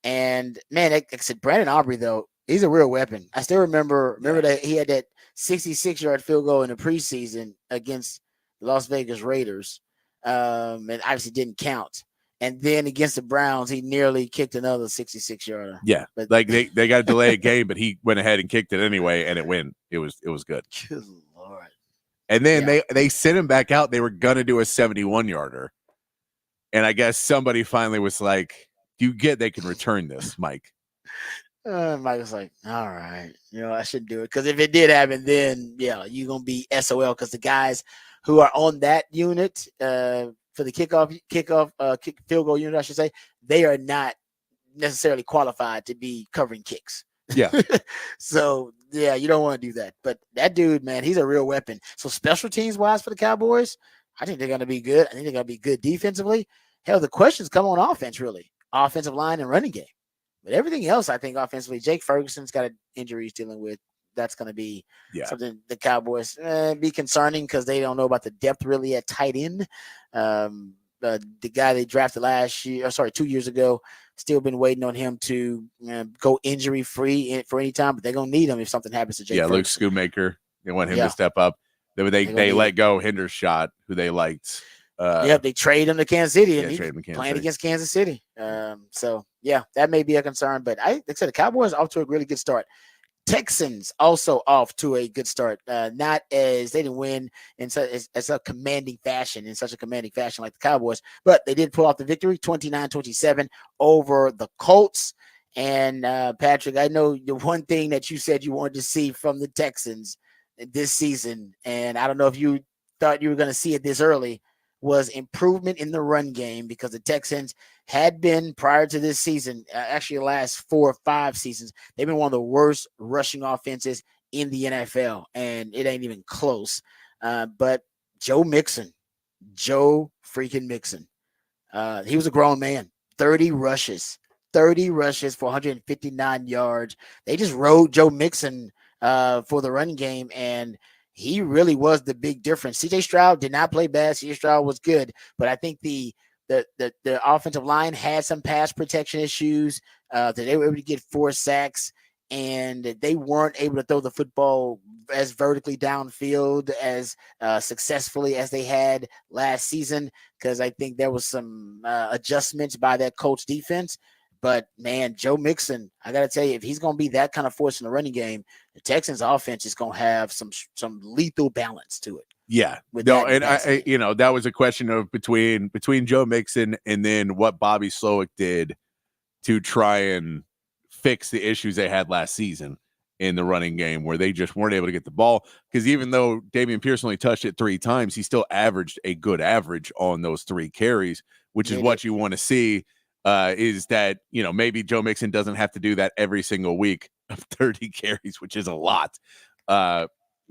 A: And man, like I said, Brandon Aubrey though, he's a real weapon. I still remember that he had that 66-yard field goal in the preseason against the Las Vegas Raiders. And obviously didn't count. And then against the Browns, he nearly kicked another 66-yarder.
B: Yeah, but like they got to delay a game, but he went ahead and kicked it anyway, and it went. It was good.
A: Good Lord.
B: And then they sent him back out. They were gonna do a 71-yarder, and I guess somebody finally was like, "Do you get they can return this, Mike?"
A: Mike was like, "All right, I shouldn't do it because if it did happen, then you're gonna be SOL because the guys who are on that unit." For the kick field goal unit, I should say, they are not necessarily qualified to be covering kicks.
B: Yeah.
A: So you don't want to do that. But that dude, man, he's a real weapon. So special teams wise for the Cowboys, I think they're going to be good. I think they're going to be good defensively. Hell, the questions come on offense, really. Offensive line and running game. But everything else, I think offensively, Jake Ferguson's got injuries dealing with. That's going to be something the Cowboys be concerning because they don't know about the depth really at tight end. The guy they drafted 2 years ago, still been waiting on him to go injury free for any time, but they're going to need him if something happens to Jake Ferguson.
B: Luke Schoonmaker, they want him to step up. They let go Hendershot, who they liked
A: They trade him to Kansas City, and he's
B: playing
A: against Kansas City. So yeah, that may be a concern. But like I said, the Cowboys are off to a really good start. Texans also off to a good start. Not as they didn't win in such a commanding fashion, like the Cowboys, but they did pull off the victory, 29-27 over the Colts. And Patrick, I know the one thing that you said you wanted to see from the Texans this season, and I don't know if you thought you were going to see it this early, was improvement in the run game, because the Texans had been, prior to this season, actually the last 4 or 5 seasons, they've been one of the worst rushing offenses in the NFL, and it ain't even close. But Joe freaking Mixon, he was a grown man, 30 rushes for 159 yards. They just rode Joe Mixon for the run game, and he really was the big difference. CJ Stroud did not play bad. CJ Stroud was good, but I think the offensive line had some pass protection issues, that they were able to get 4 sacks, and they weren't able to throw the football as vertically downfield as successfully as they had last season, because I think there was some adjustments by that Colts defense. But man, Joe Mixon, I got to tell you, if he's going to be that kind of force in the running game, the Texans offense is going to have some lethal balance to it.
B: Yeah. No, and I that was a question of between Joe Mixon and then what Bobby Slowick did to try and fix the issues they had last season in the running game, where they just weren't able to get the ball. Because even though Dameon Pierce only touched it 3 times, he still averaged a good average on those 3 carries, which is what you want to see. Is that, maybe Joe Mixon doesn't have to do that every single week of 30 carries, which is a lot.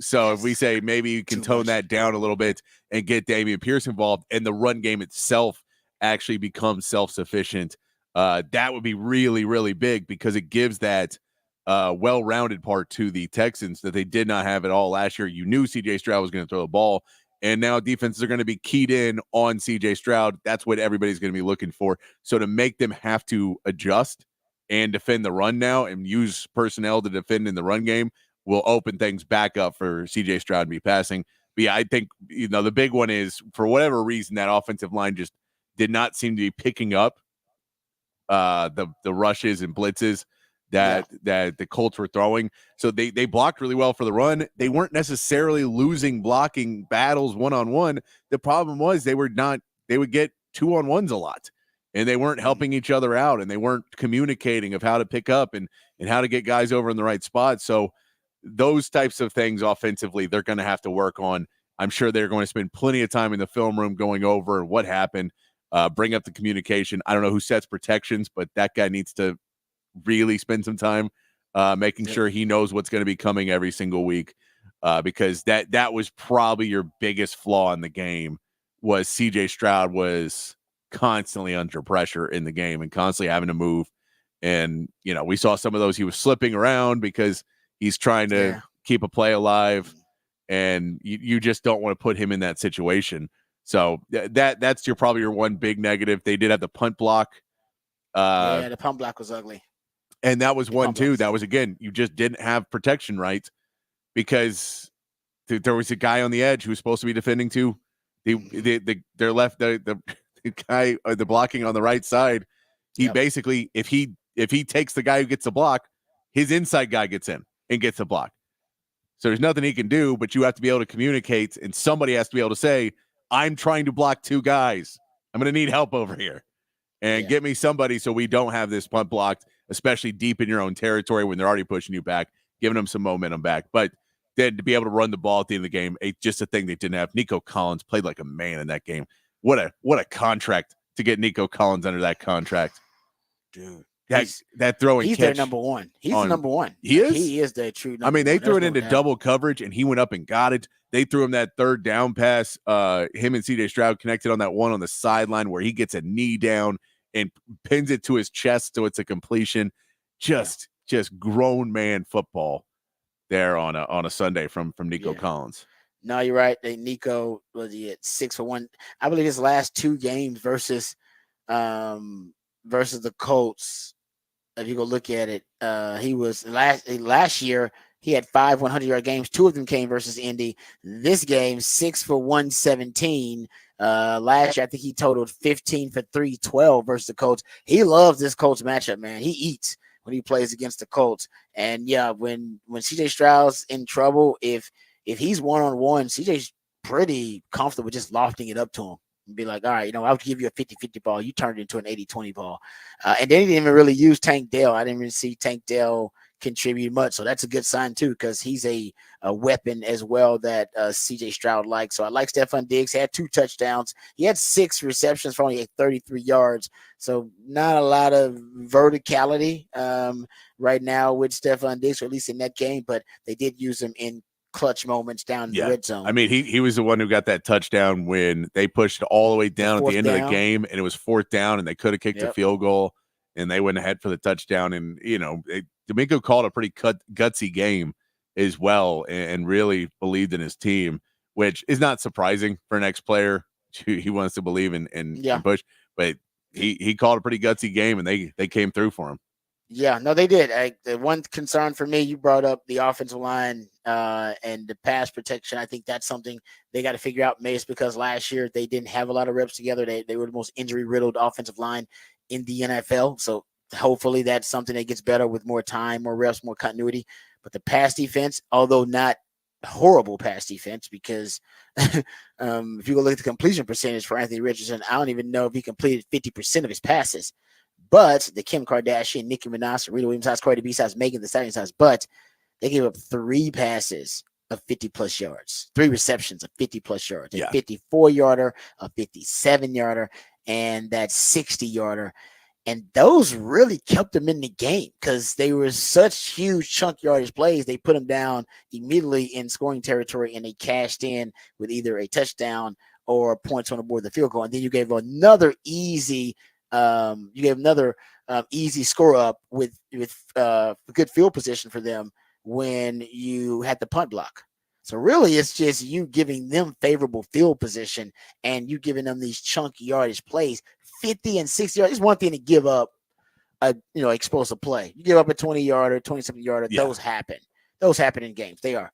B: So if we say maybe you can tone that down a little bit and get Dameon Pierce involved, and the run game itself actually becomes self-sufficient, that would be really, really big, because it gives that well-rounded part to the Texans that they did not have at all last year. You knew CJ Stroud was going to throw the ball, and now defenses are going to be keyed in on CJ Stroud. That's what everybody's going to be looking for. So to make them have to adjust and defend the run now and use personnel to defend in the run game will open things back up for CJ Stroud to be passing. But yeah, I think, the big one is, for whatever reason, that offensive line just did not seem to be picking up the rushes and blitzes that the Colts were throwing. So they blocked really well for the run. They weren't necessarily losing blocking battles one-on-one. The problem was they would get 2-on-1s a lot, and they weren't helping each other out, and they weren't communicating of how to pick up and how to get guys over in the right spot. So those types of things offensively, they're going to have to work on. I'm sure they're going to spend plenty of time in the film room going over what happened, bring up the communication. I don't know who sets protections, but that guy needs to really spend some time making sure he knows what's going to be coming every single week, because that was probably your biggest flaw in the game, was CJ Stroud was constantly under pressure in the game and constantly having to move. And, we saw some of those. He was slipping around because he's trying to keep a play alive, and you just don't want to put him in that situation. So that's probably your one big negative. They did have the punt block.
A: The punt block was ugly.
B: And that was one too. That was, again, you just didn't have protection right, because there was a guy on the edge who was supposed to be defending too. Their left, the guy, the blocking on the right side. He basically, if he takes the guy who gets the block, his inside guy gets in and gets the block. So there's nothing he can do, but you have to be able to communicate, and somebody has to be able to say, I'm trying to block 2 guys. I'm going to need help over here, and get me somebody so we don't have this punt blocked, especially deep in your own territory when they're already pushing you back, giving them some momentum back. But then to be able to run the ball at the end of the game, just a thing they didn't have. Nico Collins played like a man in that game. What a contract to get Nico Collins under that contract.
A: Dude.
B: That throwing
A: he's
B: catch.
A: Their number one. He's the number one.
B: He is?
A: He is the true number
B: one. They
A: threw
B: it into double coverage, and he went up and got it. They threw him that 3rd down pass. Him and CJ Stroud connected on that one on the sideline where he gets a knee down and pins it to his chest, so it's a completion. Just grown man football there on a Sunday from Nico Collins.
A: No, you're right. Nico was at 6 for 1. I believe his last 2 games versus the Colts. If you go look at it, he was last year. He had 5 100-yard games. 2 of them came versus Indy. This game, 6 for 117. Last year, I think he totaled 15 for 312 versus the Colts. He loves this Colts matchup, man. He eats when he plays against the Colts. And yeah, when CJ Stroud's in trouble, if he's one-on-one, CJ's pretty comfortable just lofting it up to him and be like, all right, I'll give you a 50-50 ball. You turned it into an 80-20 ball. And they didn't even really use Tank Dell. I didn't really see Tank Dell contribute much. So that's a good sign too, because he's a weapon as well that CJ Stroud likes. So I like Stephon Diggs. He had 2 touchdowns. He had 6 receptions for only 33 yards. So not a lot of verticality right now with Stephon Diggs, or at least in that game, but they did use him in clutch moments down in the red zone.
B: I mean, he was the one who got that touchdown when they pushed it all the way down at the end of the game, and it was 4th down, and they could have kicked a field goal, and they went ahead for the touchdown. And D'Amico called a pretty gutsy game as well, and really believed in his team, which is not surprising for an ex-player. He wants to believe in push, but he called a pretty gutsy game, and they came through for him.
A: Yeah, no, they did. The one concern for me, you brought up the offensive line and the pass protection. I think that's something they got to figure out. Maybe it's because last year they didn't have a lot of reps together. They were the most injury-riddled offensive line in the NFL. So hopefully that's something that gets better with more time, more reps, more continuity. But the pass defense, although not horrible pass defense, because if you go look at the completion percentage for Anthony Richardson, I don't even know if he completed 50% of his passes. But the Kim Kardashian, Nicki Minaj, Serena Williams size, Cardi B size, Megan Thee Stallion size, but they gave up 3 passes of 50-plus yards, 3 receptions of 50-plus yards, a 54-yarder, a 57-yarder, and that 60-yarder. And those really kept them in the game because they were such huge chunk yardage plays. They put them down immediately in scoring territory, and they cashed in with either a touchdown or points on the board, the field goal. And then you gave another easy easy score up with good field position for them when you had the punt block. So really, it's just you giving them favorable field position and you giving them these chunky yardage plays, 50 and 60 yards. It's one thing to give up a explosive play. You give up a 20-yarder, 20-something yarder. Yeah. Those happen. Those happen in games. They are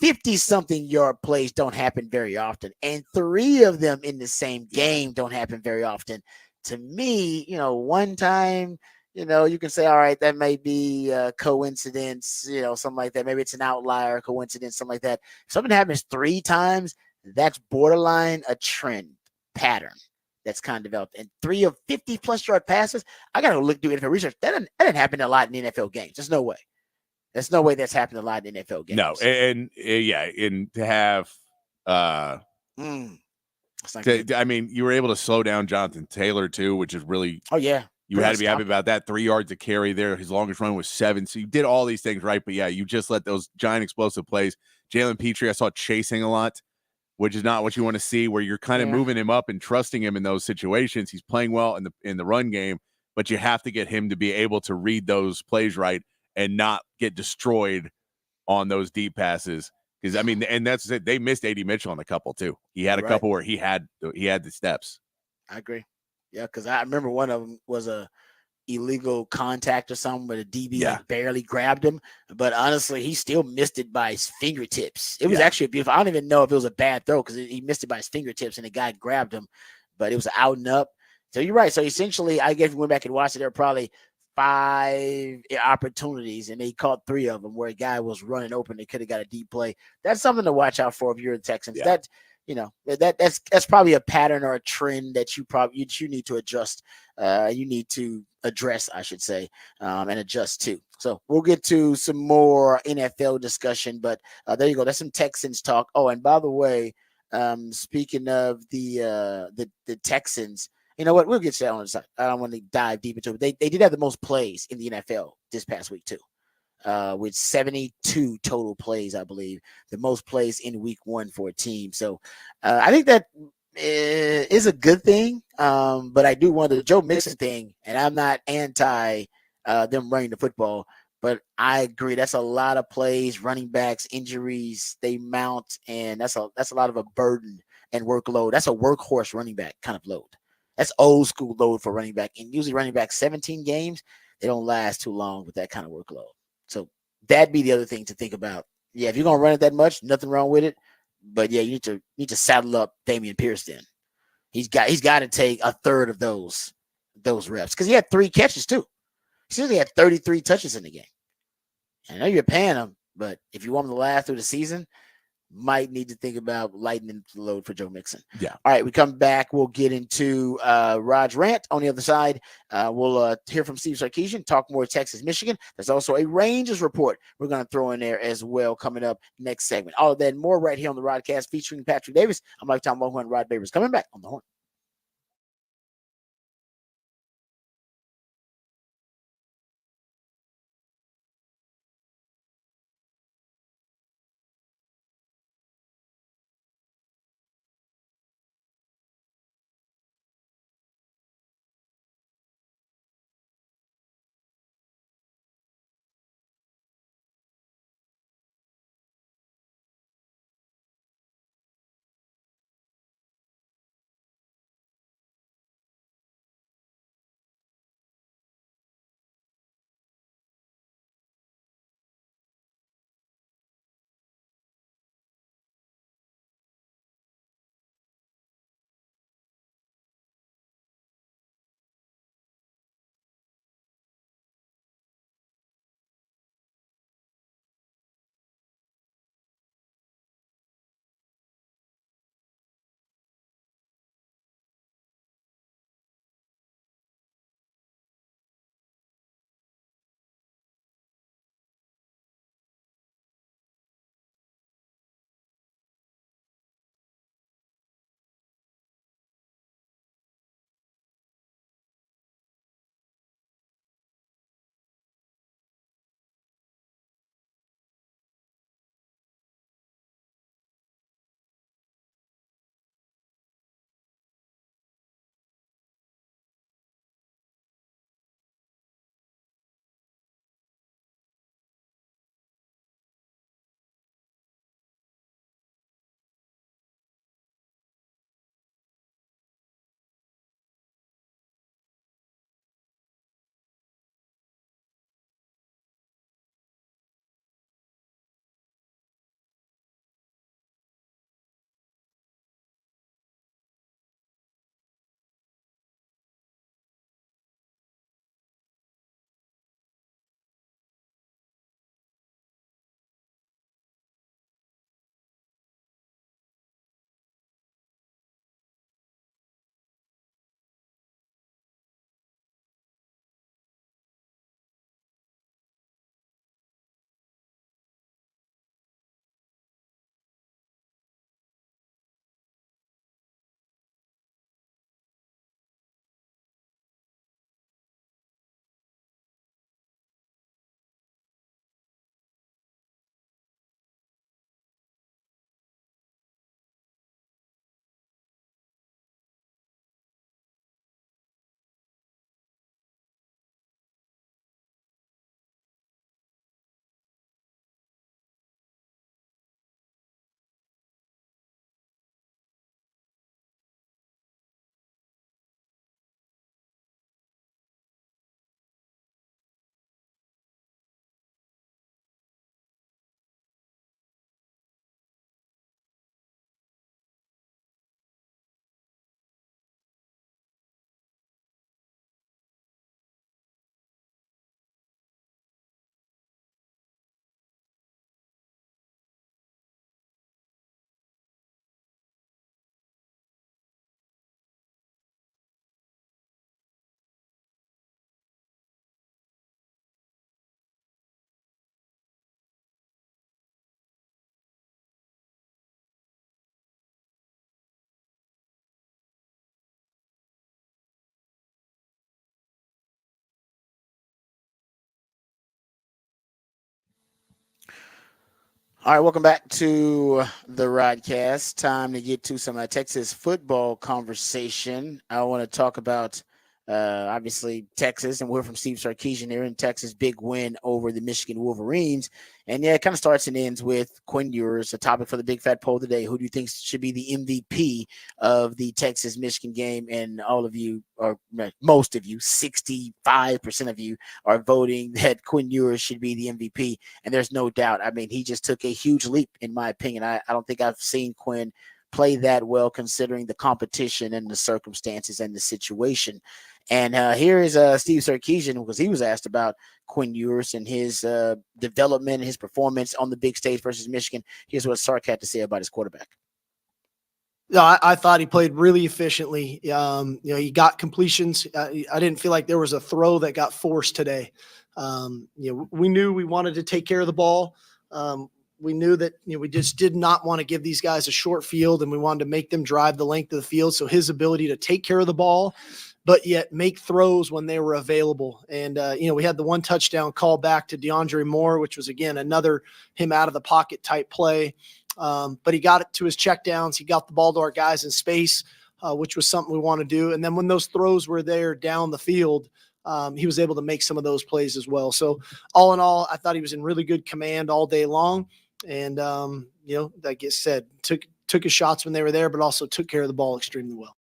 A: 50-something yard plays don't happen very often, and 3 of them in the same game don't happen very often. To me, one time, you can say, all right, that may be a coincidence, something like that. Maybe it's an outlier, coincidence, something like that. If something happens 3 times, that's borderline a trend pattern that's kind of developed. And 3 of 50-plus yard passes, I got to look through NFL research. That didn't happen a lot in NFL games. There's no way. There's no way that's happened a lot in NFL games.
B: No, and to have I mean, you were able to slow down Jonathan Taylor too, which is really you had to be happy about that. 3 yards to carry there. His longest run was 7. So you did all these things right, but you just let those giant explosive plays. Jalen Petrie, I saw chasing a lot, which is not what you want to see, where you're kind of moving him up and trusting him in those situations. He's playing well in the run game, but you have to get him to be able to read those plays right and not get destroyed on those deep passes. Because I mean, and that's it. They missed A.D. Mitchell on a couple too. He had a couple where he had the steps.
A: I agree. Yeah, because I remember one of them was a illegal contact or something, where the DB barely grabbed him. But honestly, he still missed it by his fingertips. It was actually beautiful. I don't even know if it was a bad throw because he missed it by his fingertips and the guy grabbed him. But it was out and up. So you're right. So essentially, I guess if we went back and watched it, there were probably 5 opportunities, and they caught 3 of them where a guy was running open. They could have got a deep play. That's something to watch out for if you're the Texans. Yeah. That's probably a pattern or a trend that you need to adjust. You need to address, I should say, and adjust to. So we'll get to some more NFL discussion, but there you go. That's some Texans talk. Oh, and by the way, speaking of the Texans, you know what? We'll get to that on the side. I don't want to dive deep into it. They did have the most plays in the NFL this past week too, with 72 total plays, I believe, the most plays in week 1 for a team. So I think that is a good thing. But I do want the Joe Mixon thing, and I'm not anti them running the football, but I agree that's a lot of plays, running backs, injuries they mount, and that's a lot of a burden and workload. That's a workhorse running back kind of load. That's old school load for running back. And usually running back 17 games, they don't last too long with that kind of workload. So that'd be the other thing to think about. Yeah, if you're going to run it that much, nothing wrong with it. But yeah, you need to saddle up Dameon Pierce then. He's got to take a third of those reps because he had 3 catches too. He only had 33 touches in the game. I know you're paying him, but if you want him to last through the season, might need to think about lightening the load for Joe Mixon.
B: Yeah.
A: All right, we come back. We'll get into Rod's rant on the other side. We'll hear from Steve Sarkisian, talk more Texas, Michigan. There's also a Rangers report we're going to throw in there as well coming up next segment. All of that and more right here on the Rodcast featuring Patrick Davis. I'm Lifetime Longhorn Rod Babers. Coming back on the Horn. All right, welcome back to the Rodcast. Time to get to some Texas football conversation. I want to talk about obviously Texas, and we're from Steve Sarkisian here in Texas. Big win over the Michigan Wolverines. And yeah, it kind of starts and ends with Quinn Ewers, a topic for the Big Fat Poll today. Who do you think should be the MVP of the Texas-Michigan game? And all of you, or most of you, 65% of you are voting that Quinn Ewers should be the MVP. And there's no doubt. I mean, he just took a huge leap, in my opinion. I don't think I've seen Quinn play that well considering the competition and the circumstances and the situation. And here is Steve Sarkisian, because he was asked about Quinn Ewers and his development and his performance on the big stage versus Michigan. Here's what Sark had to say about his quarterback.
C: No, I thought he played really efficiently. He got completions. I didn't feel like there was a throw that got forced today. We knew we wanted to take care of the ball. We knew that we just did not want to give these guys a short field, and we wanted to make them drive the length of the field. So his ability to take care of the ball, but yet make throws when they were available. And, we had the one touchdown call back to DeAndre Moore, which was, again, another him out of the pocket type play. But he got it to his checkdowns. He got the ball to our guys in space, which was something we want to do. And then when those throws were there down the field, he was able to make some of those plays as well. So all in all, I thought he was in really good command all day long. And, like I said, took his shots when they were there, but also took care of the ball extremely well.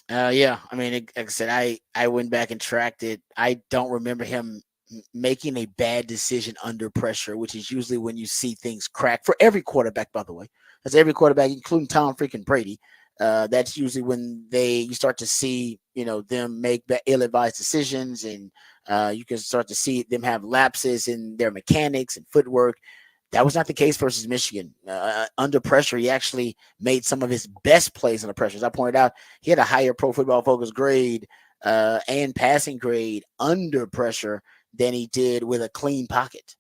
A: Yeah. I mean, like I said, I went back and tracked it. I don't remember him making a bad decision under pressure, which is usually when you see things crack for every quarterback, by the way. That's every quarterback, including Tom freaking Brady. That's usually when you start to see, them make ill-advised decisions, and you can start to see them have lapses in their mechanics and footwork. That was not the case versus Michigan. Under pressure, he actually made some of his best plays under pressure. As I pointed out, he had a higher Pro Football Focus grade and passing grade under pressure than he did with a clean pocket.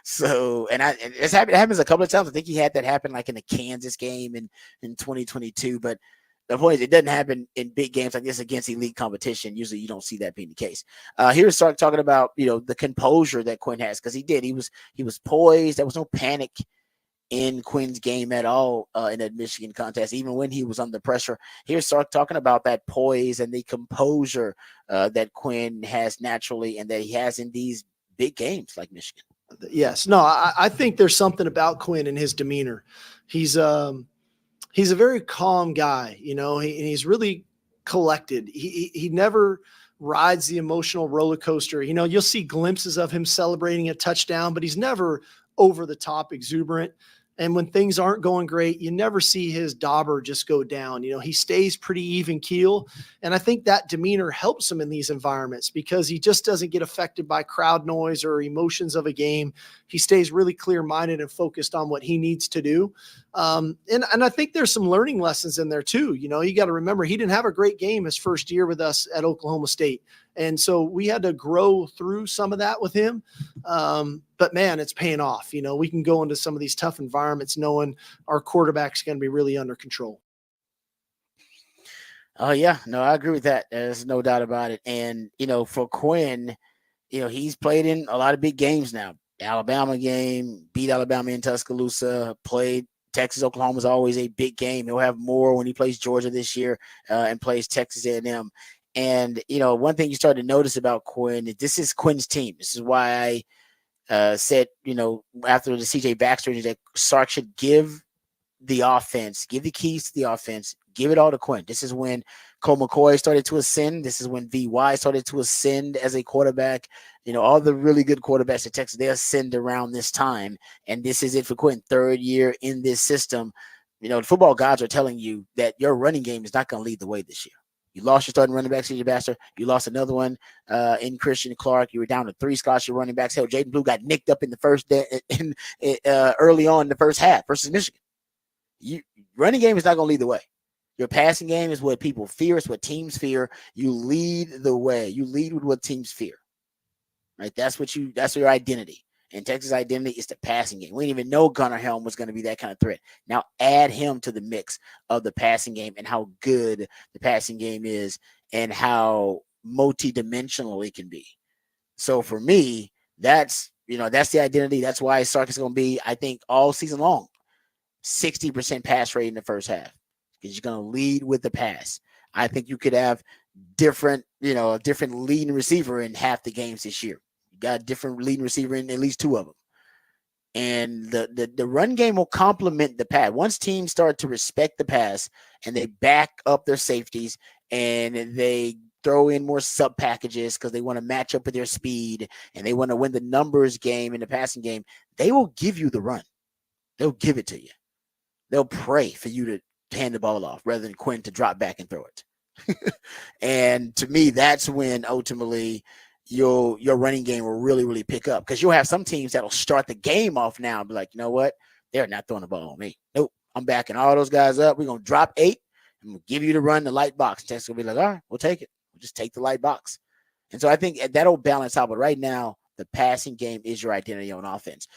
A: So, and it happens a couple of times. I think he had that happen like in the Kansas game in 2022. But the point is, it doesn't happen in big games like this against elite competition. Usually you don't see that being the case. Here's Sark talking about, the composure that Quinn has, because he did. He was poised. There was no panic in Quinn's game at all in that Michigan contest, even when he was under pressure. Here's Sark talking about that poise and the composure that Quinn has naturally and that he has in these big games like Michigan.
C: Yes. No, I think there's something about Quinn and his demeanor. He's a very calm guy, and he's really collected. He never rides the emotional roller coaster. You'll see glimpses of him celebrating a touchdown, but he's never over the top exuberant. And when things aren't going great, you never see his dauber just go down. He stays pretty even keel. And I think that demeanor helps him in these environments because he just doesn't get affected by crowd noise or emotions of a game. He stays really clear-minded and focused on what he needs to do. And I think there's some learning lessons in there too. You got to remember, he didn't have a great game his first year with us at Oklahoma State. And so we had to grow through some of that with him. But man, it's paying off. We can go into some of these tough environments knowing our quarterback's going to be really under control.
A: Oh yeah, no, I agree with that. There's no doubt about it. And, for Quinn, he's played in a lot of big games now. Alabama game, beat Alabama in Tuscaloosa, played Texas. Oklahoma is always a big game. He'll have more when he plays Georgia this year and plays Texas A&M. And, one thing you start to notice about Quinn, this is Quinn's team. This is why I said, after the CJ Baxter, that Sark should give the keys to the offense, give it all to Quinn. This is when Cole McCoy started to ascend. This is when VY started to ascend as a quarterback. All the really good quarterbacks at Texas, they ascend around this time. And this is it for Quinn, third year in this system. The football gods are telling you that your running game is not going to lead the way this year. You lost your starting running back, CJ Baxter. You lost another one in Christian Clark. You were down to 3 scholarship running backs. Hell, Jaden Blue got nicked up in the first day, early on in the first half versus Michigan. Running game is not going to lead the way. Your passing game is what people fear. It's what teams fear. You lead the way. You lead with what teams fear. Right? That's your identity. And Texas' identity is the passing game. We didn't even know Gunnar Helm was going to be that kind of threat. Now add him to the mix of the passing game and how good the passing game is and how multi-dimensional it can be. So for me, that's the identity. That's why Sark is going to be, I think, all season long, 60% pass rate in the first half because you're going to lead with the pass. I think you could have a different leading receiver in half the games this year. Got a different leading receiver in at least 2 of them. And the run game will complement the pass. Once teams start to respect the pass and they back up their safeties and they throw in more sub packages because they want to match up with their speed and they want to win the numbers game in the passing game, they will give you the run. They'll give it to you. they'll pray for you to hand the ball off rather than Quinn to drop back and throw it. And to me, that's when ultimately your running game will really, really pick up, because you'll have some teams that'll start the game off now and be like, you know what? They're not throwing the ball on me. Nope. I'm backing all those guys up. We're going to drop 8. I'm going to give you the run, the light box. Texas will be like, all right, we'll take it. We'll just take the light box. And so I think that'll balance out. But right now, the passing game is your identity on offense.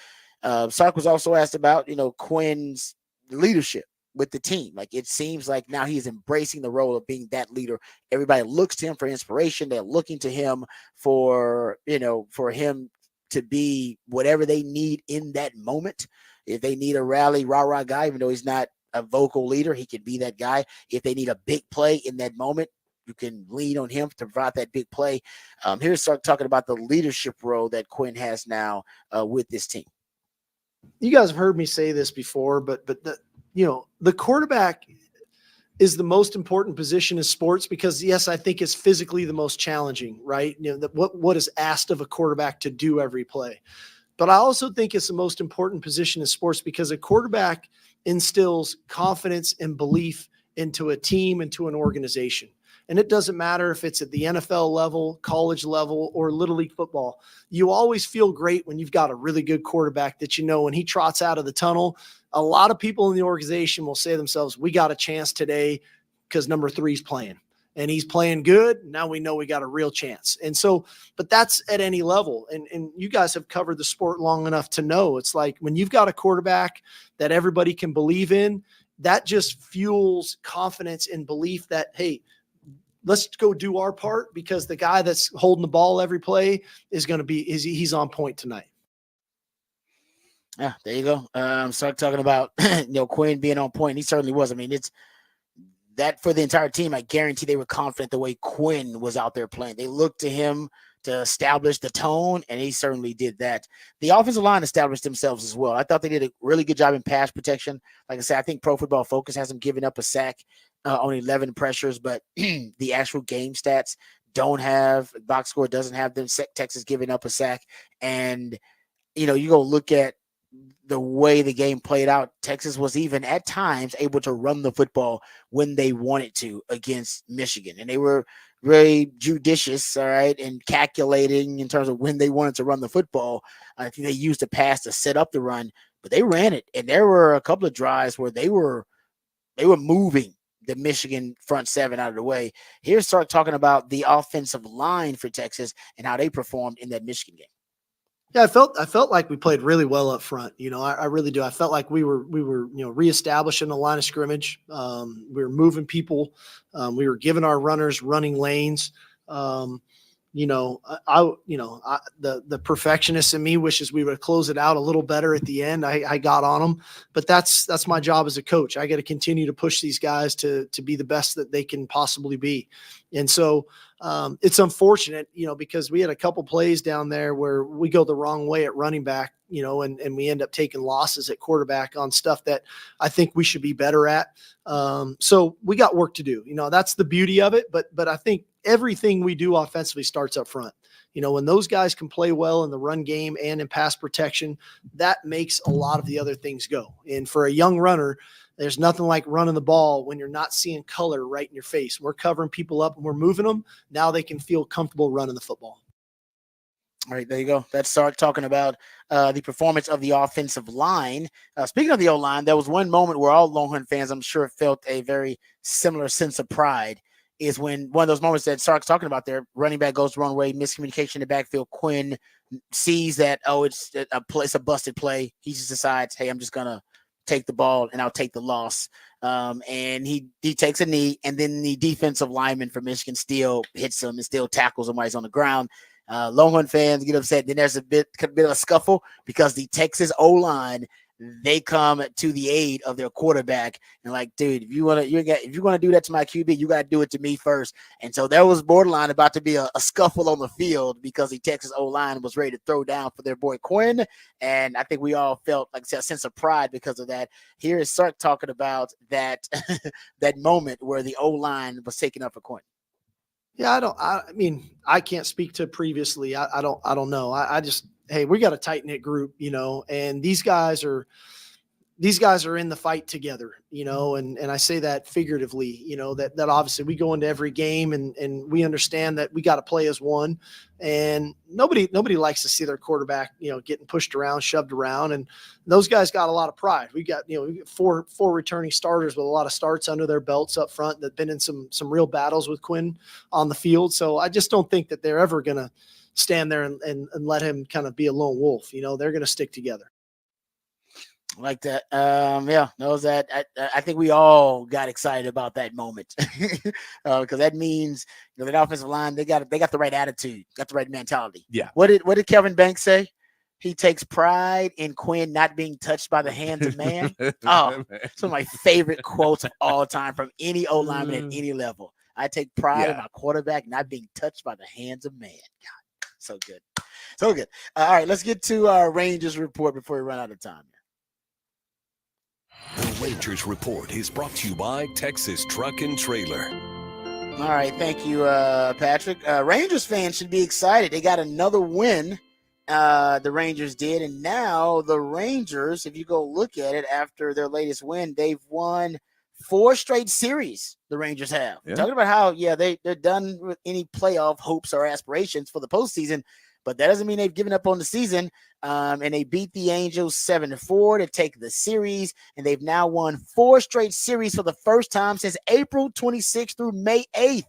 A: Sark was also asked about, Quinn's leadership with the team. Like, it seems like now he's embracing the role of being that leader. Everybody looks to him for inspiration. They're looking to him for him to be whatever they need in that moment. If they need a rally, rah-rah guy, even though he's not a vocal leader, he can be that guy. If they need a big play in that moment, you can lean on him to provide that big play. Here's Sark talking about the leadership role that Quinn has now with this team.
C: You guys have heard me say this before, but the quarterback is the most important position in sports because, yes, I think it's physically the most challenging, right? What is asked of a quarterback to do every play. But I also think it's the most important position in sports because a quarterback instills confidence and belief into a team, into an organization. And it doesn't matter if it's at the NFL level, college level, or Little League football. You always feel great when you've got a really good quarterback that when he trots out of the tunnel, a lot of people in the organization will say to themselves, we got a chance today because number 3 is playing. And he's playing good. Now we know we got a real chance. And so, but that's at any level. And you guys have covered the sport long enough to know it's like when you've got a quarterback that everybody can believe in, that just fuels confidence and belief that, hey, let's go do our part because the guy that's holding the ball every play is going to he's on point tonight.
A: Yeah, there you go. Start talking about, Quinn being on point. He certainly was. I mean, it's that for the entire team. I guarantee they were confident the way Quinn was out there playing. They looked to him to establish the tone, and he certainly did that. The offensive line established themselves as well. I thought they did a really good job in pass protection. Like I said, I think Pro Football Focus has them giving up a sack on 11 pressures, but the actual game stats don't have, box score doesn't have them. Texas giving up a sack. And, you go look at the way the game played out. Texas was even at times able to run the football when they wanted to against Michigan. And they were very judicious, all right, and calculating in terms of when they wanted to run the football. I think they used the pass to set up the run, but they ran it. And there were a couple of drives where they were moving the Michigan front 7 out of the way. Here's Sark talking about the offensive line for Texas and how they performed in that Michigan game.
C: Yeah, I felt like we played really well up front. I really do. I felt like we were reestablishing the line of scrimmage. We were moving people. We were giving our runners running lanes. The perfectionist in me wishes we would close it out a little better at the end. I got on them, but that's my job as a coach. I got to continue to push these guys to be the best that they can possibly be. And so it's unfortunate, because we had a couple plays down there where we go the wrong way at running back, and we end up taking losses at quarterback on stuff that I think we should be better at. So we got work to do. That's the beauty of it. But I think everything we do offensively starts up front. When those guys can play well in the run game and in pass protection, that makes a lot of the other things go. And for a young runner, there's nothing like running the ball when you're not seeing color right in your face. We're covering people up and we're moving them. Now they can feel comfortable running the football.
A: All right, there you go. That's Sark talking about the performance of the offensive line. Speaking of the O-line, there was one moment where all Longhorn fans, I'm sure, felt a very similar sense of pride. Is when one of those moments that Sark's talking about there, running back goes the wrong way, miscommunication in the backfield. Quinn sees that, it's a busted play. He just decides, hey, I'm just going to take the ball and I'll take the loss. And he takes a knee, and then the defensive lineman from Michigan still hits him and still tackles him while he's on the ground. Longhorn fans get upset. Then there's a bit of a scuffle because the Texas O-line, they come to the aid of their quarterback and like, dude, if you want to do that to my QB, you got to do it to me first. And so there was borderline about to be a scuffle on the field because the Texas O-line was ready to throw down for their boy Quinn. And I think we all felt like a sense of pride because of that. Here is Sark talking about that that moment where the O-line was taken up for Quinn.
C: Yeah, I can't speak to previously. I don't know. I just, hey, we got a tight knit group, and these guys these guys are in the fight together, and I say that figuratively, that obviously we go into every game and we understand that we got to play as one, and nobody likes to see their quarterback, getting pushed around, shoved around. And those guys got a lot of pride. We got four returning starters with a lot of starts under their belts up front that've been in some real battles with Quinn on the field. So I just don't think that they're ever going to stand there and let him kind of be a lone wolf. They're going to stick together.
A: Like that. I think we all got excited about that moment because that means that offensive line, they got the right attitude, got the right mentality.
B: Yeah.
A: What did Kevin Banks say? He takes pride in Quinn not being touched by the hands of man. Oh, it's one of my favorite quotes of all time from any O lineman at any level. I take pride in my quarterback not being touched by the hands of man. God, so good. So good. All right, let's get to our Rangers report before we run out of time.
E: The Rangers Report is brought to you by Texas Truck and Trailer.
A: All right, thank you, Patrick. Rangers fans should be excited. They got another win, the Rangers did, and now the Rangers, if you go look at it after their latest win, they've won 4 straight series, the Rangers have. Yeah. Talking about how, they're done with any playoff hopes or aspirations for the postseason, but that doesn't mean they've given up on the season. And they beat the Angels 7-4 to take the series. And they've now won 4 straight series for the first time since April 26th through May 8th,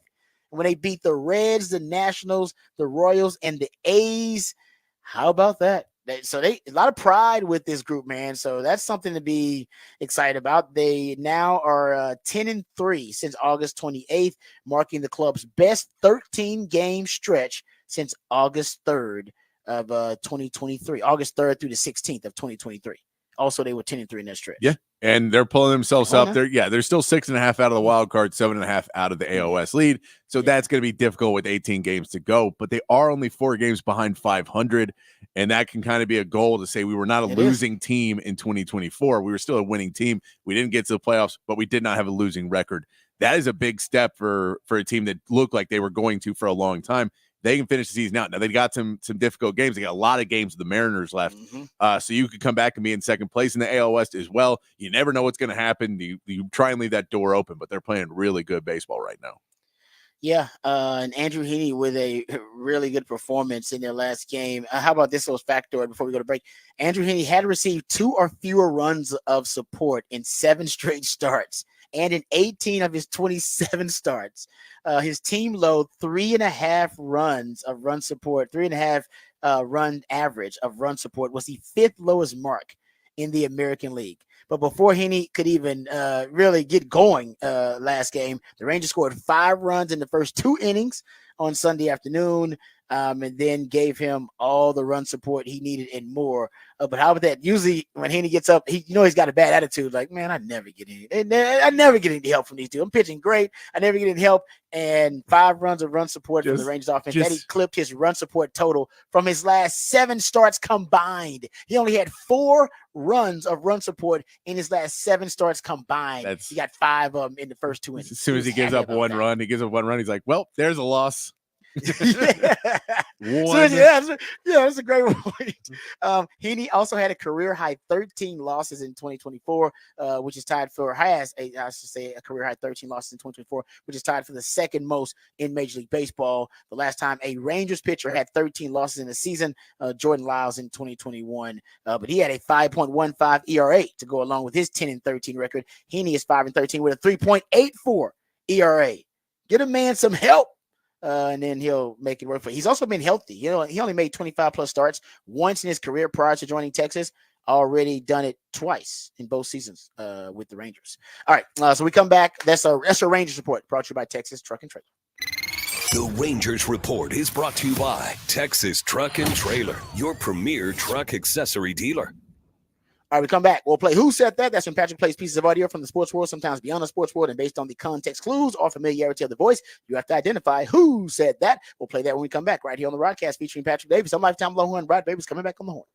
A: when they beat the Reds, the Nationals, the Royals, and the A's. How about that? So a lot of pride with this group, man. So that's something to be excited about. They now are 10-3 since August 28th, marking the club's best 13-game stretch since August 3rd of 2023, August 3rd through the 16th of 2023. Also, they were 10-3 in that stretch.
B: Yeah, and they're pulling themselves up. They're still 6.5 out of the wild card, 7.5 out of the AOS lead. So that's going to be difficult with 18 games to go. But they are only 4 games behind 500, and that can kind of be a goal to say we were not a losing team in 2024. We were still a winning team. We didn't get to the playoffs, but we did not have a losing record. That is a big step for a team that looked like they were going to for a long time. They can finish the season out. Now, they got some difficult games. They got a lot of games with the Mariners left. So you could come back and be in second place in the AL West as well. You never know what's going to happen. You try and leave that door open, but they're playing really good baseball right now.
A: Yeah, and Andrew Heaney with a really good performance in their last game. How about this little factoid before we go to break? Andrew Heaney had received 2 or fewer runs of support in 7 straight starts, and in 18 of his 27 starts. His team low 3.5 runs of run support, 3.5 run average of run support was the 5th lowest mark in the American League. But before Heaney could even really get going last game, the Rangers scored 5 runs in the first 2 innings on Sunday afternoon, and then gave him all the run support he needed and more. But how about that? Usually when Heaney gets up, he's got a bad attitude. Like, man, I never get any help from these two. I'm pitching great. I never get any help. And 5 runs of run support from the Rangers offense. That eclipsed his run support total from his last 7 starts combined. He only had 4 runs of run support in his last 7 starts combined. He got 5 of them in the first 2 innings.
B: As soon as he gives up one run, he's like, well, there's a loss.
A: That's a great point. Heaney also had a career high 13 losses in 2024, which is tied for a career high 13 losses in 2024, which is tied for the second most in Major League Baseball. The last time a Rangers pitcher had 13 losses in a season, Jordan Lyles in 2021, but he had a 5.15 ERA to go along with his 10-13 record. Heaney is 5-13 with a 3.84 ERA. Get a man some help. And then he'll make it work for. He's also been healthy. He only made 25 plus starts once in his career prior to joining Texas. Already done it twice in both seasons with the Rangers. All right, so we come back. That's a Rangers report brought to you by Texas Truck and Trailer.
E: The Rangers Report is brought to you by Texas Truck and Trailer, your premier truck accessory dealer.
A: All right, we come back. We'll play Who Said That? That's when Patrick plays pieces of audio from the sports world, sometimes beyond the sports world, and based on the context clues or familiarity of the voice, you have to identify who said that. We'll play that when we come back right here on the Rodcast featuring Patrick Davis. I'm Lifetime Longhorn. Rod Davis coming back on the horn.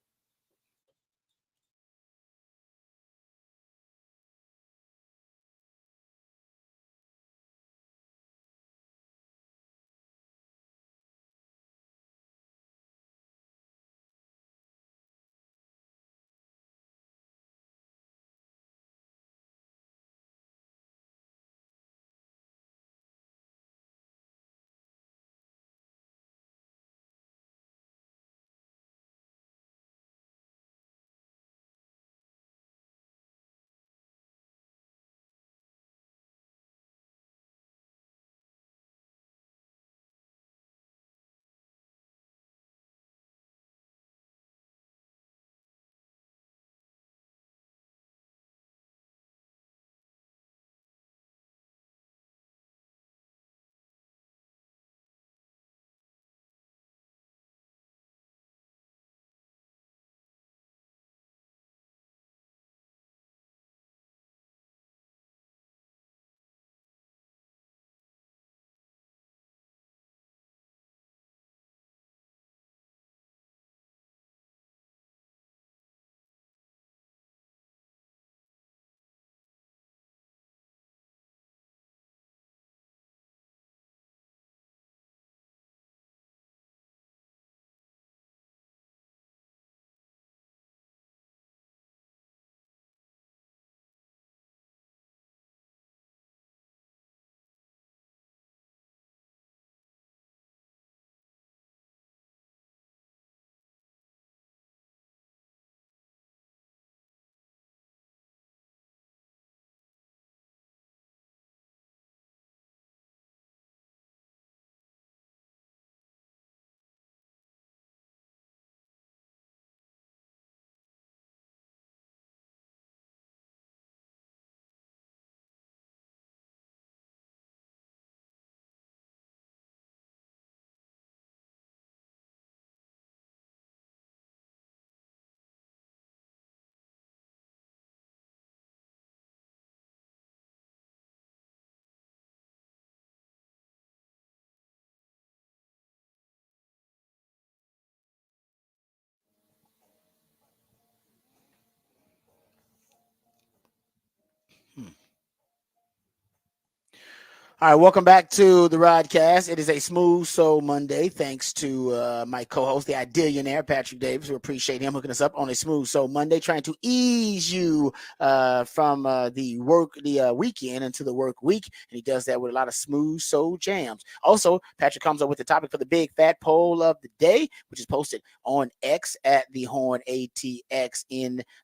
A: All right, welcome back to the Rodcast. It is a Smooth Soul Monday, thanks to my co-host, the Idealionaire, Patrick Davis. We appreciate him hooking us up on a Smooth Soul Monday, trying to ease you from the weekend into the work week, and he does that with a lot of smooth soul jams. Also, Patrick comes up with the topic for the big fat poll of the day, which is posted on X at the Horn ATX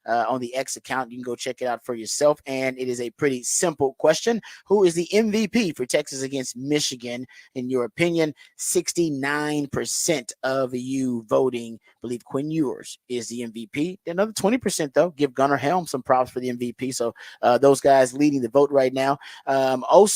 A: on the X account. You can go check it out for yourself, and it is a pretty simple question: who is the MVP for Texas against Michigan, in your opinion? 69% of you voting believe Quinn Ewers is the MVP. Another 20%, though, give Gunnar Helm some props for the MVP. So those guys leading the vote right now. Makuba's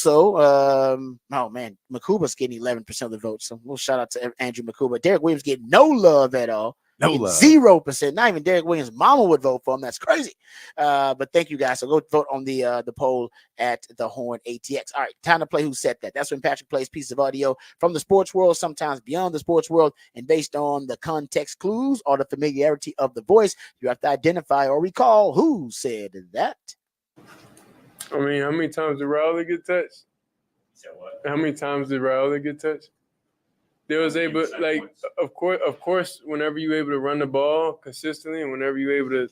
A: getting 11% of the vote. So we'll shout out to Andrew Makuba. Derek Williams getting no love at all.
B: No love.
A: 0%. Not even Derek Williams' mama would vote for him. That's crazy. But thank you guys. So go vote on the poll at the Horn ATX. All right, time to play Who Said That. That's when Patrick plays pieces of audio from the sports world, sometimes beyond the sports world, and based on the context clues or the familiarity of the voice, you have to identify or recall who said that.
F: I mean, how many times did Rowley get touched?
G: So what?
F: How many times did Rowley get touched? They was able, like, of course, whenever you're able to run the ball consistently and whenever you're able to,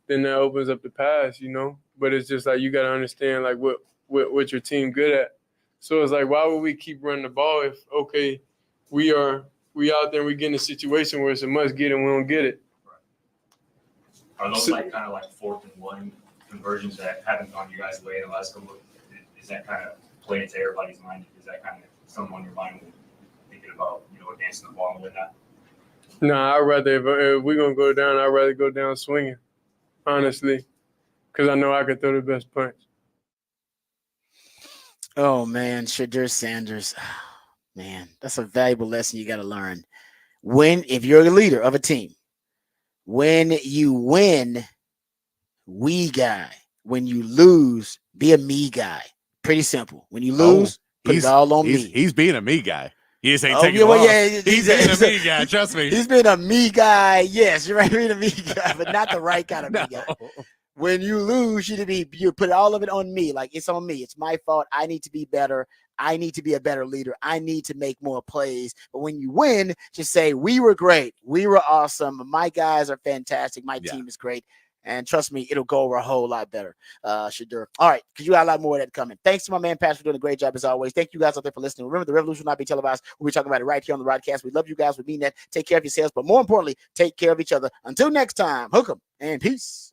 F: then that opens up the pass, you know? But it's just like you got to understand, like, what your team good at. So it's like, why would we keep running the ball if, okay, we out there and we get in a situation where it's a must get and we don't get it?
G: Right. Are those kind of like 4th and 1 conversions that haven't gone your guys' way in the last couple of, is that kind of playing into everybody's mind? Is that kind of something on your mind thinking about, advancing the ball and whatnot?
F: Nah, I'd rather, if we're going to go down, I'd rather go down swinging, honestly, because I know I can throw the best punch.
A: Oh, man, Shedeur Sanders. Man, that's a valuable lesson you got to learn. If you're a leader of a team, when you win, we guy. When you lose, be a me guy. Pretty simple. When you lose, put it all on me.
B: He's being a me guy. He just ain't taking off. He's being a me guy. Trust me.
A: He's been a me guy. Yes, you're right. Being a me guy, but not the right kind of me guy. When you lose, you put all of it on me. Like, it's on me. It's my fault. I need to be better. I need to be a better leader. I need to make more plays. But when you win, just say, we were great. We were awesome. My guys are fantastic. My team is great. And trust me, it'll go over a whole lot better, Shedeur. All right, because you got a lot more of that coming. Thanks to my man, Patrick, for doing a great job as always. Thank you guys out there for listening. Remember, the revolution will not be televised. We'll be talking about it right here on the Rodcast. We love you guys. We mean that. Take care of yourselves, but more importantly, take care of each other. Until next time, hook 'em and peace.